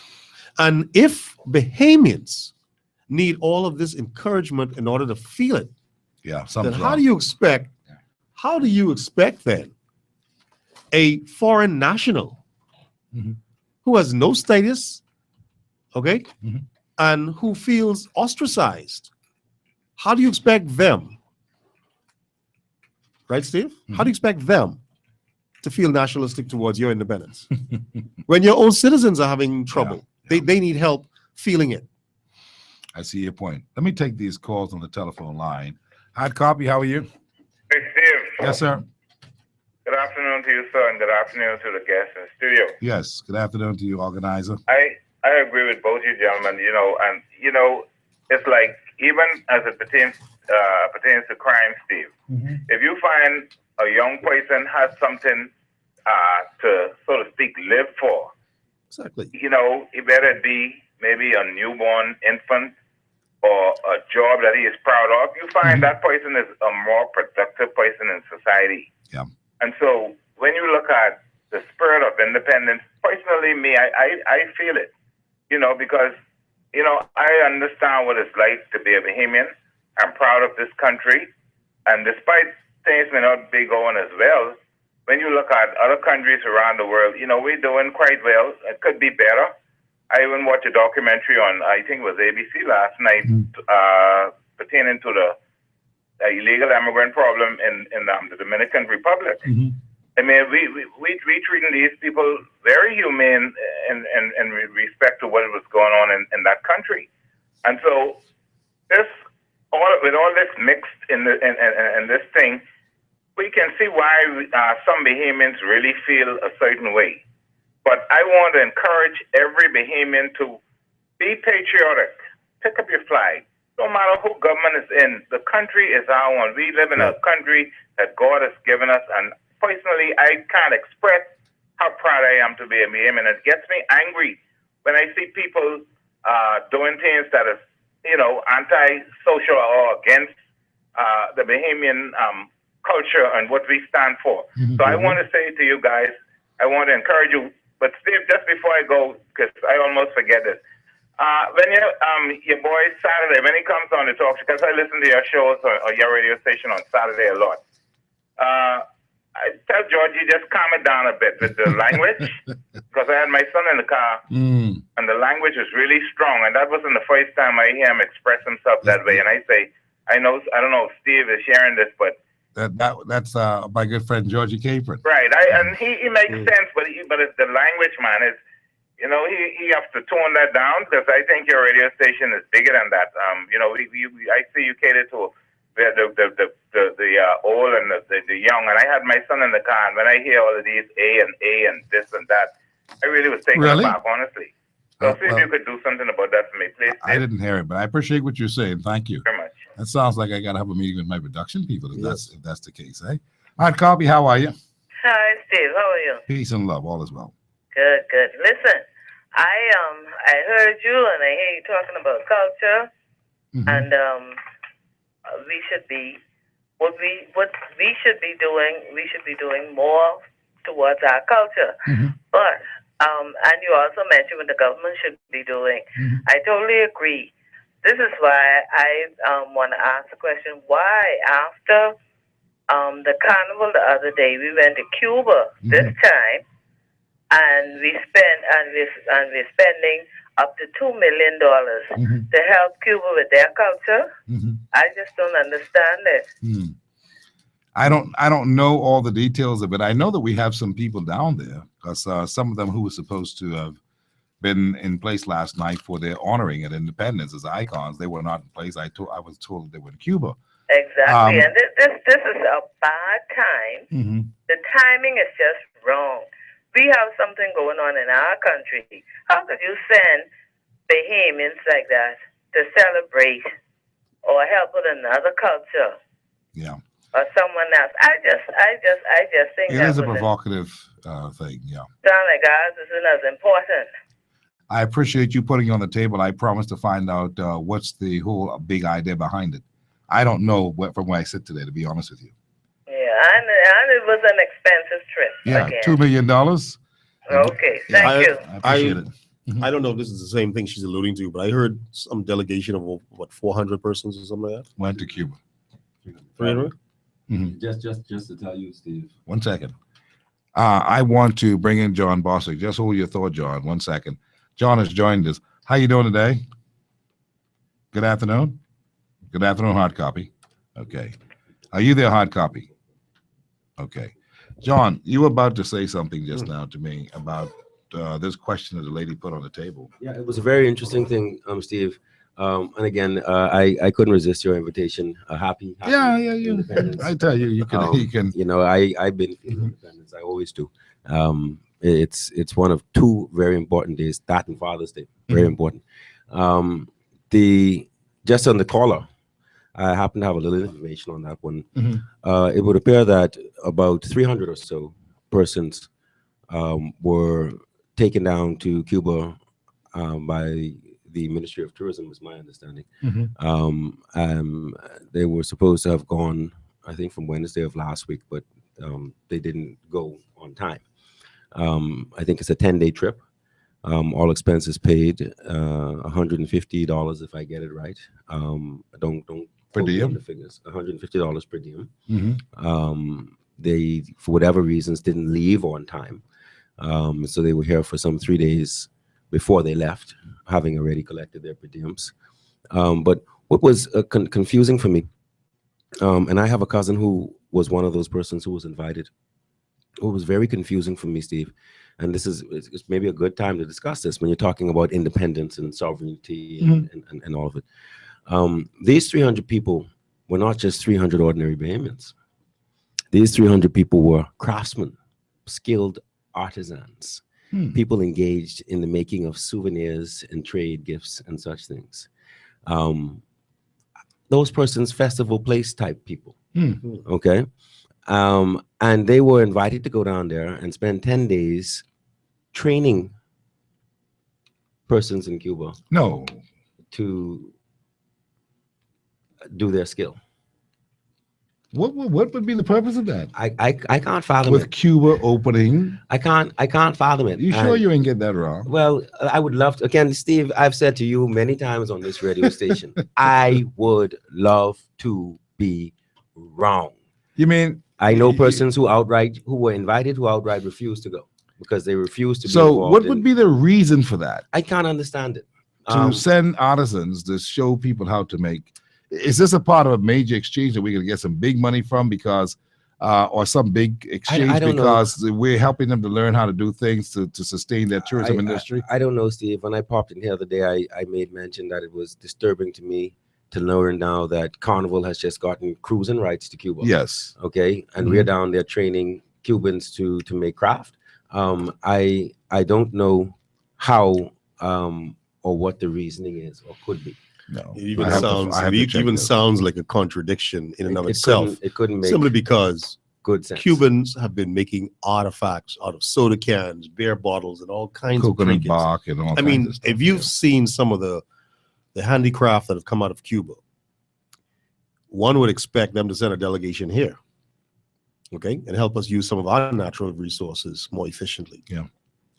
And if Bahamians need all of this encouragement in order to feel it, then how do you expect then a foreign national who has no status, okay, and who feels ostracized, how do you expect them, right, Steve? How do you expect them to feel nationalistic towards your independence when your own citizens are having trouble? They need help feeling it.
I see your point. Let me take these calls on the telephone line. Hard copy, how are you?
Hey, Steve.
Yes, sir.
Good afternoon to you, sir, and good afternoon to the guests in the studio.
Yes, good afternoon to you, organizer.
I agree with both you gentlemen, and it's like, even as it pertains to crime, Steve, if you find a young person has something to, so to speak, live for,
exactly,
it better be maybe a newborn infant or a job that he is proud of, you find that person is a more productive person in society.
Yeah.
And so when you look at the spirit of independence, personally, I feel it, because, I understand what it's like to be a Bahamian. I'm proud of this country. And despite things may not be going as well, when you look at other countries around the world, we're doing quite well. It could be better. I even watched a documentary on, I think it was ABC last night, pertaining to the illegal immigrant problem in the Dominican Republic. I mean, we treating these people very humane in respect to what was going on in that country. And so with all this mixed in this thing, we can see why some Bahamians really feel a certain way. But I want to encourage every Bahamian to be patriotic. Pick up your flag. No matter who government is in, the country is our own. We live in a country that God has given us. And personally, I can't express how proud I am to be a Bahamian. It gets me angry when I see people doing things that is, anti-social or against the Bahamian culture and what we stand for. So I want to say to you guys, I want to encourage you. But Steve, just before I go, because I almost forget it. When your boy Saturday, when he comes on to talk, because I listen to your shows or your radio station on Saturday a lot. I tell Georgie just calm it down a bit with the language, because I had my son in the car, and the language is really strong, and that wasn't the first time I hear him express himself that way. And I say, I don't know if Steve is sharing this, but
that's my good friend Georgie Capron.
right, and he makes sense, but it's the language, man. Is he has to tone that down, because I think your radio station is bigger than that. I see you cater to the old and the young, and I had my son in the car, and when I hear all of these A and this and that, I really was taken aback, honestly. So see if you could do something about that for me, please.
I didn't hear it, but I appreciate what you're saying. Thank you
very much.
That sounds like I got to have a meeting with my production people if that's the case, eh? All right, Copy, how are you?
Hi, Steve. How are you?
Peace and love, all is well.
Good, good. Listen, I heard you, and I hear you talking about culture, and we should be what we should be doing. We should be doing more towards our culture, but and you also mentioned what the government should be doing. I totally agree. This is why I want to ask the question: why after the carnival the other day, we went to Cuba this time, and we're spending up to $2 million to help Cuba with their culture? I just don't understand it.
I don't know all the details of it. I know that we have some people down there, because some of them who were supposed to have been in place last night for their honoring at independence as icons, they were not in place. I was told they were in Cuba.
Exactly, and this is a bad time. The timing is just wrong. We have something going on in our country. How could you send Bahamians like that to celebrate or help with another culture?
Yeah.
Or someone else? I just think
It
that
is a
was
provocative thing, yeah.
sound like ours isn't as important.
I appreciate you putting it on the table. I promise to find out what's the whole big idea behind it. I don't know from where I sit today, to be honest with you.
Yeah, and it was an expensive trip.
Yeah,
again.
$2 million.
Okay, thank you.
I appreciate it.
I don't know if this is the same thing she's alluding to, but I heard some delegation of what 400 persons or something like that
went to Cuba.
300.
Just to tell you, Steve.
1 second. I want to bring in John Bostic. Just hold your thought, John. 1 second. John has joined us. How you doing today? Good afternoon. Good afternoon, Hard Copy. Okay. Are you there, Hard Copy? Okay. John, you were about to say something just now to me about this question that the lady put on the table.
Yeah, it was a very interesting thing, Steve. And again, I couldn't resist your invitation. Happy
Yeah. I tell you, you can.
I've been feeling independence. I always do. It's one of two very important days, that and Father's Day. Very important. Just on the caller, I happen to have a little information on that one. It would appear that about 300 or so persons were taken down to Cuba by the Ministry of Tourism, is my understanding. They were supposed to have gone, I think, from Wednesday of last week, but they didn't go on time. I think it's a 10-day trip. All expenses paid, $150 if I get it right. Don't
per diem.
The figures, $150 per diem. They, for whatever reasons, didn't leave on time, so they were here for some 3 days before they left, having already collected their per diems. But what was confusing for me, and I have a cousin who was one of those persons who was invited. What was very confusing for me, Steve, and it's maybe a good time to discuss this when you're talking about independence and sovereignty and all of it. These 300 people were not just 300 ordinary Bahamians. These 300 people were craftsmen, skilled artisans, people engaged in the making of souvenirs and trade gifts and such things. Those persons, festival place type people. Okay. And they were invited to go down there and spend 10 days training persons in Cuba.
No.
To do their skill.
What would be the purpose of that?
I can't fathom
with
it.
Cuba opening.
I can't fathom it.
You sure you ain't get that wrong?
Well, I would love to. Again, Steve, I've said to you many times on this radio station, I would love to be wrong.
You mean
I know persons who were invited who outright refused to go because they refused to be
So
involved
what would be the reason for that?
I can't understand it.
To send artisans to show people how to make. Is this a part of a major exchange that we're going to get some big money from because, or some big exchange
I don't
because we're helping them to learn how to do things to sustain their tourism industry?
I don't know, Steve. When I popped in the other day, I made mention that it was disturbing to me to learn now that Carnival has just gotten cruising rights to Cuba.
Yes.
Okay. And we're down there training Cubans to make craft. I don't know how or what the reasoning is or could be.
No,
it even sounds like a contradiction in and of itself.
It couldn't make
simply because
good sense.
Cubans have been making artifacts out of soda cans, beer bottles, and all kinds of
Coconut
trinkets.
bark and all
I
kinds
mean,
of stuff,
if you've seen some of the handicraft that have come out of Cuba, one would expect them to send a delegation here, okay, and help us use some of our natural resources more efficiently.
Yeah.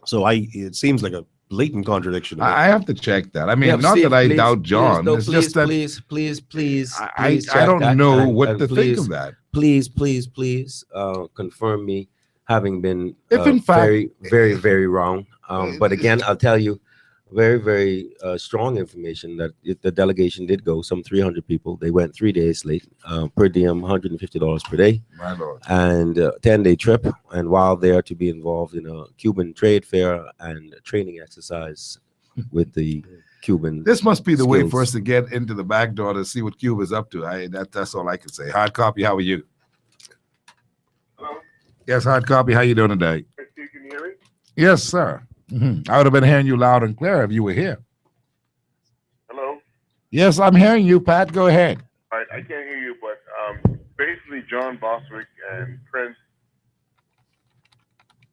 So it seems like a blatant contradiction.
I have to check that. I mean,
Yeah,
not
Steve,
that I
please,
doubt John.
please, no,
it's just that
please
I
check
don't
that
know
and-
what
and
to
please,
think of that.
Please confirm me having been
If in fact-
very, very, very wrong. But again, I'll tell you very, very strong information that the delegation did go, some 300 people. They went 3 days late, per diem, $150 per day.
My Lord.
And 10-day trip. And while there to be involved in a Cuban trade fair and a training exercise with the Cuban.
This must be the way
skills.
for us to get into the back door to see what Cuba's up to. That's all I can say. Hard copy, how are you? Yes, hard copy. How you doing today?
Steve, can you hear me?
Yes, sir. I would have been hearing you loud and clear if you were here.
Hello?
Yes, I'm hearing you, Pat. Go ahead.
I can't hear you, but basically John Boswick and Prince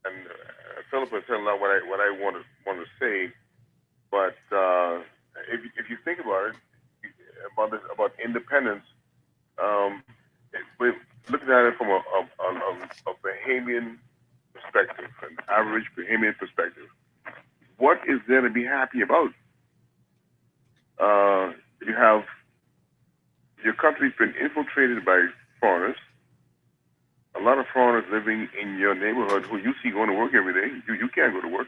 and Philip has said a lot what I want to say, but if you think about it, about independence, we're looking at it from a Bahamian perspective, an average Bahamian perspective. What is there to be happy about? You have your country's been infiltrated by foreigners. A lot of foreigners living in your neighborhood who you see going to work every day. You can't go to work.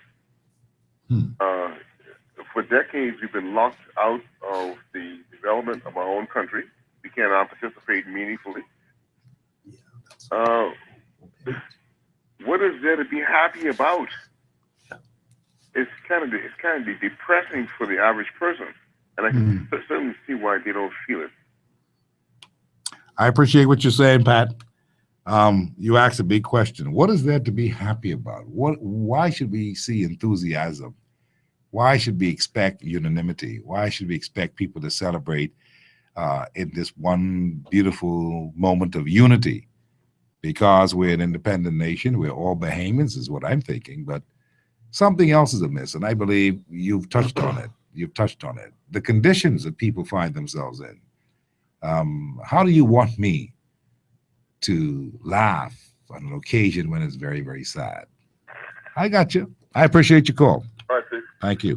For decades, we've been locked out of the development of our own country. We cannot participate meaningfully. What is there to be happy about? It's kind of depressing for the average person, and I can certainly see why they don't feel it.
I appreciate what you're saying, Pat. You asked a big question. What is there to be happy about? Why should we see enthusiasm? Why should we expect unanimity? Why should we expect people to celebrate in this one beautiful moment of unity? Because we're an independent nation, we're all Bahamians, is what I'm thinking, but something else is amiss, and I believe you've touched on it. The conditions that people find themselves in. How do you want me to laugh on an occasion when it's very, very sad? I got you. I appreciate your call.
All right, Steve.
Thank you.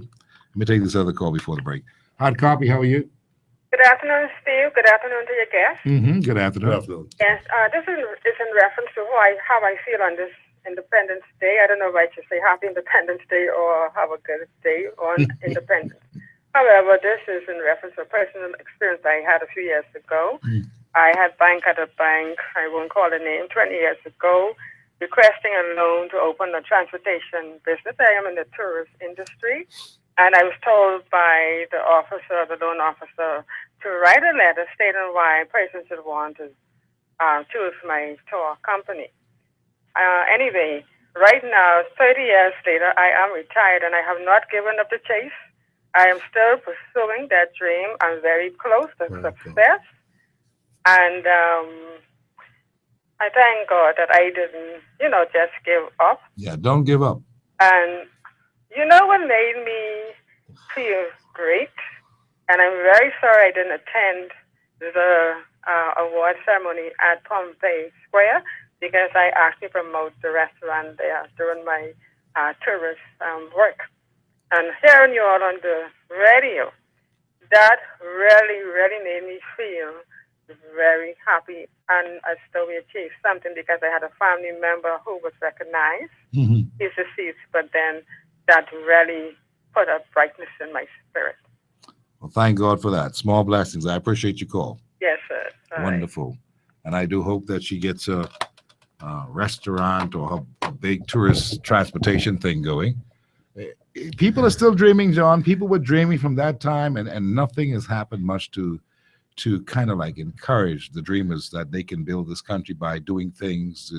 Let me take this other call before the break. Hard copy, how are you?
Good afternoon, Steve. Good afternoon to your guest.
Good afternoon.
Yes, this is in reference to how I feel on this Independence Day. I don't know if I should say Happy Independence Day or have a good day on Independence. However, this is in reference to a personal experience I had a few years ago. I had bank at a bank, I won't call the name, 20 years ago, requesting a loan to open a transportation business. I am in the tourist industry. And I was told by the loan officer, to write a letter stating why persons would want to choose my tour company. Anyway, right now, 30 years later, I am retired and I have not given up the chase. I am still pursuing that dream. I'm very close to success. And I thank God that I didn't, just give up.
Yeah, don't give up.
And you know what made me feel great? And I'm very sorry I didn't attend the award ceremony at Pompey Square because I actually promote the restaurant there during my tourist work. And hearing you all on the radio, that really, really made me feel very happy and as though we achieved something because I had a family member who was recognized. He's deceased, but then that really put a brightness in my spirit.
Well, thank God for that. Small blessings. I appreciate your call.
Yes, sir. All
Wonderful. And I do hope that she gets a restaurant or a big tourist transportation thing going. People are still dreaming, John. People were dreaming from that time, and nothing has happened much to kind of like encourage the dreamers that they can build this country by doing things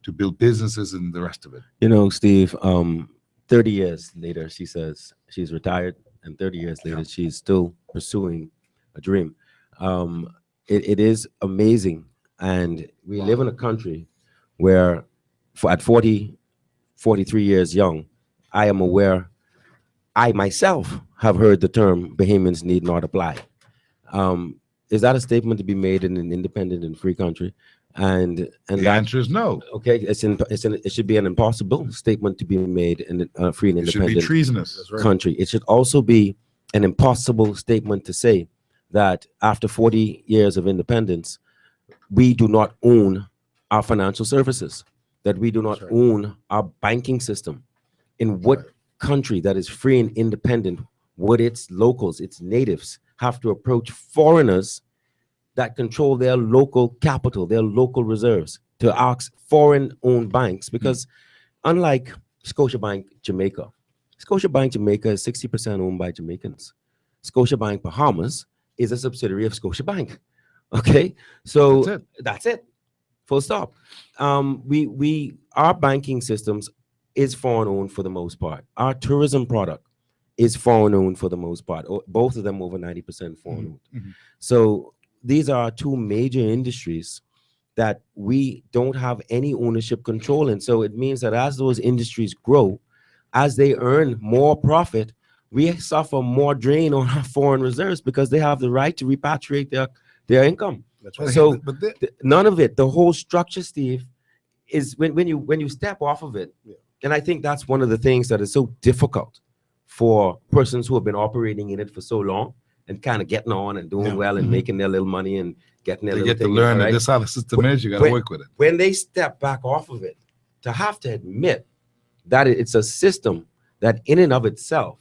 to build businesses and the rest of it.
You know, Steve, 30 years later, she says she's retired, and 30 years later, she's still pursuing a dream. It is amazing. And we live in a country where at 43 years young, I am aware, I myself have heard the term Bahamians need not apply. Is that a statement to be made in an independent and free country? And
the answer is no.
Okay, it should be an impossible statement to be made in a free and independent
it should be treasonous
country. It should also be an impossible statement to say that after 40 years of independence, we do not own our financial services, that we do not own our banking system. In what country that is free and independent would its locals, its natives, have to approach foreigners that control their local capital, their local reserves, to ask foreign-owned banks? Because unlike Scotiabank Jamaica, Scotiabank Jamaica is 60% owned by Jamaicans. Scotiabank Bahamas is a subsidiary of Scotiabank. Okay, so that's it. Full stop. Our banking systems is foreign owned for the most part. Our tourism product is foreign owned for the most part. Both of them over 90% foreign owned. So these are two major industries that we don't have any ownership control in. So it means that as those industries grow, as they earn more profit, we suffer more drain on our foreign reserves because they have the right to repatriate their income. That's right. So none of it, the whole structure, Steve, is when you step off of it. And I think that's one of the things that is so difficult for persons who have been operating in it for so long and kind of getting on and doing well and making their little money and getting their
they
little
get to
thing,
learn that
right?
this is how the system is. You got to work with it.
When they step back off of it, to have to admit that it's a system that in and of itself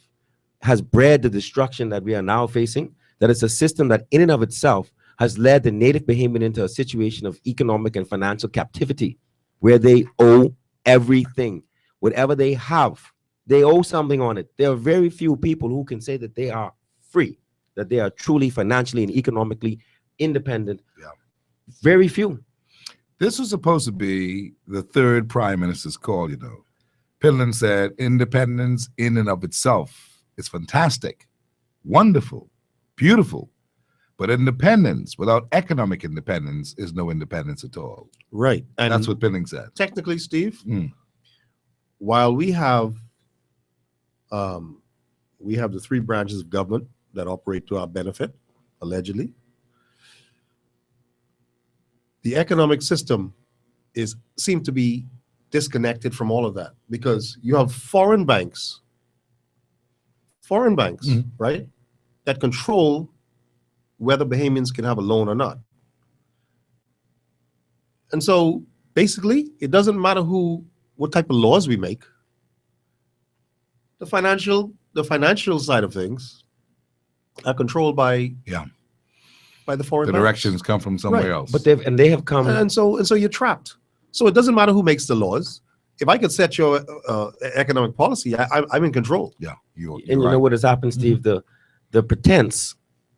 has bred the destruction that we are now facing, that it's a system that in and of itself has led the native Bahamian into a situation of economic and financial captivity where they owe everything. Whatever they have, they owe something on it. There are very few people who can say that they are free, that they are truly financially and economically independent. Very few.
This was supposed to be the third prime minister's call, you know. Pinland said independence in and of itself is fantastic, wonderful, beautiful. But independence without economic independence is no independence at all.
Right. And
that's what Pinland said.
Technically, Steve, while we have the three branches of government that operate to our benefit, allegedly, the economic system seems to be disconnected from all of that because you have foreign banks, right, that control whether Bahamians can have a loan or not. And so basically, it doesn't matter what type of laws we make. The financial side of things are controlled by the foreign
The
banks.
directions come from somewhere else.
But they have come.
And so you're trapped. So it doesn't matter who makes the laws. If I could set your economic policy, I'm in control.
Yeah,
And you know what has happened, Steve? The pretense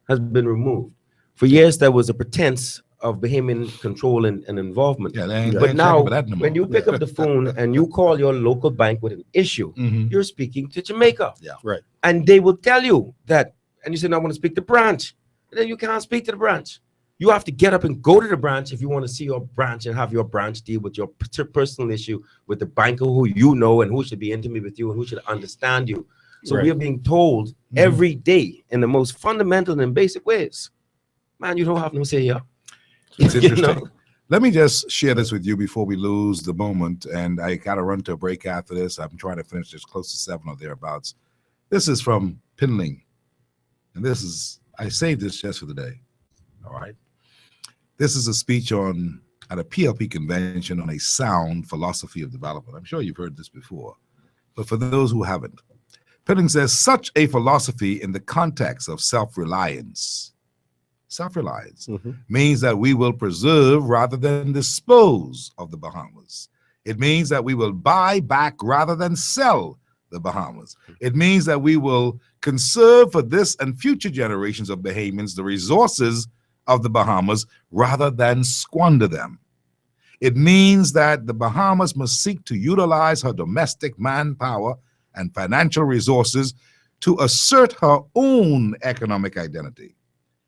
has been removed. For years, there was a pretense of Bahamian control and involvement. But now, when you pick up the phone and you call your local bank with an issue, you're speaking to Jamaica.
Right.
And they will tell you that, and you say, "I want to speak to the branch." And then you can't speak to the branch. You have to get up and go to the branch if you want to see your branch and have your branch deal with your personal issue with the banker who you know and who should be intimate with you and who should understand you. So we are being told every day in the most fundamental and basic ways, man, you don't have no say here.
It's
You
interesting.
know?
Let me just share this with you before we lose the moment. And I got to run to a break after this. I'm trying to finish this close to 7 or thereabouts. This is from Pinling. And this is, I saved this just for the day. All right. This is a speech at a PLP convention on a sound philosophy of development. I'm sure you've heard this before, but for those who haven't, Pinling says such a philosophy in the context of self-reliance means that we will preserve rather than dispose of the Bahamas. It means that we will buy back rather than sell the Bahamas. It means that we will conserve for this and future generations of Bahamians the resources of the Bahamas rather than squander them. It means that the Bahamas must seek to utilize her domestic manpower and financial resources to assert her own economic identity.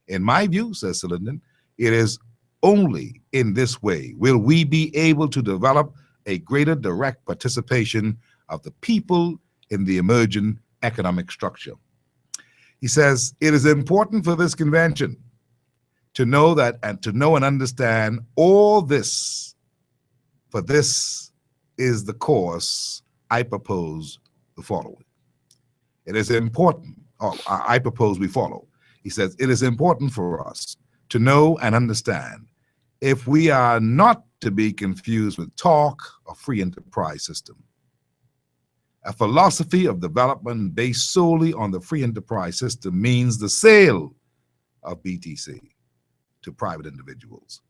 In my view, says Sir Lyndon, it is only in this way will we be able to develop a greater direct participation of the people in the emerging economic structure. He says, it is important for this convention to know that and to know and understand all this, for this is the course I propose the following. It is important, I propose we follow. He says, it is important for us to know and understand if we are not to be confused with talk of free enterprise system. A philosophy of development based solely on the free enterprise system means the sale of BTC to private individuals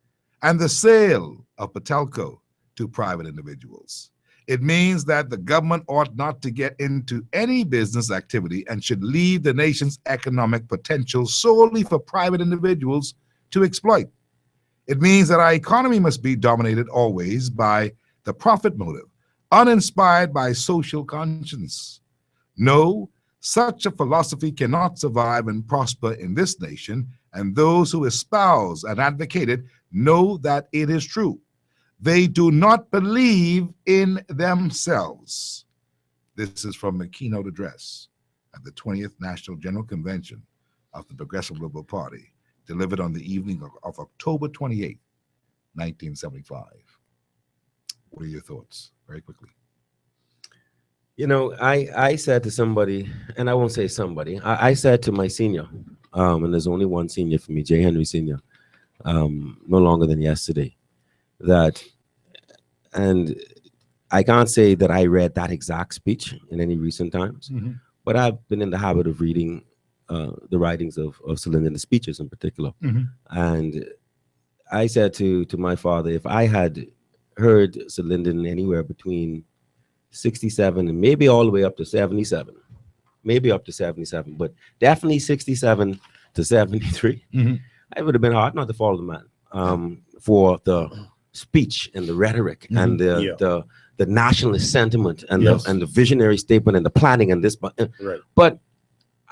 and the sale of Patelco to private individuals. It means that the government ought not to get into any business activity and should leave the nation's economic potential solely for private individuals to exploit. It means that our economy must be dominated always by the profit motive, uninspired by social conscience. No, such a philosophy cannot survive and prosper in this nation, and those who espouse and advocate it know that it is true. They do not believe in themselves. This is from a keynote address at the 20th National General Convention of the Progressive Liberal Party, delivered on the evening of October 28, 1975. What are your thoughts, very quickly?
You know, I said to somebody, and I won't say somebody, I said to my senior, and there's only one senior for me, J. Henry Sr., no longer than yesterday, that, and I can't say that I read that exact speech in any recent times, but I've been in the habit of reading the writings of Sir Lyndon, the speeches in particular. And I said to my father, if I had heard Sir Lyndon anywhere between 67 and maybe all the way up to 77, but definitely 67 to 73, it would have been hard not to follow the man for the speech and the rhetoric and the nationalist sentiment and the visionary statement and the planning and this, but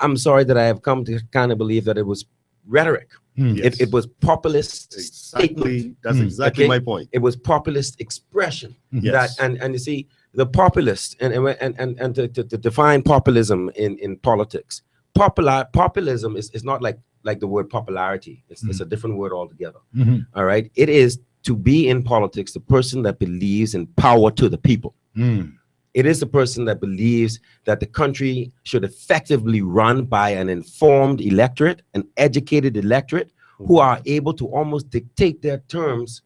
I'm sorry that I have come to kind of believe that it was rhetoric. It was populist statement.
That's exactly my point.
It was populist expression.
Yes.
That and you see the populist and to define populism in politics. Populism is not like the word popularity. It's a different word altogether. All right. It is to be in politics the person that believes in power to the people. It is the person that believes that the country should effectively run by an informed electorate, an educated electorate, who are able to almost dictate their terms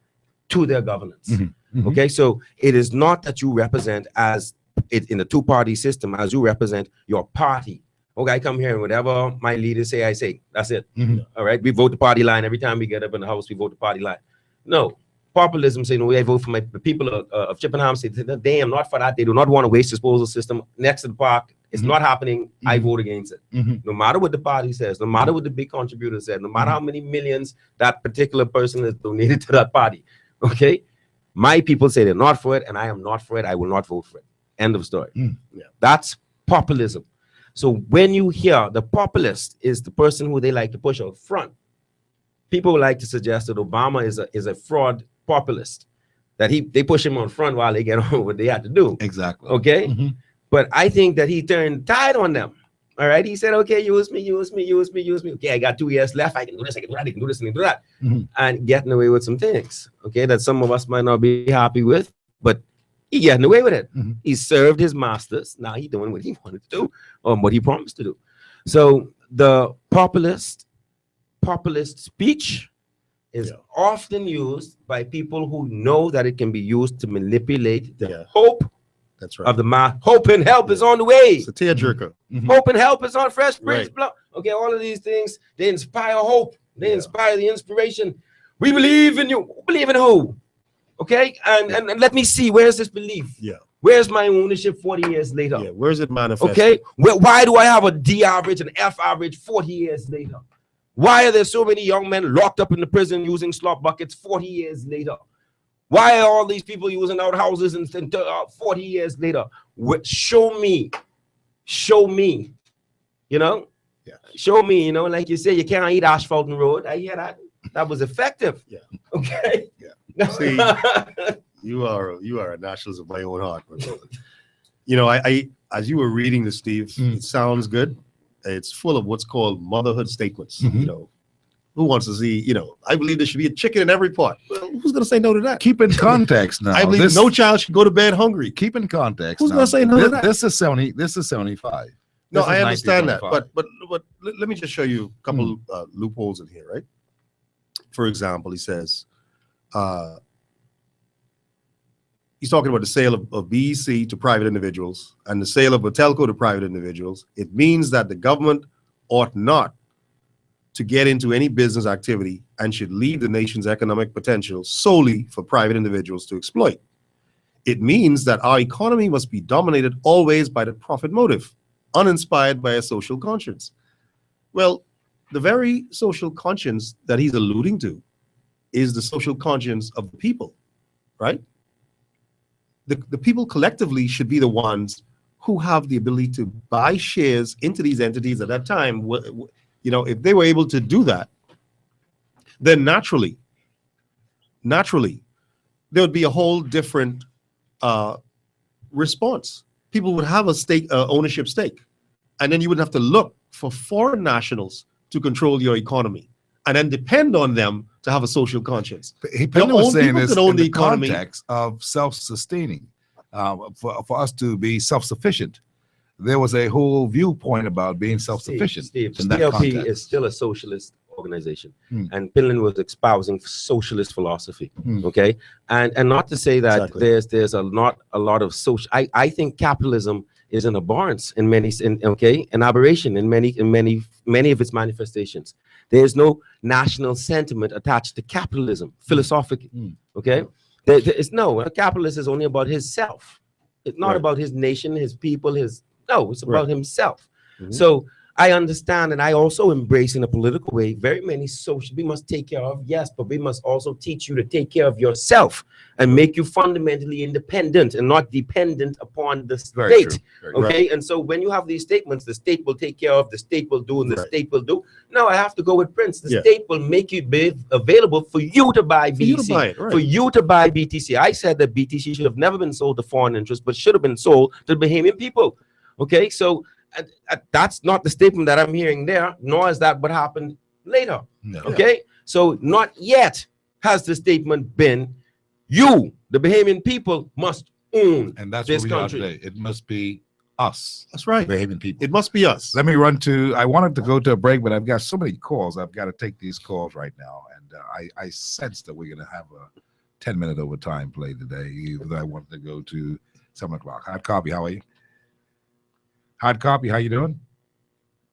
to their governance. Okay, so it is not that you represent as it in the two-party system, as you represent your party. Okay, I come here and whatever my leaders say, I say. That's it. All right, we vote the party line. Every time we get up in the house, we vote the party line. No. Populism saying, no, I vote for the people of Chippenham. Say, they am not for that. They do not want a waste disposal system next to the park. It's not happening. I vote against it. No matter what the party says, no matter what the big contributor said, no matter how many millions that particular person has donated to that party. Okay, my people say they're not for it, and I am not for it. I will not vote for it. End of story. That's populism. So when you hear the populist is the person who they like to push out front, people like to suggest that Obama is a fraud populist, that they push him on front while they get on what they had to do.
Exactly.
Okay. But I think that he turned tide on them. All right. He said, okay, use me. Okay, I got 2 years left. I can do this, I can do that, I can do this, and I can do that. And getting away with some things, okay, that some of us might not be happy with, but he getting away with it. He served his masters. Now he doing what he wanted to do, or what he promised to do. So the populist speech is often used by people who know that it can be used to manipulate the hope.
That's right.
Of the mass. Hope and help is on the way.
It's a tearjerker.
Hope and help is on Fresh Prince.
Right.
Okay, all of these things, they inspire hope. They inspire the inspiration. We believe in you. Believe in who? Okay, and let me see, where's this belief?
Yeah.
Where's my ownership 40 years later?
Yeah. Where's it manifested?
Okay, why do I have a D average and F average 40 years later? Why are there so many young men locked up in the prison using slop buckets 40 years later? Why are all these people using outhouses and 40 years later? Show me, you know?
Yeah.
Show me, you know, like you say, you can't eat asphalt and road. I hear that. That was effective.
Yeah.
Okay.
Yeah. See, you are a nationalist of my own heart. But, you know, I as you were reading this, Steve, it sounds good. It's full of what's called motherhood statements. You know, who wants to see, you know, I believe there should be a chicken in every pot. Well, who's going to say no to that?
Keep in context now.
I believe no child should go to bed hungry.
Keep in context.
Who's
now.
going to say no to that?
This is 75.
No,
This is
I understand that,
1925.
but let me just show you a couple loopholes in here, right? For example, he says, he's talking about the sale of BEC to private individuals and the sale of Botelco to private individuals. It means that the government ought not to get into any business activity and should leave the nation's economic potential solely for private individuals to exploit. It means that our economy must be dominated always by the profit motive, uninspired by a social conscience. Well, the very social conscience that he's alluding to is the social conscience of the people, right? The people collectively should be the ones who have the ability to buy shares into these entities at that time. You know, if they were able to do that, then naturally, there would be a whole different response. People would have a stake, ownership stake, and then you wouldn't have to look for foreign nationals to control your economy and then depend on them to have a social conscience.
Penn was saying this in the
economy.
context of self-sustaining, for us to be self-sufficient. There was a whole viewpoint about being self-sufficient.
Steve,
in that
CLP
context.
is still a socialist organization, and Finland was espousing socialist philosophy. Okay, and not to say that there's not a lot of social. I think capitalism is an abhorrence in many, an aberration in many of its manifestations. There's no national sentiment attached to capitalism philosophically. Okay, there is no. A capitalist is only about his self. It's not about his nation, his people, it's about himself. So I understand, and I also embrace in a political way, very many social, we must take care of, yes, but we must also teach you to take care of yourself and make you fundamentally independent and not dependent upon the state. Okay, and so when you have these statements, the state will take care of, the state will do, and the state will do. No, I have to go with Prince. The state will make it be available for you to buy BTC, for you to buy BTC. I said that BTC should have never been sold to foreign interests, but should have been sold to the Bahamian people. Okay, so that's not the statement that I'm hearing there, nor is that what happened later. Okay, so not yet has the statement been, you, the Bahamian people, must own
and that's
this
what we
country.
are today. It must be us.
That's right.
Bahamian people.
It must be us.
Let me run to, I wanted to go to a break, but I've got so many calls. I've got to take these calls right now. And I sense that we're going to have a 10-minute overtime play today. Even I wanted to go to 7 o'clock. Hard copy, how are you? Hard copy, how you doing?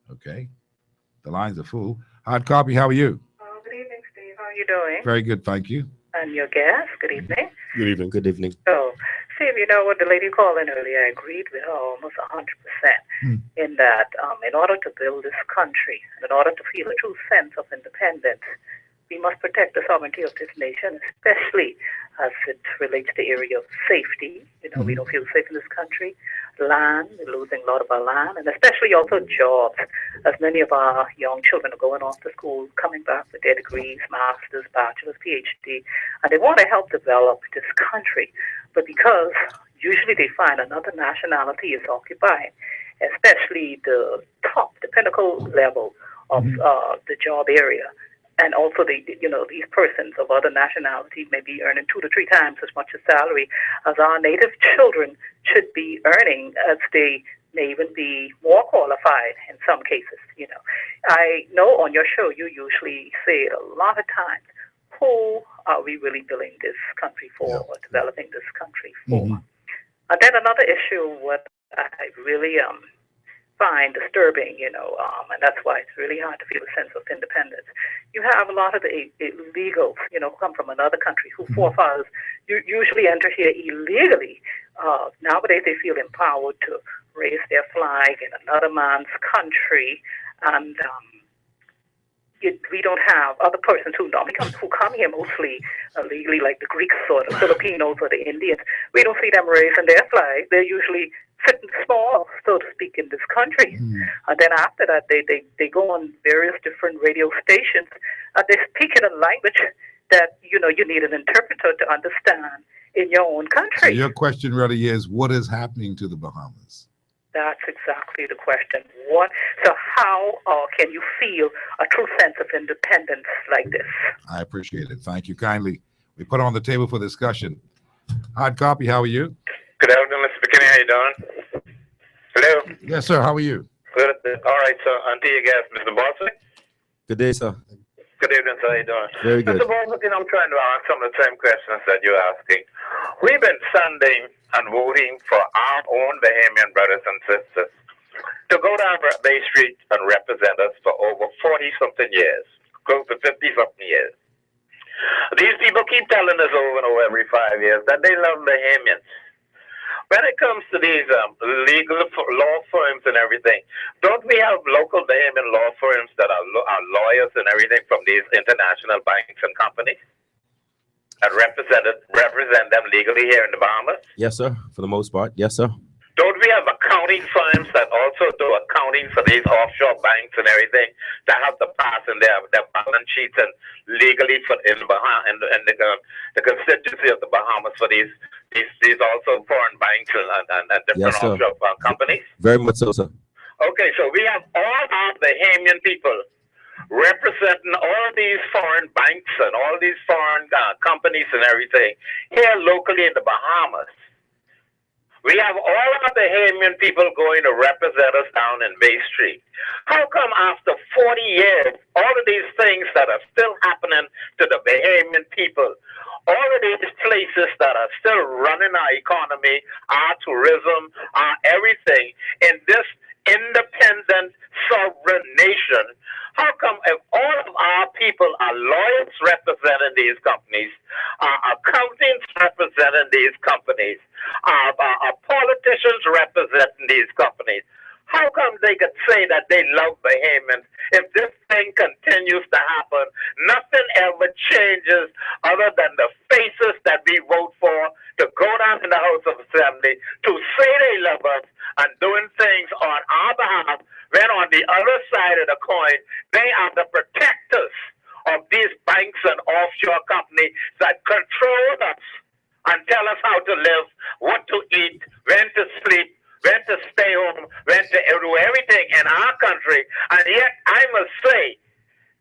Okay. The lines are full. Hard copy, how are you?
Good evening, Steve. How are you doing?
Very good, thank you.
And your guest, good evening.
Good evening.
Good evening.
So, Steve, you know what the lady called in earlier, I agreed with her almost 100% in that in order to build this country, in order to feel a true sense of independence, we must protect the sovereignty of this nation, especially as it relates to the area of safety. You know, we don't feel safe in this country. Land, we're losing a lot of our land, and especially also jobs, as many of our young children are going off to school, coming back with their degrees, masters, bachelors, PhD, and they want to help develop this country. But because usually they find another nationality is occupying,
especially the pinnacle level of the job area. And also, these persons of other nationalities may be earning 2 to 3 times as much a salary as our native children should be earning, as they may even be more qualified in some cases. I know on your show you usually say it a lot of times. Who are we really building this country for, or developing this country for? And then another issue, what I really find disturbing, and that's why it's really hard to feel a sense of independence. You have a lot of the illegals, who come from another country, who forefathers usually enter here illegally. Nowadays they feel empowered to raise their flag in another man's country, and we don't have other persons who come here mostly legally, like the Greeks or the Filipinos or the Indians. We don't see them raising their flag. They're usually sitting small, so to speak, in this country. And then after that, they go on various different radio stations. They speak in a language that you need an interpreter to understand in your own country.
So your question really is, what is happening to the Bahamas?
That's exactly the question. So how can you feel a true sense of independence like this?
I appreciate it. Thank you kindly. We put on the table for discussion. Hard copy, how are you?
Good afternoon, Mr. McKinney. How you doing? Hello?
Yes, sir. How are you?
Good. All right, so until you guys, Mr. Bossy.
Good day, sir.
Good evening, sir. How you doing?
Very good.
Mr. Bossy, I'm trying to answer some of the same questions that you're asking. We've been standing and voting for our own Bahamian brothers and sisters to go down Bay Street and represent us for over 40-something years, close to 50-something years. These people keep telling us over and over every 5 years that they love Bahamians. When it comes to these legal law firms and everything, don't we have local Bahamian law firms that are lawyers and everything from these international banks and companies that represent them legally here in the Bahamas?
Yes, sir. For the most part, yes, sir.
Don't we have accounting firms that also do accounting for these offshore banks and everything that have to pass in their balance sheets and legally for in the constituency of the Bahamas for these also foreign banks and different offshore companies?
Very much so, sir.
Okay, so we have all our Bahamian people representing all these foreign banks and all these foreign companies and everything here locally in the Bahamas. We have all our Bahamian people going to represent us down in Bay Street. How come after 40 years, all of these things that are still happening to the Bahamian people, all of these places that are still running our economy, our tourism, our everything, in this independent, sovereign nation, how come if all of our people are lawyers representing these companies, accountants representing these companies, politicians representing these companies, how come they could say that they love Bahamians if this thing continues to happen? Nothing ever changes other than the faces that we vote for to go down in the House of Assembly to say they love us and doing things on our behalf, when on the other side of the coin, they are the protectors of these banks and offshore companies that control us and tell us how to live, what to eat, when to sleep, when to stay home, when to do everything in our country. And yet I must say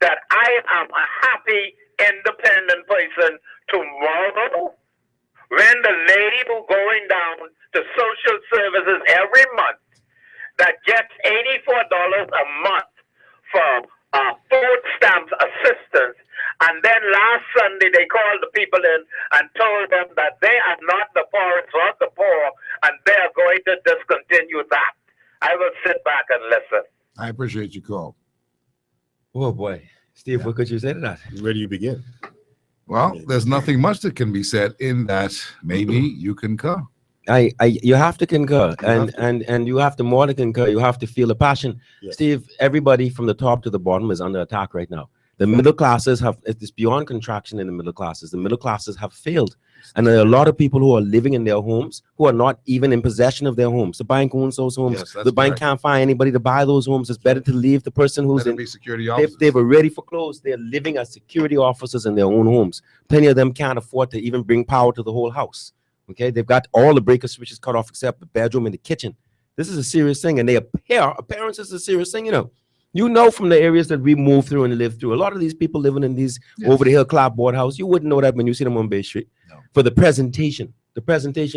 that I am a happy, independent person tomorrow when the lady who going down to social services every month that gets $84 a month for food stamps assistance. And then last Sunday, they called the people in and told them that they are not the poorest of the poor, and they are going to discontinue that. I will sit back and listen.
I appreciate your call.
Oh, boy. Steve, what could you say to that?
Where do you begin?
Well, there's nothing much that can be said in that maybe you concur.
You have to concur, and you have to more than concur. You have to feel the passion. Yes. Steve, everybody from the top to the bottom is under attack right now. The middle classes it's beyond contraction in the middle classes. The middle classes have failed. And there are a lot of people who are living in their homes who are not even in possession of their homes. The bank owns those homes. Yes, the bank can't find anybody to buy those homes. It's better to leave the person who's in
security officers.
They've already foreclosed. They're living as security officers in their own homes. Plenty of them can't afford to even bring power to the whole house. Okay, they've got all the breaker switches cut off except the bedroom and the kitchen. This is a serious thing, and appearance is a serious thing. You know from the areas that we move through and live through. A lot of these people living in these over the hill clapboard house, you wouldn't know that when you see them on Bay Street. No. For the presentation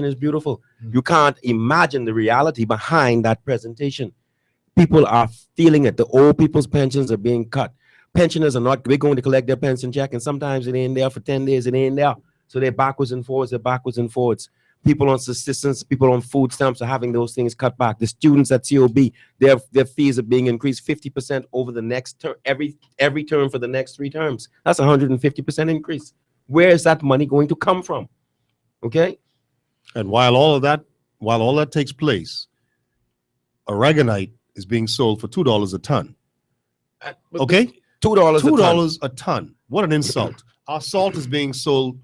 is beautiful. You can't imagine the reality behind that presentation. People are feeling it. The old people's pensions are being cut. Pensioners are not, we're going to collect their pension check, and sometimes it ain't there for 10 days, it ain't there. So they're backwards and forwards. People on subsistence, people on food stamps are having those things cut back. The students at COB, their fees are being increased 50% over the next term, every term for the next 3 terms. That's 150% increase. Where is that money going to come from? Okay.
And while all that takes place, aragonite is being sold for $2 a ton. Okay, $2 a ton. What an insult! Our salt is being sold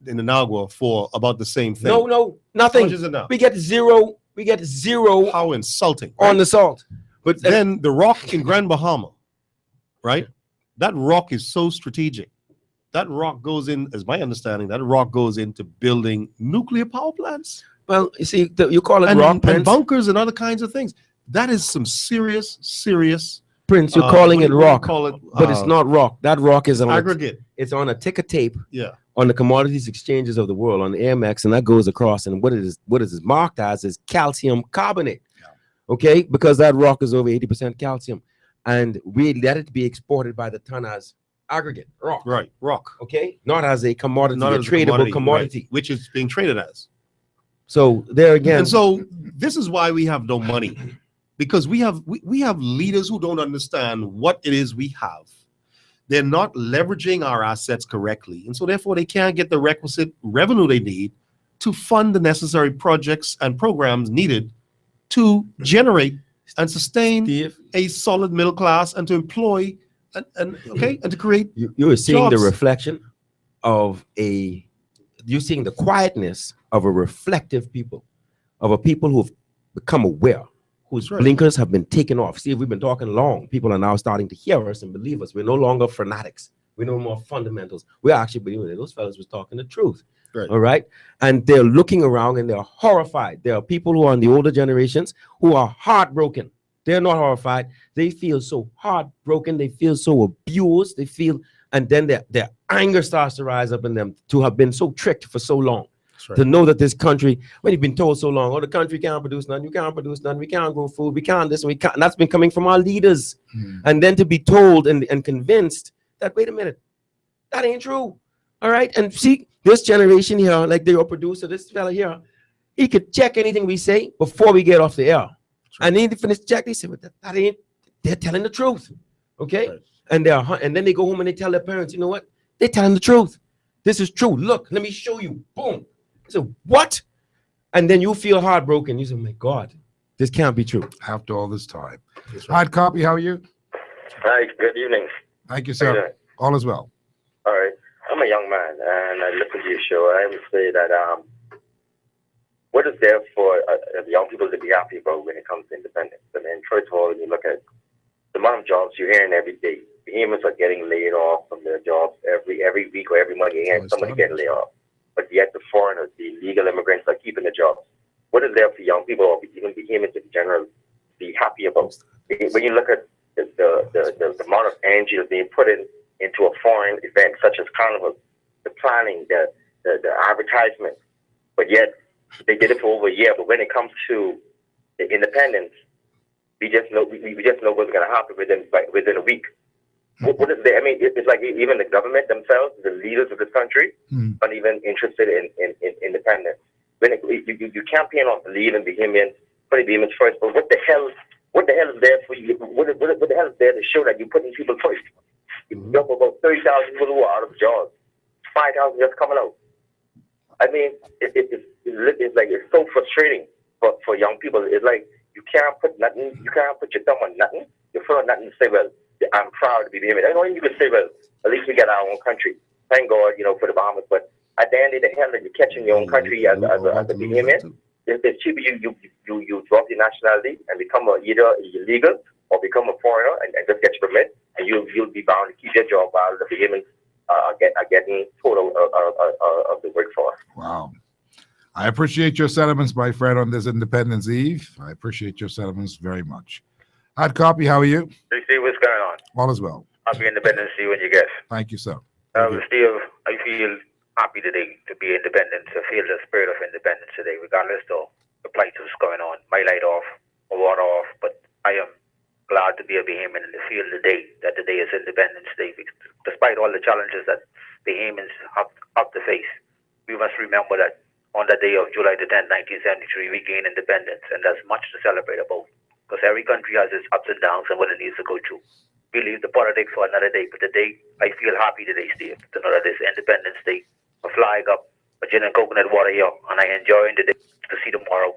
in Inagua for about the same thing.
No, nothing.
How much is it now?
We get zero.
How insulting!
On the salt.
But then the rock in Grand Bahama, right? That rock is so strategic. That rock goes in, as my understanding, that rock goes into building nuclear power plants.
Well, you see, you call it rock,
and bunkers and other kinds of things. That is some serious.
Prince, you're calling it rock, but it's not rock. That rock is on
aggregate.
It's on a ticker tape.
Yeah.
On the commodities exchanges of the world, on the Amex, and that goes across. And what it is marked as is calcium carbonate. Yeah. Okay, because that rock is over 80% calcium, and we let it be exported by the ton as aggregate rock.
Right, rock.
Okay, not as a commodity,
not
a tradable commodity,
right, which is being traded as.
So there again.
And so this is why we have no money. Because we have leaders who don't understand what it is we have. They're not leveraging our assets correctly. And so therefore they can't get the requisite revenue they need to fund the necessary projects and programs needed to generate and sustain a solid middle class and to employ and to create
you're seeing
jobs.
The reflection of you're seeing the quietness of a reflective people, of a people who've become aware, whose blinkers have been taken off. See, we've been talking long. People are now starting to hear us and believe us. We're no longer fanatics. We're no more fundamentals. We're actually believing that those fellas was talking the truth. Right. All right. And they're looking around and they're horrified. There are people who are in the older generations who are heartbroken. They're not horrified. They feel so heartbroken. They feel so abused. They feel, and then their anger starts to rise up in them to have been so tricked for so long. Right. To know that this country, when you've been told so long, the country can't produce nothing, you can't produce nothing, we can't grow food, we can't this, we can't, and that's been coming from our leaders. And then to be told and convinced that, wait a minute, that ain't true. All right. And see, this generation here, like your producer, this fella here, he could check anything we say before we get off the air. And then they finish check, they say, well, that ain't, they're telling the truth. Okay. Right. And then they go home and they tell their parents, you know what? They're telling the truth. This is true. Look, let me show you. Boom. So what? And then you feel heartbroken. You say, oh my God, this can't be true.
After all this time. Hard copy, how are you?
Hi, good evening.
Thank you, sir. All is well.
All right. I'm a young man, and I listen to your show. I would say that what is there for young people to be happy about when it comes to independence? I mean, first of all, when you look at the amount of jobs you're hearing every day, Bahamians are getting laid off from their jobs every week or every month. You're hearing somebody getting laid off. But yet the foreigners, the illegal immigrants are keeping the jobs. What is there for young people or even Bahamians in general to be happy about? When you look at the amount of energy that's being put into a foreign event such as Carnival, the planning, the advertisement, but yet they did it for over a year. But when it comes to the independence, we just know what's going to happen within a week. What is there? I mean, it's like even the government themselves, the leaders of this country, aren't even interested in independence. When you campaign on believing Bahamians, putting Bahamians first, but what the hell is there for you? What the hell is there to show that you're putting people first? You have about 30,000 people who are out of jobs, 5,000 just coming out. I mean, it's like it's so frustrating for young people. It's like you can't put your thumb on nothing. You feel nothing to say, well, I'm proud to be Bahamian. I know you can say, well, at least we got our own country. Thank God, for the Bahamas. But at the end of the hell that you're catching your own country as a Bahamian, it's cheaper you drop your nationality and become either illegal or become a foreigner and just get your permit, and you'll be bound to keep your job while the Bahamians are getting total of the workforce.
Wow. I appreciate your sentiments, my friend, on this Independence Eve. I appreciate your sentiments very much. Hard copy, how are you?
You see what's going on.
All is well.
Happy Independence Day when you get.
Thank you, sir.
Steve, I feel happy today to be independent, to feel the spirit of independence today, regardless of the plight that's going on. My light off, my water off, but I am glad to be a Bahamian and to feel the day, that the day is Independence Day. Despite all the challenges that Bahamians have to face, we must remember that on the day of July the 10th, 1973, we gained independence, and there's much to celebrate about, because every country has its ups and downs and what it needs to go through. We leave the politics for another day, but today, I feel happy today, Steve, to know that it's Independence Day, a flag up, a gin and coconut water here, and I enjoy the day to see tomorrow,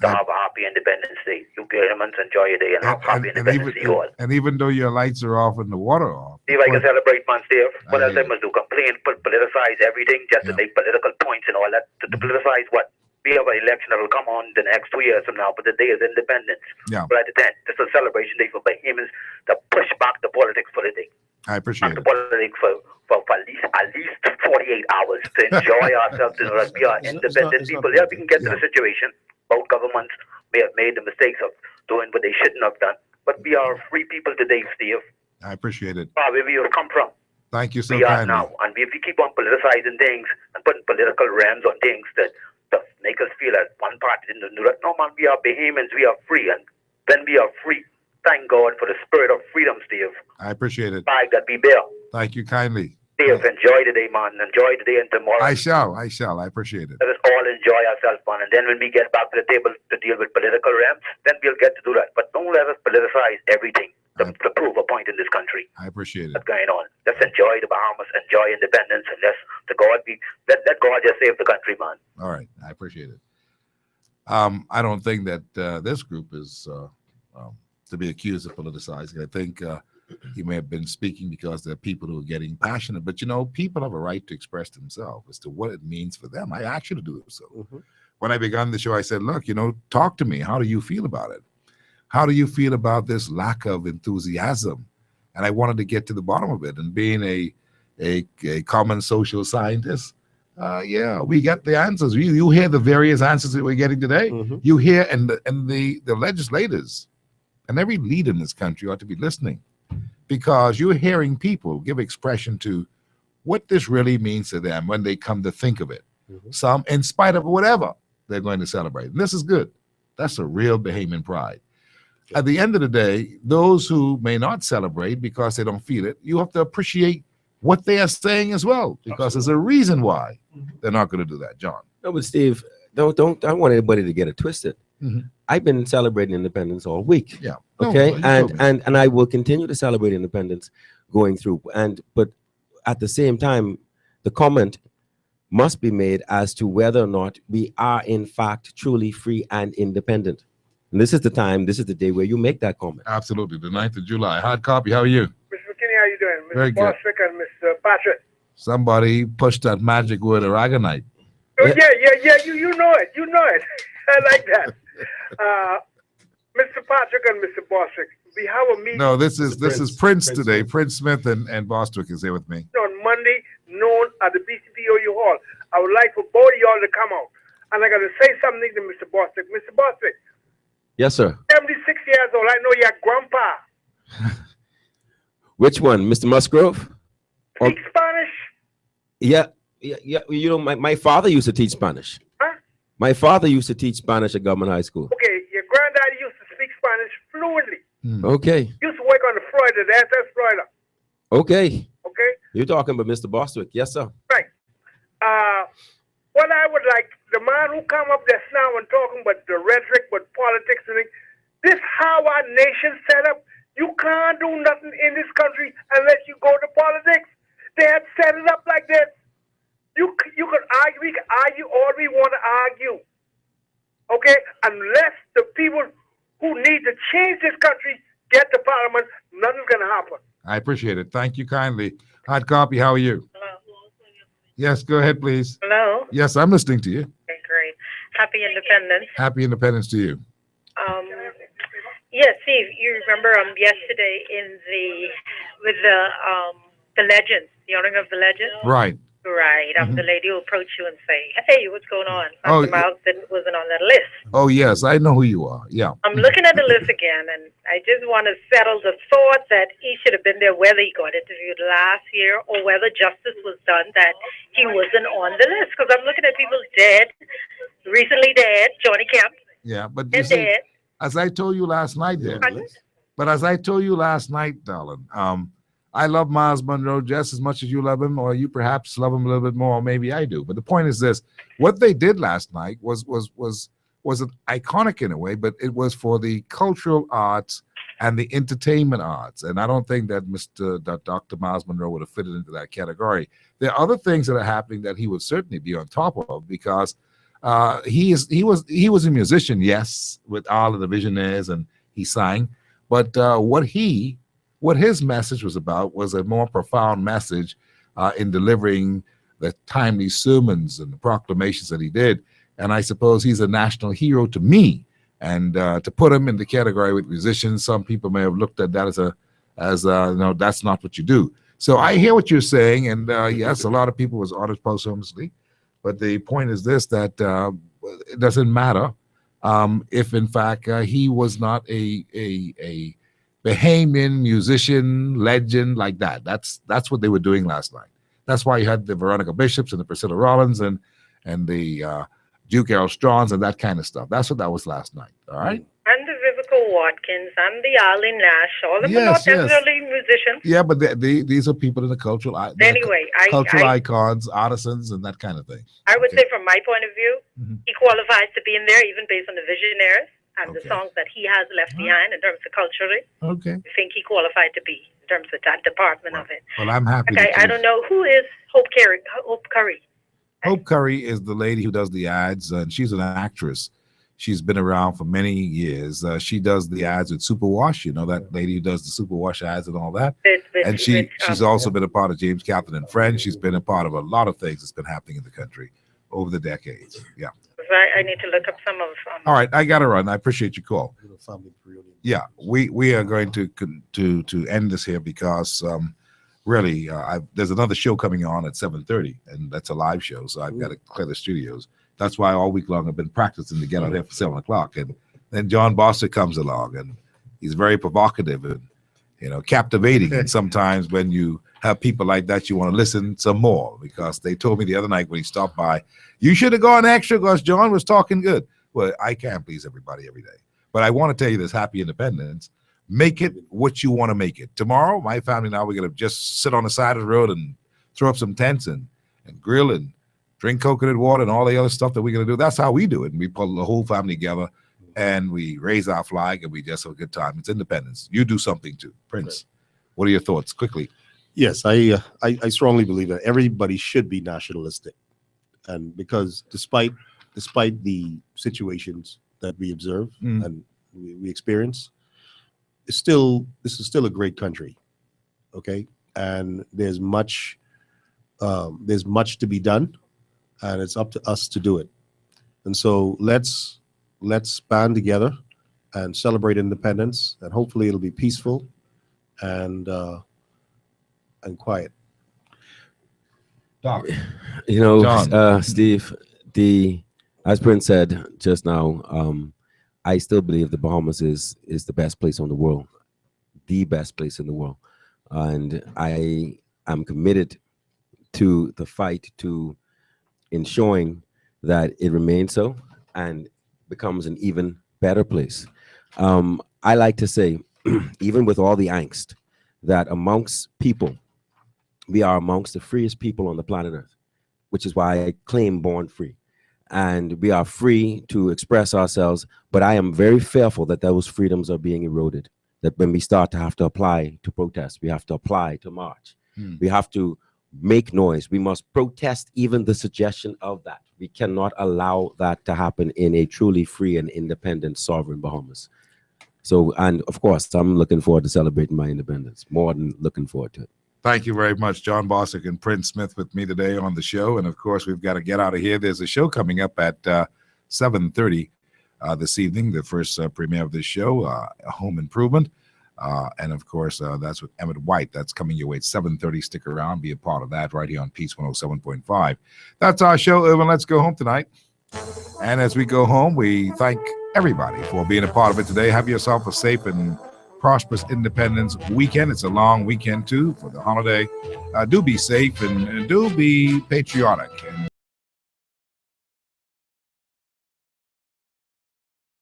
to have a happy Independence Day. You Germans enjoy your day and have happy Independence Day all.
And even though your lights are off and the water off.
Steve, I can celebrate, man, Steve. What else I must do? Complain, politicize everything just to make political points and all that. To politicize what? We have an election that will come on the next 2 years from now, but the day is independence.
Yeah.
July the 10th. This is a celebration day for Bahamians to push back the politics for the day.
I appreciate
the politics for at least 48 hours to enjoy ourselves, to know that we are independent people. Yeah, we can get to the situation. Both governments may have made the mistakes of doing what they shouldn't have done, but we are free people today, Steve.
I appreciate it.
Where we have come from.
Thank you so
we are
kindly.
now, and if we keep on politicizing things and putting political rams on things that make us feel that one party didn't do that. No, man, we are Bahamians. We are free, and when we are free, thank God for the spirit of freedom, Steve.
I appreciate it.
Flag that we bear.
Thank you kindly.
Steve, enjoy the day, man. Enjoy the day and tomorrow.
I shall. I appreciate it.
Let us all enjoy ourselves, man. And then when we get back to the table to deal with political rams, then we'll get to do that. But don't let us politicize everything to prove a point in this country.
I appreciate it.
What's going on? Let's enjoy the Bahamas, enjoy independence, and let God just save the country, man.
All right. I appreciate it. I don't think that this group is to be accused of politicizing. I think he may have been speaking because there are people who are getting passionate. But, people have a right to express themselves as to what it means for them. I asked you to do so. Mm-hmm. When I began the show, I said, look, talk to me. How do you feel about it? How do you feel about this lack of enthusiasm? And I wanted to get to the bottom of it. And being a common social scientist, we get the answers. You hear the various answers that we're getting today. Mm-hmm. You hear, and the legislators and every leader in this country ought to be listening, because you're hearing people give expression to what this really means to them when they come to think of it. Mm-hmm. Some, in spite of whatever they're going to celebrate. And this is good. That's a real Bahamian pride. Yeah. At the end of the day, those who may not celebrate because they don't feel it, you have to appreciate what they are saying as well, because there's a reason why they're not going to do that, John.
No, but Steve, I don't want anybody to get it twisted. Mm-hmm. I've been celebrating independence all week.
Yeah.
Okay. And I will continue to celebrate independence going through. But at the same time, the comment must be made as to whether or not we are in fact truly free and independent. And this is the time, this is the day where you make that comment.
Absolutely. The 9th of July. Hard copy. How are you?
Mr. McKinney, how you doing? Mr.
Very good.
Bostwick and Mr. Patrick.
Somebody pushed that magic word aragonite.
Oh, yeah. You know it. You know it. I like that. Mr. Patrick and Mr. Bostwick, we have a meeting.
No, this is Prince today. Prince Smith and Bostwick is here with me.
On Monday, noon at the BCPOU Hall. I would like for both of y'all to come out. And I got to say something to Mr. Bostwick. Mr. Bostwick.
Yes, sir.
76 years old. I know your grandpa.
Which one, Mr. Musgrove?
Speak Spanish?
Yeah. You know, my father used to teach Spanish.
Huh?
My father used to teach Spanish at Government High School.
Okay, your granddaddy used to speak Spanish fluently.
Okay.
Used to work on the Florida, the SS Florida.
Okay.
Okay.
You're talking about Mr. Bostwick. Yes, sir.
Right. What I would like, the man who come up just now and talking about the rhetoric, but politics and things, this how our nation set up. You can't do nothing in this country unless you go to politics. They had set it up like this. You could argue, we can argue all we want to argue. Okay? Unless the people who need to change this country get to parliament, nothing's going to happen.
I appreciate it. Thank you kindly. Hard copy, how are you?
Hello.
Yes, go ahead, please.
Hello.
Yes, I'm listening to you.
Okay, great. Happy Independence.
Happy Independence to you.
Yes, Steve, you remember yesterday with the legends, the honoring of the legends?
Right.
Right. I'm the lady who approached you and say, "Hey, what's going on?"
Oh,
Dr. Miles wasn't on that list.
Oh, yes, I know who you are. Yeah.
I'm looking at the list again, and I just want to settle the thought that he should have been there, whether he got interviewed last year or whether justice was done that he wasn't on the list. Because I'm looking at people dead, recently dead, Johnny Kemp,
Yeah, but you
and
see,
dead.
as I told you last night,
Pardon?
but as I told you last night, darling, I love Miles Monroe just as much as you love him, or you perhaps love him a little bit more, or maybe I do. But the point is this: what they did last night was an iconic in a way, but it was for the cultural arts and the entertainment arts. And I don't think that Dr. Miles Monroe would have fitted into that category. There are other things that are happening that he would certainly be on top of, because he was a musician, yes, with all of the Visionaires, and he sang. But what his message was about was a more profound message in delivering the timely sermons and the proclamations that he did. And I suppose he's a national hero to me. And to put him in the category with musicians, some people may have looked at that as no, that's not what you do. So I hear what you're saying, and yes, a lot of people was honored posthumously. But the point is this: that it doesn't matter if, in fact, he was not a Bahamian musician legend like that. That's what they were doing last night. That's why you had the Veronica Bishops and the Priscilla Rollins and the Duke Errol Strongs and that kind of stuff. That's what that was last night. All right.
And the Vivica Watkins and the Arlene Nash. All of them are not necessarily musicians.
Yeah, but these are people in the cultural
Anyway,
cultural icons, artisans, and that kind of thing.
I would say, from my point of view, he qualifies to be in there, even based on the Visionaires and the songs that he has left behind in terms of culturally.
Okay.
I think he qualified to be in terms of that department of it.
Well, I'm happy.
Okay, I don't know who is Hope Curry.
Hope Curry is the lady who does the ads, and she's an actress. She's been around for many years. She does the ads with Superwash. You know, that lady who does the Superwash ads and all that. And she's also been a part of James Captain and Friends. She's been a part of a lot of things that's been happening in the country over the decades. Yeah.
I need to look up some of.
All right, I got to run. I appreciate your call. Yeah, we are going to end this here because really there's another show coming on at 7:30, and that's a live show. So I've got to clear the studios. That's why all week long I've been practicing to get out here for 7 o'clock. And then John Bostic comes along, and he's very provocative and captivating. And sometimes when you have people like that, you want to listen some more, because they told me the other night when he stopped by, you should have gone extra because John was talking good. Well, I can't please everybody every day. But I want to tell you this: happy independence. Make it what you want to make it. Tomorrow, my family and I, we're going to just sit on the side of the road and throw up some tents and grill and drink coconut water and all the other stuff that we're going to do. That's how we do it. And we pull the whole family together and we raise our flag and we just have a good time. It's independence. You do something too. Prince, what are your thoughts? Quickly.
Yes, I strongly believe that everybody should be nationalistic. And because despite the situations that we observe and we experience, this is still a great country. Okay. And there's much to be done, and it's up to us to do it. And so let's band together and celebrate independence, and hopefully it'll be peaceful and quiet.
Doc.
Steve, as Prince said just now, I still believe the Bahamas is the best place on the world, the best place in the world. And I am committed to the fight to ensuring that it remains so and becomes an even better place. I like to say, even with all the angst, that amongst people, we are amongst the freest people on the planet Earth, which is why I claim born free. And we are free to express ourselves, but I am very fearful that those freedoms are being eroded, that when we start to have to apply to protest, we have to apply to march, we have to make noise, we must protest even the suggestion of that. We cannot allow that to happen in a truly free and independent sovereign Bahamas. So, and of course, I'm looking forward to celebrating my independence, more than looking forward to it.
Thank you very much, John Bostic and Prince Smith with me today on the show. And of course, we've got to get out of here. There's a show coming up at 7:30 this evening, the first premiere of this show, Home Improvement. And of course, that's with Emmett White. That's coming your way at 7:30. Stick around, be a part of that right here on Peace 107.5. That's our show, Irvin. Let's go home tonight. And as we go home, we thank everybody for being a part of it today. Have yourself a safe and prosperous Independence weekend. It's a long weekend, too, for the holiday. Do be safe and do be patriotic. And